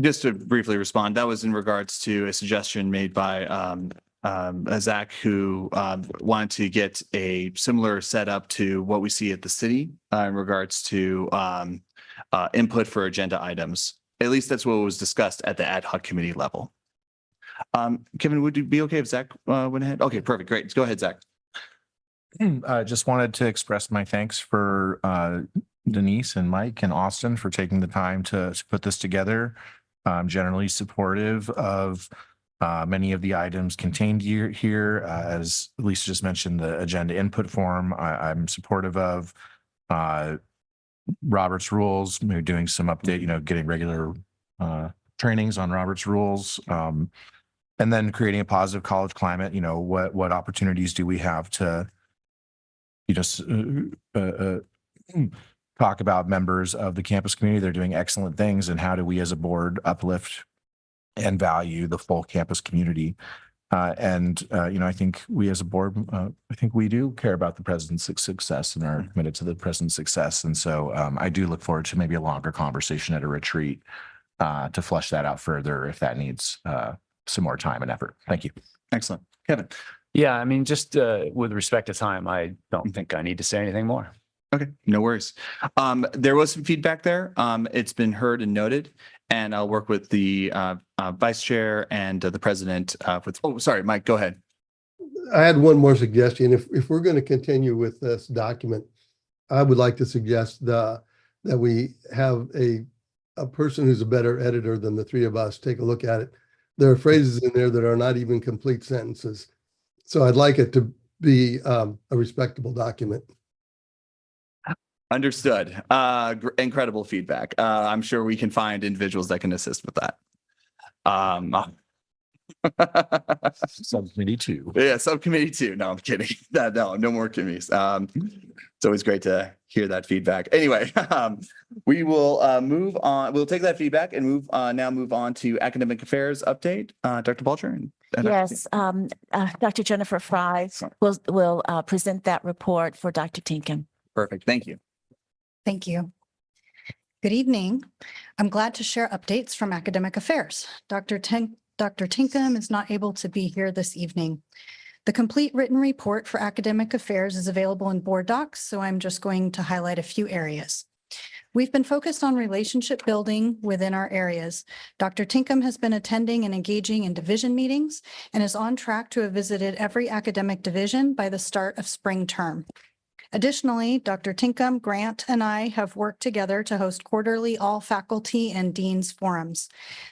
Just to briefly respond, that was in regards to a suggestion made by Zach, who wanted to get a similar setup to what we see at the city in regards to input for agenda items. At least that's what was discussed at the ad hoc committee level. Kevin, would it be okay if Zach went ahead? Okay, perfect. Great. Go ahead, Zach. Just wanted to express my thanks for Denise and Mike and Austin for taking the time to put this together. I'm generally supportive of many of the items contained here. As Lisa just mentioned, the agenda input form, I'm supportive of. Robert's rules, maybe doing some update, getting regular trainings on Robert's rules. And then creating a positive college climate, what opportunities do we have to talk about members of the campus community? They're doing excellent things, and how do we as a board uplift and value the full campus community? I think we as a board, I think we do care about the president's success and are committed to the president's success. And so I do look forward to maybe a longer conversation at a retreat to flesh that out further if that needs some more time and effort. Thank you. Excellent. Kevin. Yeah, I mean, just with respect to time, I don't think I need to say anything more. Okay, no worries. There was some feedback there. It's been heard and noted, and I'll work with the vice chair and the president sorry, Mike, go ahead. I had one more suggestion. If we're going to continue with this document, I would like to suggest that we have a person who's a better editor than the three of us take a look at it. There are phrases in there that are not even complete sentences. So I'd like it to be a respectable document. Understood. Incredible feedback. I'm sure we can find individuals that can assist with that. Subcommittee 2. Yeah, subcommittee 2. No, I'm kidding. No more committees. It's always great to hear that feedback. Anyway, we will move on. We'll take that feedback and move on to academic affairs update. Dr. Bulger. And Yes, Dr. Jennifer Fry will present that report for Dr. Tinkham. Perfect. Thank you. Thank you. Good evening. I'm glad to share updates from academic affairs. Dr. Tinkham is not able to be here this evening. The complete written report for academic affairs is available in board docs, so I'm just going to highlight a few areas. We've been focused on relationship building within our areas. Dr. Tinkham has been attending and engaging in division meetings and is on track to have visited every academic division by the start of spring term. Additionally, Dr. Tinkham, Grant, and I have worked together to host quarterly all faculty and deans forums.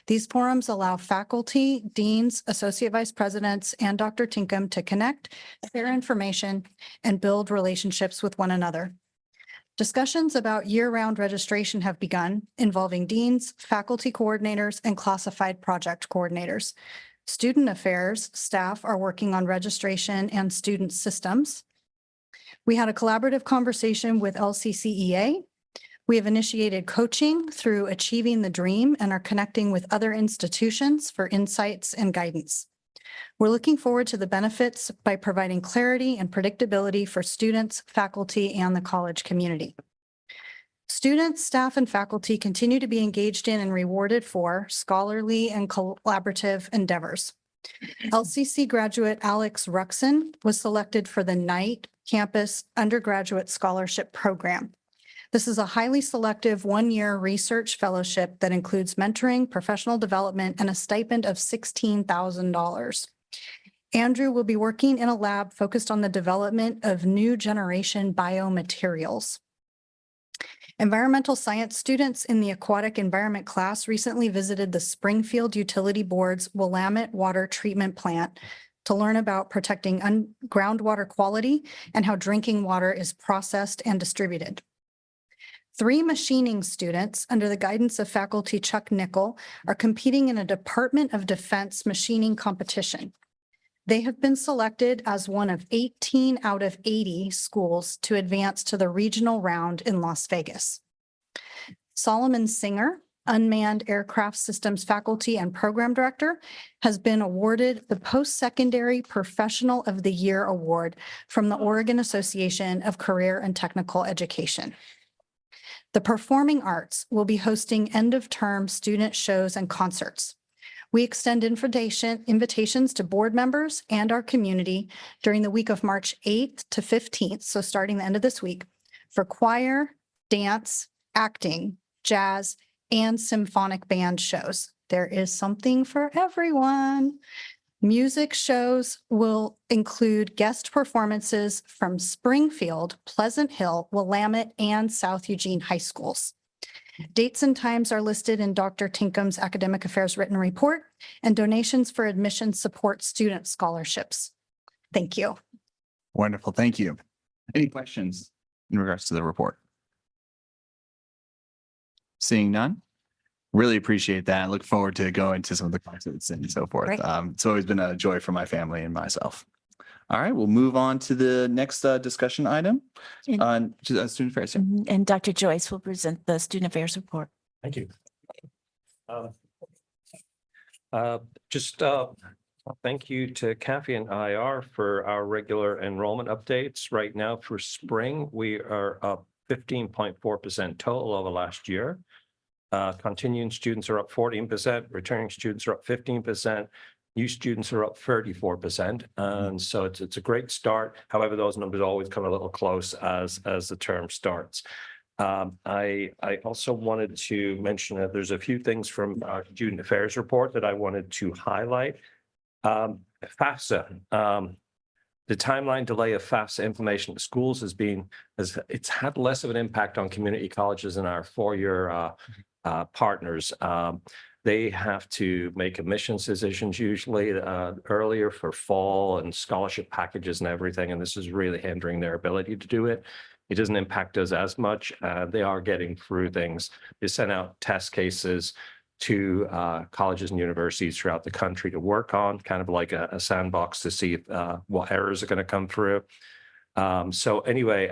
These forums allow faculty, deans, associate vice presidents, and Dr. Tinkham to connect, share information, and build relationships with one another. Discussions about year-round registration have begun, involving deans, faculty coordinators, and classified project coordinators. Student affairs staff are working on registration and student systems. We had a collaborative conversation with LCCEA. We have initiated coaching through Achieving the Dream and are connecting with other institutions for insights and guidance. We're looking forward to the benefits by providing clarity and predictability for students, faculty, and the college community. Students, staff, and faculty continue to be engaged in and rewarded for scholarly and collaborative endeavors. LCC graduate Alex Ruxin was selected for the Knight Campus Undergraduate Scholarship Program. This is a highly selective one-year research fellowship that includes mentoring, professional development, and a stipend of $16,000. Andrew will be working in a lab focused on the development of new generation biomaterials. Environmental science students in the aquatic environment class recently visited the Springfield Utility Board's Willamette Water Treatment Plant to learn about protecting groundwater quality and how drinking water is processed and distributed. 3 machining students, under the guidance of faculty Chuck Nickel, are competing in a Department of Defense machining competition. They have been selected as one of 18 out of 80 schools to advance to the regional round in Las Vegas. Solomon Singer Unmanned Aircraft Systems Faculty and Program Director, has been awarded the Post-Secondary Professional of the Year Award from the Oregon Association of Career and Technical Education. The Performing Arts will be hosting end-of-term student shows and concerts. We extend invitations to board members and our community during the week of March 8th to 15th, so starting the end of this week, for choir, dance, acting, jazz, and symphonic band shows. There is something for everyone. Music shows will include guest performances from Springfield, Pleasant Hill, Willamette, and South Eugene High Schools. Dates and times are listed in Dr. Tinkam's Academic Affairs Written Report, and donations for admission support student scholarships. Thank you. Wonderful. Thank you. Any questions in regards to the report? Seeing none? Really appreciate that. I look forward to going to some of the concerts and so forth. Great. It's always been a joy for my family and myself. All right, we'll move on to the next discussion item on student affairs. Yeah. And Dr. Joyce will present the student affairs report. Thank you. Thank you to Kathy and IR for our regular enrollment updates. Right now for spring, we are up 15.4% total over last year. Continuing students are up 14%, returning students are up 15%. New students are up 34%, and so it's a great start. However, those numbers always come a little close as the term starts. I also wanted to mention that there's a few things from our student affairs report that I wanted to highlight. FAFSA, the timeline delay of FAFSA information to schools it's had less of an impact on community colleges and our four-year partners. They have to make admissions decisions usually earlier for fall and scholarship packages and everything, and this is really hindering their ability to do it. It doesn't impact us as much. They are getting through things. They sent out test cases to colleges and universities throughout the country to work on, kind of like a sandbox to see what errors are going to come through. So anyway,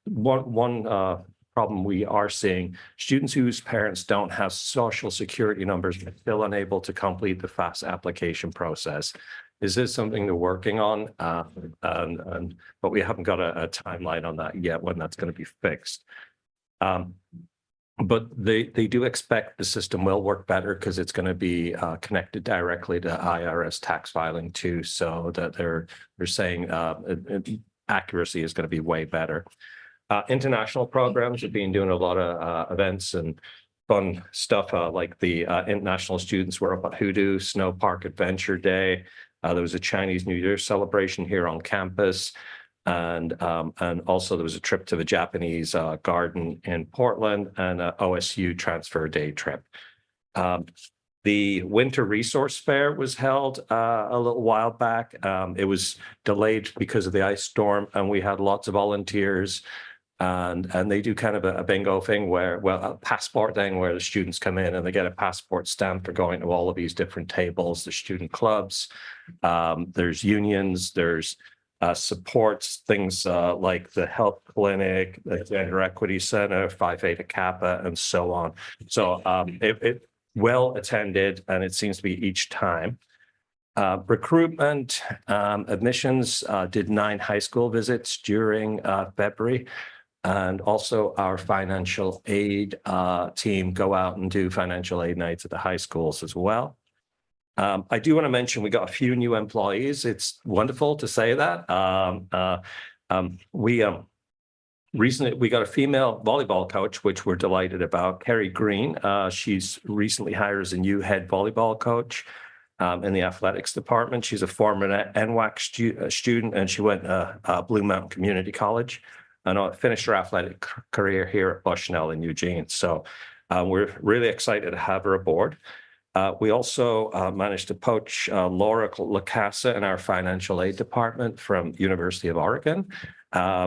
one problem we are seeing, students whose parents don't have social security numbers are still unable to complete the FAFSA application process. This is something they're working on, but we haven't got a timeline on that yet when that's going to be fixed. But they do expect the system will work better because it's going to be connected directly to IRS tax filing too, so that they're saying accuracy is going to be way better. International programs have been doing a lot of events and fun stuff like the international students were up at Hoodoo Snow Park Adventure Day. There was a Chinese New Year celebration here on campus. And also there was a trip to the Japanese garden in Portland and a OSU transfer day trip. The Winter Resource Fair was held a little while back. It was delayed because of the ice storm, and we had lots of volunteers. And they do kind of a bingo thing where, well, a passport thing where the students come in and they get a passport stamp for going to all of these different tables. There's student clubs, there's unions, there's supports, things like the health clinic, the Gender Equity Center, Phi Theta Kappa, and so on. So it well attended, and it seems to be each time. Recruitment, admissions did 9 high school visits during February. And also our financial aid team go out and do financial aid nights at the high schools as well. I do want to mention we got a few new employees. It's wonderful to say that. Recently we got a female volleyball coach, which we're delighted about, Carrie Green. She's recently hired as a new head volleyball coach in the athletics department. She's a former NWAC student, and she went to Blue Mountain Community College and finished her athletic career here at Bushnell in Eugene. So we're really excited to have her aboard. We also managed to poach Laura Lacasa in our financial aid department from University of Oregon.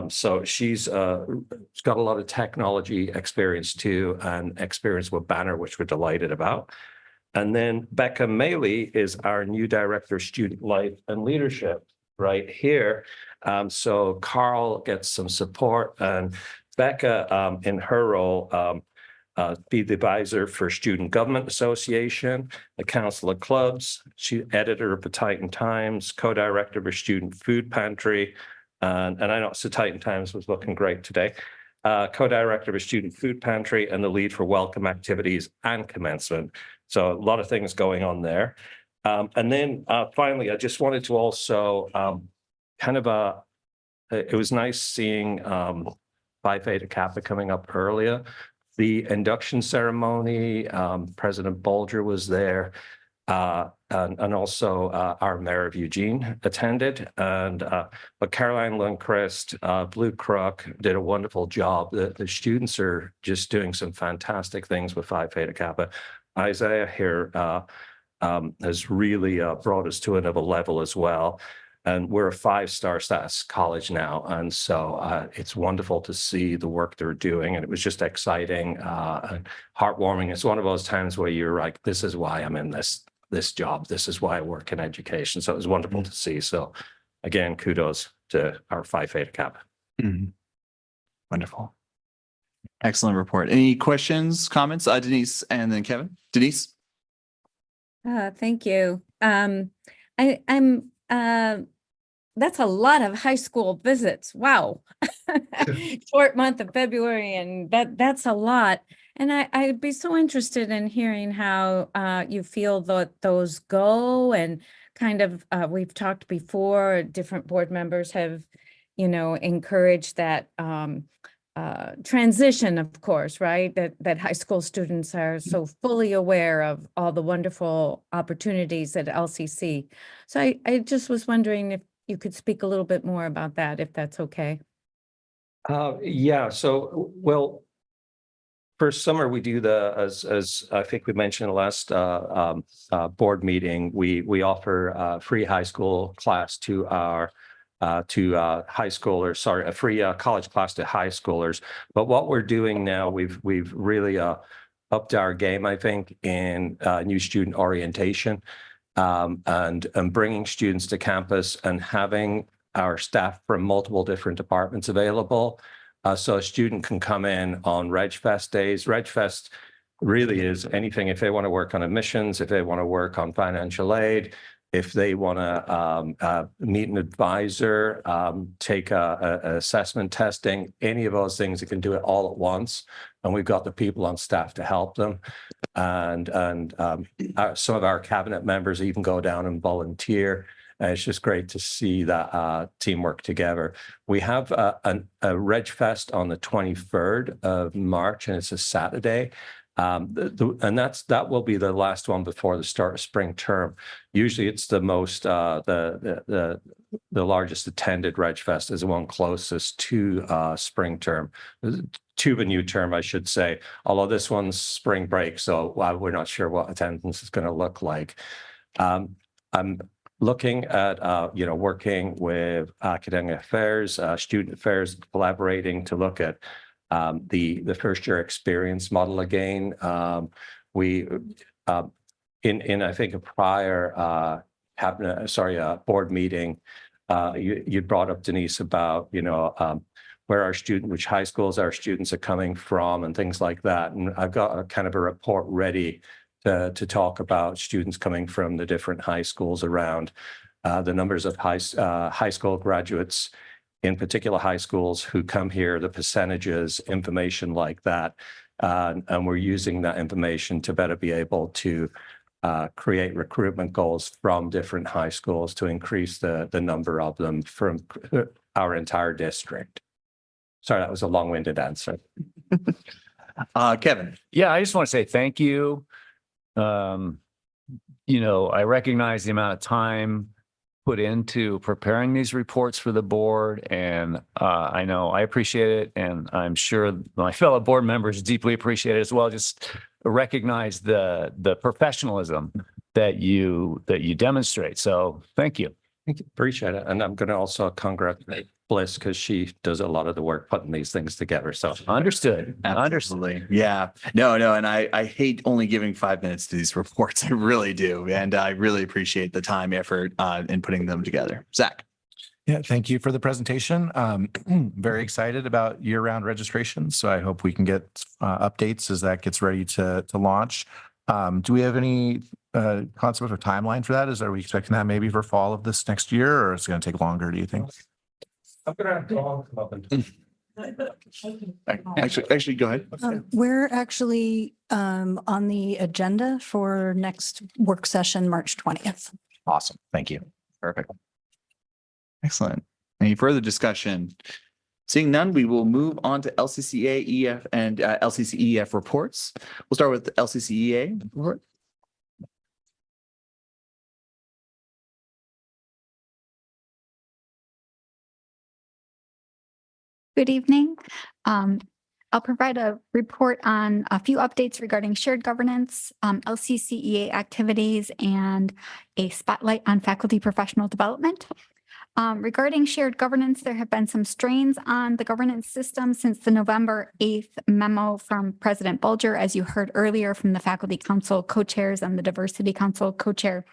So she's got a lot of technology experience too, and experience with Banner, which we're delighted about. And then Becca Maley is our new director of student life and leadership right here. So Carl gets some support, and Becca in her role be the advisor for Student Government Association, the Council of Clubs, editor of the Titan Times, co-director of Student Food Pantry, and I know the Titan Times was looking great today. Co-director of Student Food Pantry and the lead for welcome activities and commencement. So a lot of things going on there. And then finally, I just wanted to also it was nice seeing Phi Theta Kappa coming up earlier. The induction ceremony, President Bolger was there, and also our Mayor of Eugene attended. But Caroline Lundquist, Blue Crook did a wonderful job. The students are just doing some fantastic things with Phi Theta Kappa. Isaiah here has really brought us to another level as well. And we're a 5-star status college now. And so it's wonderful to see the work they're doing. And it was just exciting and heartwarming. It's one of those times where you're like, this is why I'm in this job. This is why I work in education. So it was wonderful to see. So again, kudos to our Phi Theta Kappa. Wonderful. Excellent report. Any questions, comments? Denise and then Kevin. Denise? Thank you. That's a lot of high school visits. Wow. Short month of February, and that's a lot. And I'd be so interested in hearing how you feel that those go, and kind of we've talked before, different board members have, encouraged that transition, of course, right? That high school students are so fully aware of all the wonderful opportunities at LCC. So I just was wondering if you could speak a little bit more about that, if that's okay. Yeah. So, well, first summer we do as I think we mentioned in the last board meeting, we offer a free high school class to our high schoolers, sorry, a free college class to high schoolers. But what we're doing now, we've really upped our game, I think, in new student orientation. And bringing students to campus and having our staff from multiple different departments available. So a student can come in on RegFest days. RegFest really is anything if they want to work on admissions, if they want to work on financial aid, if they want to meet an advisor, take a assessment testing, any of those things, they can do it all at once. And we've got the people on staff to help them. And some of our cabinet members even go down and volunteer. It's just great to see that teamwork together. We have a RegFest on the 23rd of March, and it's a Saturday. And that will be the last one before the start of spring term. Usually it's the most the largest attended RegFest is the one closest to spring term, to the new term, I should say. Although this one's spring break, so we're not sure what attendance is going to look like. I'm looking at working with academic affairs, student affairs, collaborating to look at the first year experience model again. We in I think a prior board meeting, you brought up, Denise, about where which high schools our students are coming from and things like that. And I've got a kind of a report ready to talk about students coming from the different high schools around, the numbers of high school graduates, in particular high schools who come here, the percentages, information like that. And we're using that information to better be able to create recruitment goals from different high schools to increase the number of them from our entire district. Sorry, that was a long-winded answer. Kevin. Yeah, I just want to say thank you. I recognize the amount of time put into preparing these reports for the board, and I know I appreciate it, and I'm sure my fellow board members deeply appreciate it as well. Just recognize the professionalism that you demonstrate. So thank you. Appreciate it. And I'm going to also congratulate Bliss because she does a lot of the work putting these things together. So understood. Absolutely. Yeah. No. And I hate only giving 5 minutes to these reports. I really do. And I really appreciate the time, effort in putting them together. Zach. Yeah, thank you for the presentation. Very excited about year-round registration, so I hope we can get updates as that gets ready to launch. Do we have any concept of a timeline for that? Are we expecting that maybe for fall of this next year, or is it going to take longer, do you think? I'm gonna have Dawn come up and. Actually, go ahead. We're actually on the agenda for next work session, March 20th. Awesome, thank you. Perfect. Excellent. Any further discussion? Seeing none, we will move on to LCCA, EF, and LCCEF reports. We'll start with the LCCEA report. Good evening. I'll provide a report on a few updates regarding shared governance, LCCEA activities, and a spotlight on faculty professional development. Regarding shared governance, there have been some strains on the governance system since the November 8th memo from President Bulger, as you heard earlier from the Faculty Council co-chairs and the Diversity Council co-chair.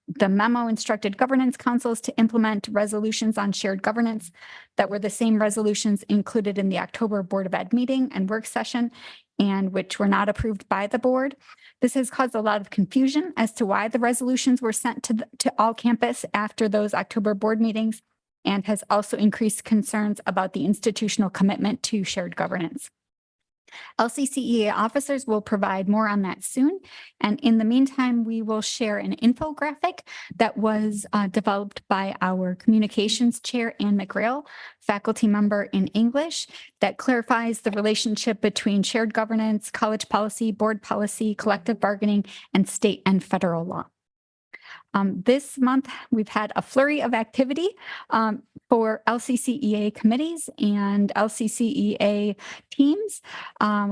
The memo instructed governance councils to implement resolutions on shared governance that were the same resolutions included in the October Board of Ed meeting and work session, and which were not approved by the board. This has caused a lot of confusion as to why the resolutions were sent to all campus after those October board meetings, and has also increased concerns about the institutional commitment to shared governance. LCCEA officers will provide more on that soon. And in the meantime, we will share an infographic that was developed by our communications chair, Ann McGrail, faculty member in English, that clarifies the relationship between shared governance, college policy, board policy, collective bargaining, and state and federal law. This month, we've had a flurry of activity for LCCEA committees and LCCEA teams.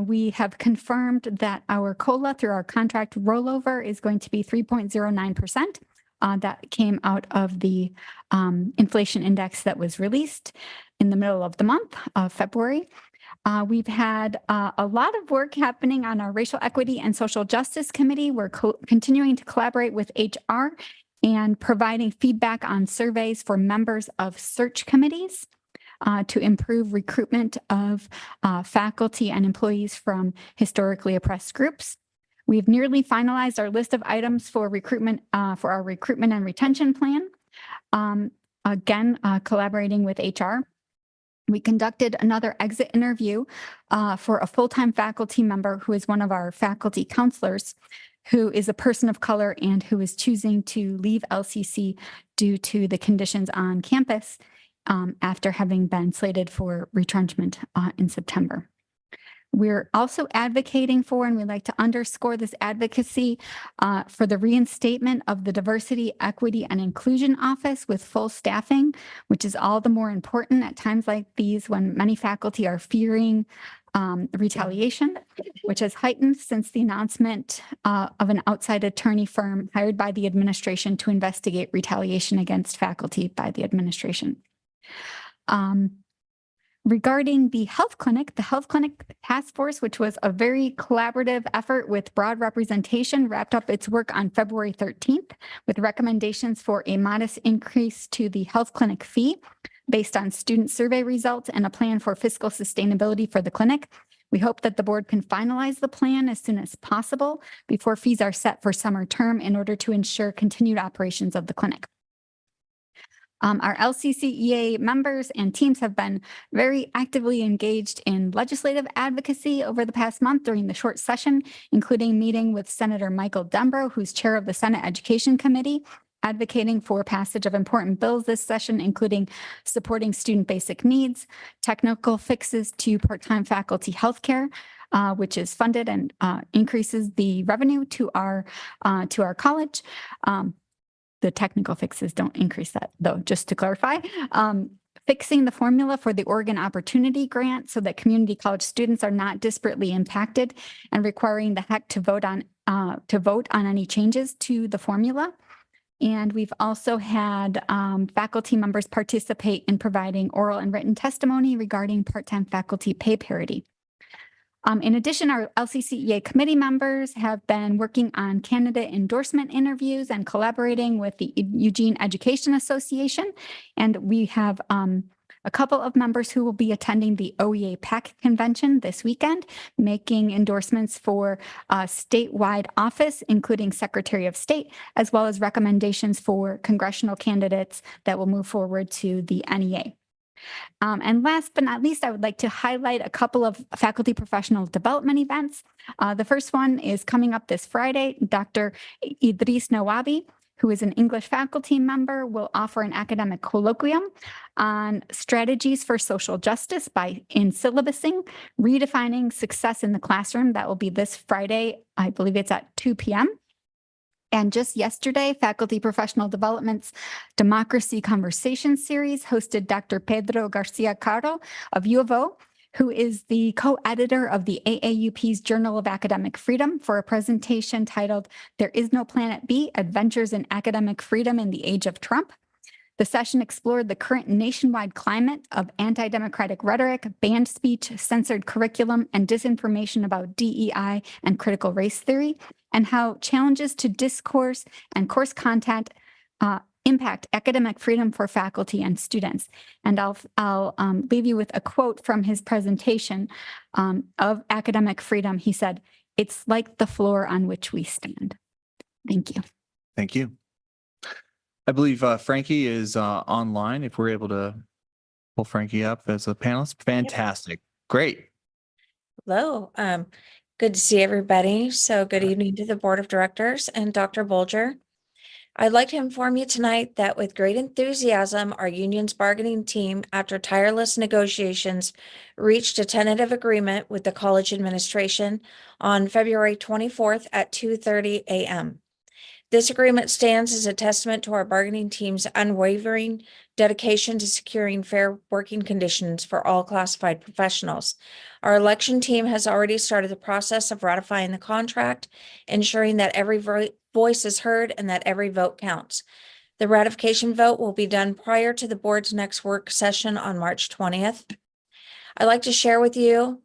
We have confirmed that our COLA through our contract rollover is going to be 3.09%. That came out of the inflation index that was released in the middle of the month of February. We've had a lot of work happening on our Racial Equity and Social Justice Committee. We're continuing to collaborate with HR and providing feedback on surveys for members of search committees to improve recruitment of faculty and employees from historically oppressed groups. We've nearly finalized our list of items for recruitment for our recruitment and retention plan. Again, collaborating with HR. We conducted another exit interview for a full-time faculty member who is one of our faculty counselors, who is a person of color and who is choosing to leave LCC due to the conditions on campus after having been slated for retrenchment in September. We're also advocating for, and we'd like to underscore this advocacy for the reinstatement of the Diversity, Equity, and Inclusion Office with full staffing, which is all the more important at times like these when many faculty are fearing retaliation, which has heightened since the announcement of an outside attorney firm hired by the administration to investigate retaliation against faculty by the administration. Regarding the health clinic task force, which was a very collaborative effort with broad representation, wrapped up its work on February 13th with recommendations for a modest increase to the health clinic fee based on student survey results and a plan for fiscal sustainability for the clinic. We hope that the board can finalize the plan as soon as possible before fees are set for summer term in order to ensure continued operations of the clinic. Our LCCEA members and teams have been very actively engaged in legislative advocacy over the past month during the short session, including meeting with Senator Michael Dembro, who's chair of the Senate Education Committee, advocating for passage of important bills this session, including supporting student basic needs, technical fixes to part-time faculty healthcare, which is funded and increases the revenue to our college. The technical fixes don't increase that, though, just to clarify. Fixing the formula for the Oregon Opportunity Grant so that community college students are not disparately impacted, and requiring the HEC to vote on any changes to the formula. And we've also had faculty members participate in providing oral and written testimony regarding part-time faculty pay parity. In addition, our LCCEA committee members have been working on candidate endorsement interviews and collaborating with the Eugene Education Association. And we have a couple of members who will be attending the OEA PAC convention this weekend, making endorsements for statewide office, including Secretary of State, as well as recommendations for congressional candidates that will move forward to the NEA. And last but not least, I would like to highlight a couple of faculty professional development events. The first one is coming up this Friday. Dr. Idis Naabi, who is an English faculty member, will offer an academic colloquium on strategies for social justice in syllabusing, redefining success in the classroom. That will be this Friday. I believe it's at 2 p.m. And just yesterday, Faculty Professional Development's Democracy Conversation Series hosted Dr. Pedro Garcia Caro of U of O, who is the co-editor of the AAUP's Journal of Academic Freedom, for a presentation titled "There is No Planet B: Adventures in Academic Freedom in the Age of Trump." The session explored the current nationwide climate of anti-democratic rhetoric, banned speech, censored curriculum, and disinformation about DEI and critical race theory, and how challenges to discourse and course content impact academic freedom for faculty and students. And I'll leave you with a quote from his presentation of academic freedom. He said, "It's like the floor on which we stand." Thank you. Thank you. I believe Frankie is online. If we're able to pull Frankie up as a panelist, fantastic. Great. Hello. Good to see everybody. So good evening to the Board of Directors and Dr. Bolger. I'd like to inform you tonight that with great enthusiasm, our union's bargaining team, after tireless negotiations, reached a tentative agreement with the college administration on February 24th at 2:30 a.m. This agreement stands as a testament to our bargaining team's unwavering dedication to securing fair working conditions for all classified professionals. Our election team has already started the process of ratifying the contract, ensuring that every voice is heard and that every vote counts. The ratification vote will be done prior to the board's next work session on March 20th. I'd like to share with you,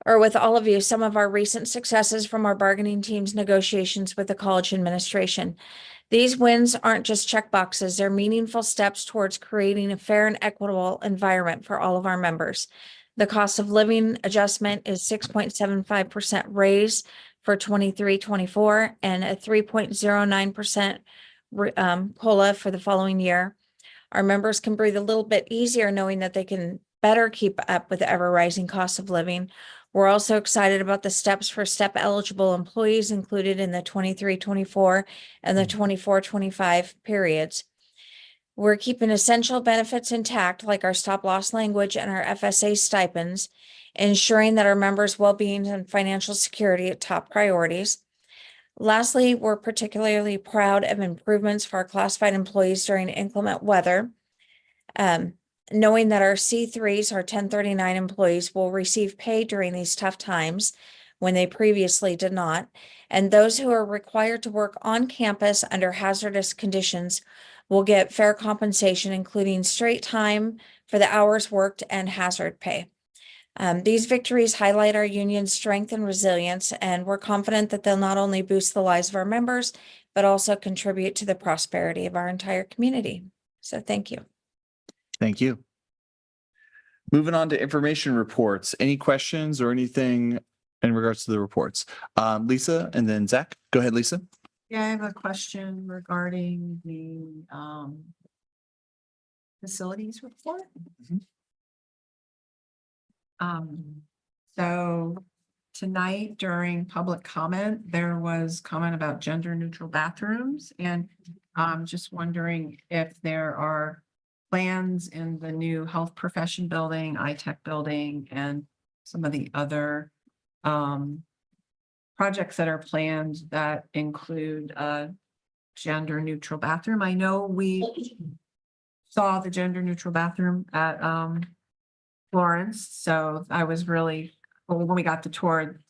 with all of you, some of our recent successes from our bargaining team's negotiations with the college administration. These wins aren't just checkboxes, they're meaningful steps towards creating a fair and equitable environment for all of our members. The cost of living adjustment is 6.75% raise for 23-24 and a 3.09% COLA for the following year. Our members can breathe a little bit easier knowing that they can better keep up with the ever-rising cost of living. We're also excited about the steps for STEP-eligible employees included in the 23-24 and the 24-25 periods. We're keeping essential benefits intact, like our stop-loss language and our FSA stipends, ensuring that our members' well-being and financial security are top priorities. Lastly, we're particularly proud of improvements for our classified employees during inclement weather. Knowing that our C3s, our 1039 employees, will receive pay during these tough times when they previously did not, and those who are required to work on campus under hazardous conditions will get fair compensation, including straight time for the hours worked and hazard pay. These victories highlight our union's strength and resilience, and we're confident that they'll not only boost the lives of our members, but also contribute to the prosperity of our entire community. So thank you. Thank you. Moving on to information reports. Any questions or anything in regards to the reports? Lisa and then Zach. Go ahead, Lisa. Yeah, I have a question regarding the facilities report. So tonight during public comment, there was comment about gender neutral bathrooms, and just wondering if there are plans in the new health profession building, iTech building, and some of the other projects that are planned that include a gender neutral bathroom. I know we saw the gender neutral bathroom at Florence, so I was really, when we got the tour,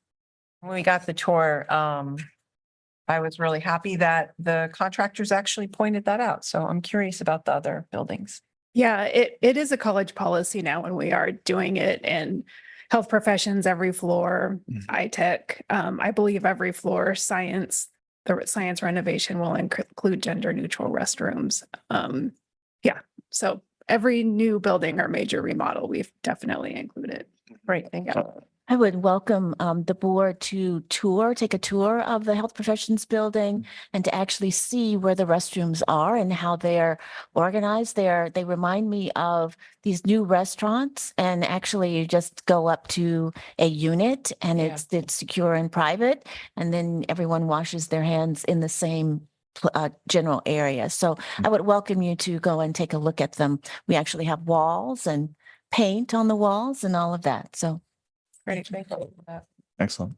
I was really happy that the contractors actually pointed that out. So I'm curious about the other buildings. Yeah, it is a college policy now, and we are doing it. And health professions, every floor, tech, I believe every floor, science, the science renovation will include gender neutral restrooms. Yeah, so every new building or major remodel, we've definitely included. Great, thank you. I would welcome the board to take a tour of the health professions building and to actually see where the restrooms are and how they're organized. They remind me of these new restaurants, and actually you just go up to a unit and it's secure and private, and then everyone washes their hands in the same general area. So I would welcome you to go and take a look at them. We actually have walls and paint on the walls and all of that. So. Great, thank you for that. Excellent.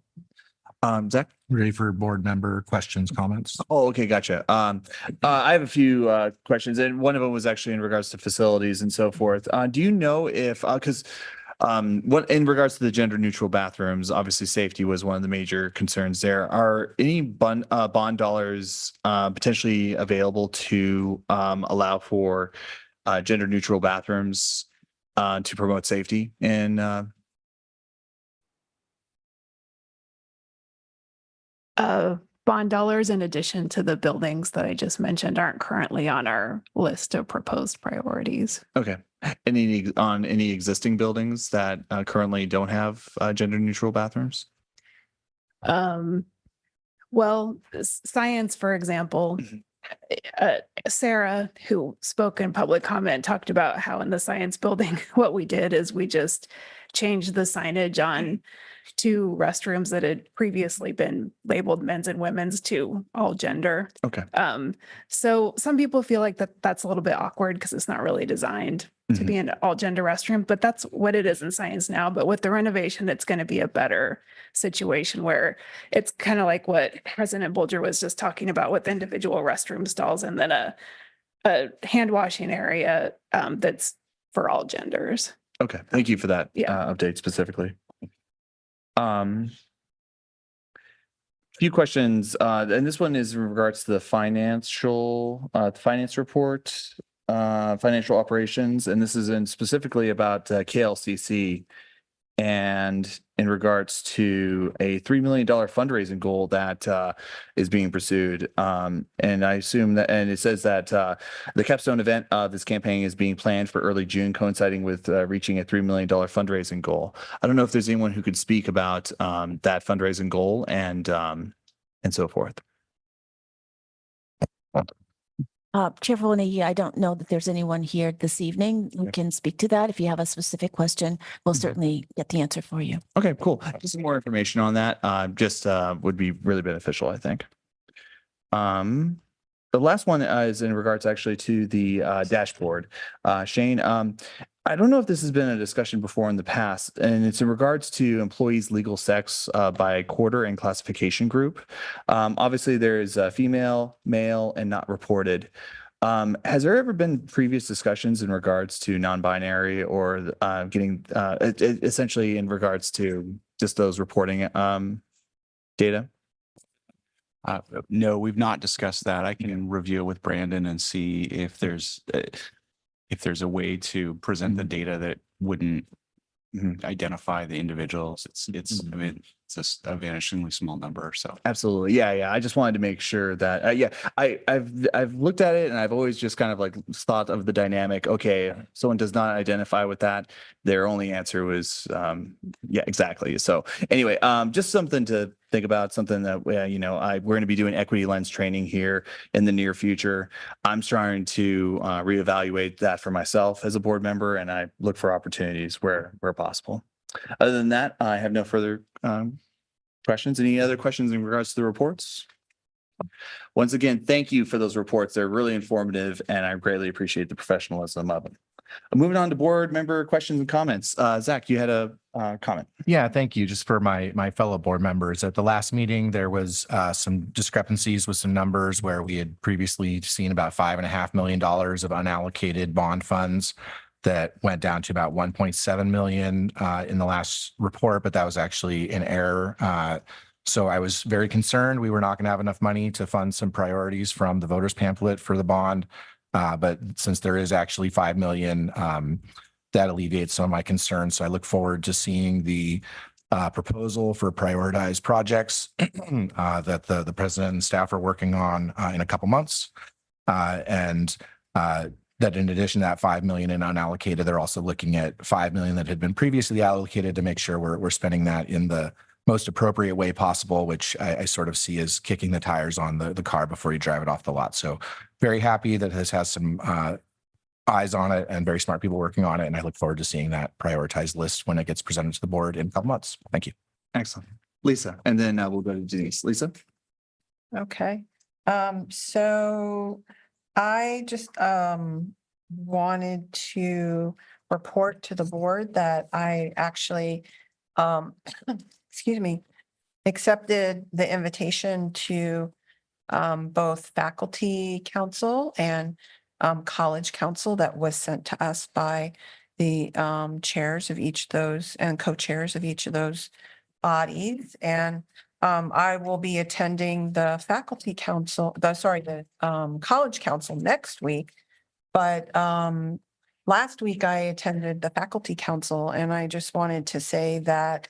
Zach? Ready for board member questions, comments? Oh, okay, gotcha. I have a few questions, and one of them was actually in regards to facilities and so forth. Do you know if, because what in regards to the gender neutral bathrooms, obviously safety was one of the major concerns there. Are any bond dollars potentially available to allow for gender neutral bathrooms to promote safety in Bond dollars in addition to the buildings that I just mentioned aren't currently on our list of proposed priorities. Okay. Any existing buildings that currently don't have gender neutral bathrooms? Well, science, for example, Sarah, who spoke in public comment, talked about how in the science building, what we did is we just changed the signage on two restrooms that had previously been labeled men's and women's to all gender. Okay. So some people feel like that's a little bit awkward because it's not really designed to be an all gender restroom, but that's what it is in science now. But with the renovation, it's going to be a better situation where it's kind of like what President Bolger was just talking about with individual restroom stalls and then a hand washing area that's for all genders. Okay. Thank you for that update specifically. Few questions, and this one is in regards to the finance report, financial operations, and this is specifically about KLCC and in regards to a $3 million fundraising goal that is being pursued. And I assume that, and it says that the capstone event of this campaign is being planned for early June, coinciding with reaching a $3 million fundraising goal. I don't know if there's anyone who could speak about that fundraising goal and so forth. Chairful Nagy, I don't know that there's anyone here this evening who can speak to that. If you have a specific question, we'll certainly get the answer for you. Okay, cool. Just some more information on that would be really beneficial, I think. The last one is in regards actually to the dashboard. Shane, I don't know if this has been a discussion before in the past, and it's in regards to employees' legal sex by quarter and classification group. Obviously, there is female, male, and not reported. Has there ever been previous discussions in regards to non-binary or getting essentially in regards to just those reporting data? No, we've not discussed that. I can review it with Brandon and see if there's a way to present the data that wouldn't identify the individuals. I mean, it's just a vanishingly small number. So absolutely. Yeah. I just wanted to make sure that, I've looked at it and I've always just kind of like thought of the dynamic. Okay, someone does not identify with that. Their only answer was, yeah, exactly. So anyway, just something to think about, something that, we're going to be doing equity lens training here in the near future. I'm trying to reevaluate that for myself as a board member, and I look for opportunities where possible. Other than that, I have no further questions. Any other questions in regards to the reports? Once again, thank you for those reports. They're really informative, and I greatly appreciate the professionalism of them. Moving on to board member questions and comments. Zach, you had a comment. Yeah, thank you. Just for my fellow board members, at the last meeting, there was some discrepancies with some numbers where we had previously seen about $5.5 million of unallocated bond funds that went down to about 1.7 million in the last report, but that was actually an error. So I was very concerned we were not going to have enough money to fund some priorities from the voters pamphlet for the bond. But since there is actually 5 million that alleviates some of my concerns. So I look forward to seeing the proposal for prioritized projects that the president and staff are working on in a couple months. That in addition to that 5 million in unallocated, they're also looking at 5 million that had been previously allocated to make sure we're spending that in the most appropriate way possible, which I sort of see as kicking the tires on the car before you drive it off the lot. So very happy that this has some eyes on it and very smart people working on it. And I look forward to seeing that prioritized list when it gets presented to the board in a couple months. Thank you. Excellent. Lisa, and then we'll go to Denise. Lisa? Okay. So I just wanted to report to the board that I actually excuse me, accepted the invitation to both faculty council and college council that was sent to us by the chairs of each of those and co-chairs of each of those bodies. And I will be attending the faculty council, the college council next week. But last week I attended the faculty council, and I just wanted to say that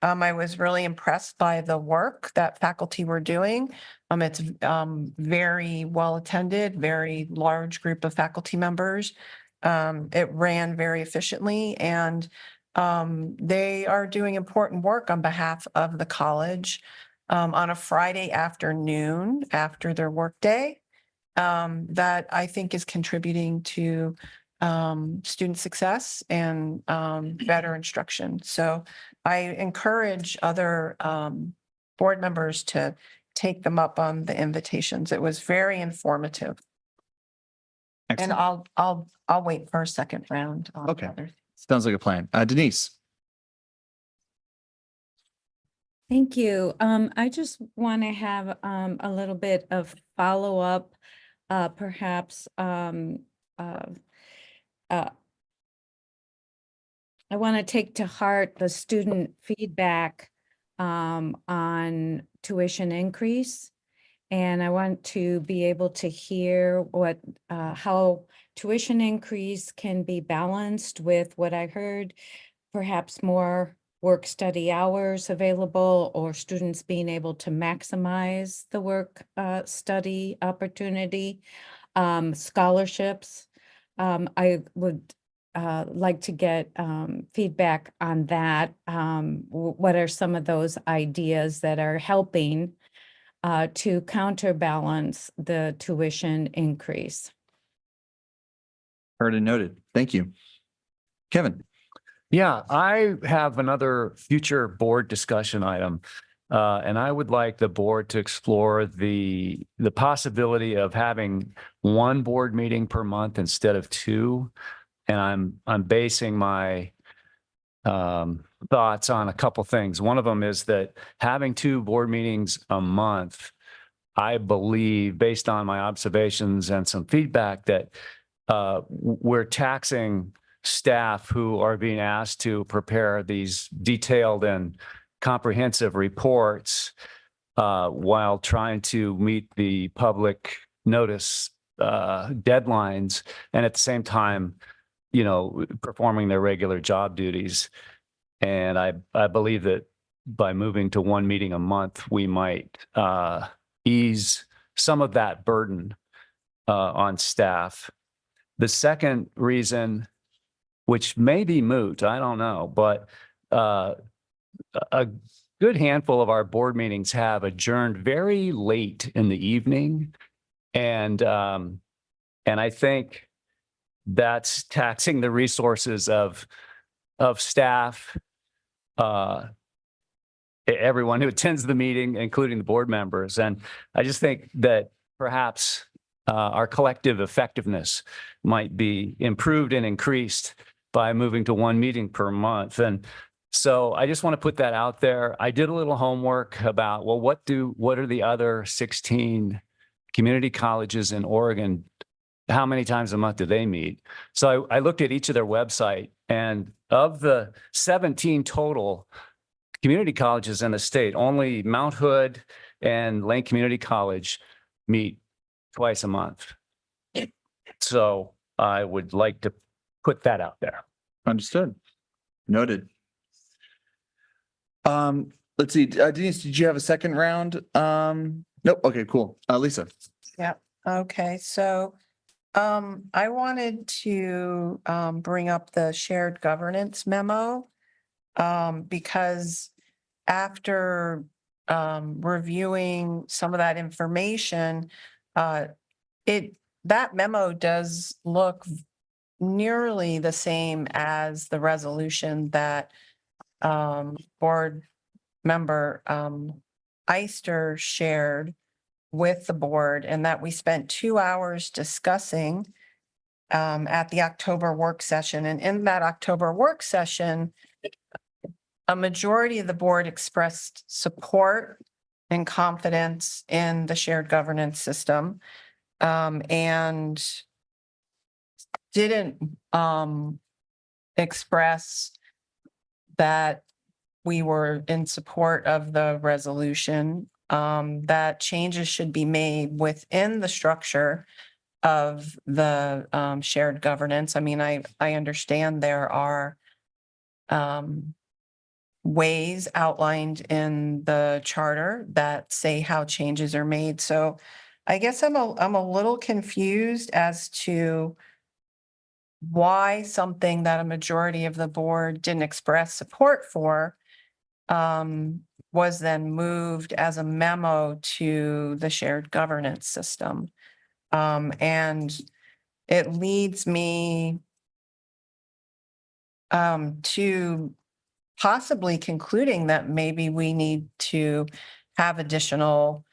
I was really impressed by the work that faculty were doing. It's very well attended, very large group of faculty members. It ran very efficiently, and they are doing important work on behalf of the college on a Friday afternoon after their workday that I think is contributing to student success and better instruction. So I encourage other board members to take them up on the invitations. It was very informative. Excellent. And I'll wait for a second round. On Okay. other things. Sounds like a plan. Denise? Thank you. I just want to have a little bit of follow-up, perhaps. I want to take to heart the student feedback on tuition increase. And I want to be able to hear how tuition increase can be balanced with what I heard, perhaps more work study hours available or students being able to maximize the work study opportunity, scholarships. I would like to get feedback on that. What are some of those ideas that are helping to counterbalance the tuition increase? Heard and noted. Thank you. Kevin? Yeah, I have another future board discussion item. And I would like the board to explore the possibility of having one board meeting per month instead of two. And I'm basing my thoughts on a couple things. One of them is that having two board meetings a month, I believe, based on my observations and some feedback, that we're taxing staff who are being asked to prepare these detailed and comprehensive reports while trying to meet the public notice deadlines, and at the same time, performing their regular job duties. And I believe that by moving to one meeting a month, we might ease some of that burden on staff. The second reason, which may be moot, I don't know, but a good handful of our board meetings have adjourned very late in the evening. And I think that's taxing the resources of staff, everyone who attends the meeting, including the board members. And I just think that perhaps our collective effectiveness might be improved and increased by moving to one meeting per month. And so I just want to put that out there. I did a little homework about, well, what are the other 16 community colleges in Oregon? How many times a month do they meet? So I looked at each of their website, and of the 17 total community colleges in the state, only Mount Hood and Lane Community College meet twice a month. So I would like to put that out there. Understood. Noted. Let's see, Denise, did you have a second round? Nope. Okay, cool. Lisa. Yeah, okay, so I wanted to bring up the shared governance memo because after reviewing some of that information, that memo does look nearly the same as the resolution that board member Eister shared with the board, and that we spent 2 hours discussing at the October work session. And in that October work session, a majority of the board expressed support and confidence in the shared governance system, and didn't express that we were in support of the resolution, that changes should be made within the structure of the shared governance. I mean, I understand there are ways outlined in the charter that say how changes are made. So I guess I'm a little confused as to why something that a majority of the board didn't express support for was then moved as a memo to the shared governance system. And it leads me to possibly concluding that maybe we need to have additional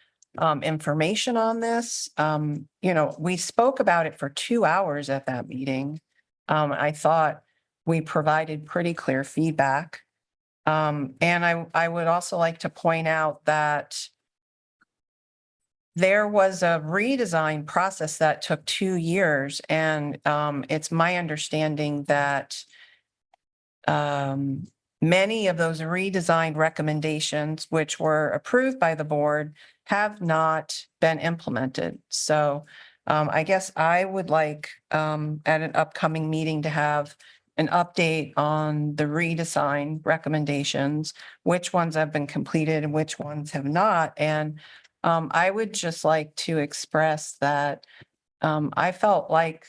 information on this. You know, we spoke about it for 2 hours at that meeting. I thought we provided pretty clear feedback. And I would also like to point out that there was a redesign process that took 2 years, and it's my understanding that many of those redesigned recommendations, which were approved by the board, have not been implemented. So I guess I would like at an upcoming meeting to have an update on the redesign recommendations, which ones have been completed and which ones have not. And I would just like to express that I felt like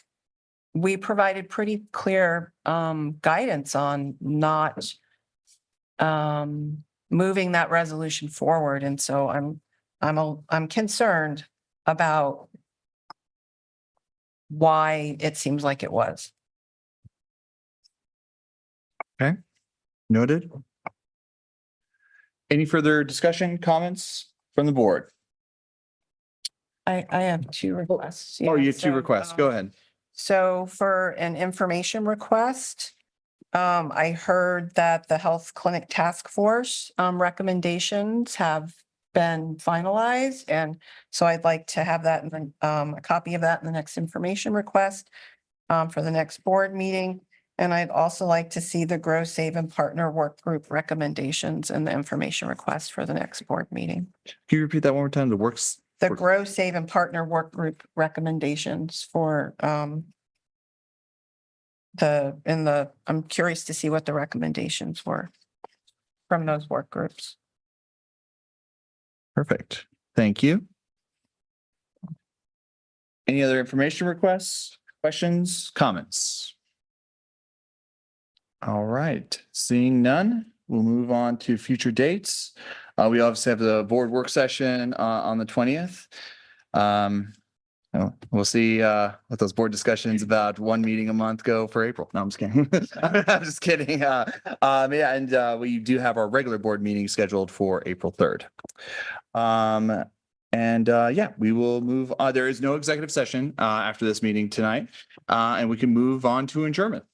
we provided pretty clear guidance on not moving that resolution forward. And so I'm concerned about why it seems like it was. Okay, noted. Any further discussion, comments from the board? I have 2 requests. Oh, Yeah, you have 2 so, requests. Go ahead. So for an information request, I heard that the health clinic task force recommendations have been finalized. And so I'd like to have that in a copy of that in the next information request for the next board meeting. And I'd also like to see the Grow, Save, and Partner work group recommendations in the information request for the next board meeting. Can you repeat that one more time? The Grow, Save, and Partner work group recommendations for I'm curious to see what the recommendations were from those work groups. Perfect. Thank you. Any other information requests, questions, comments? All right, seeing none, we'll move on to future dates. We obviously have the board work session on the 20th. We'll see what those board discussions about 1 meeting a month go for April. No, I'm just kidding. I'm just kidding. Yeah, and we do have our regular board meeting scheduled for April 3rd. Yeah, we will move. There is no executive session after this meeting tonight, and we can move on to adjournment.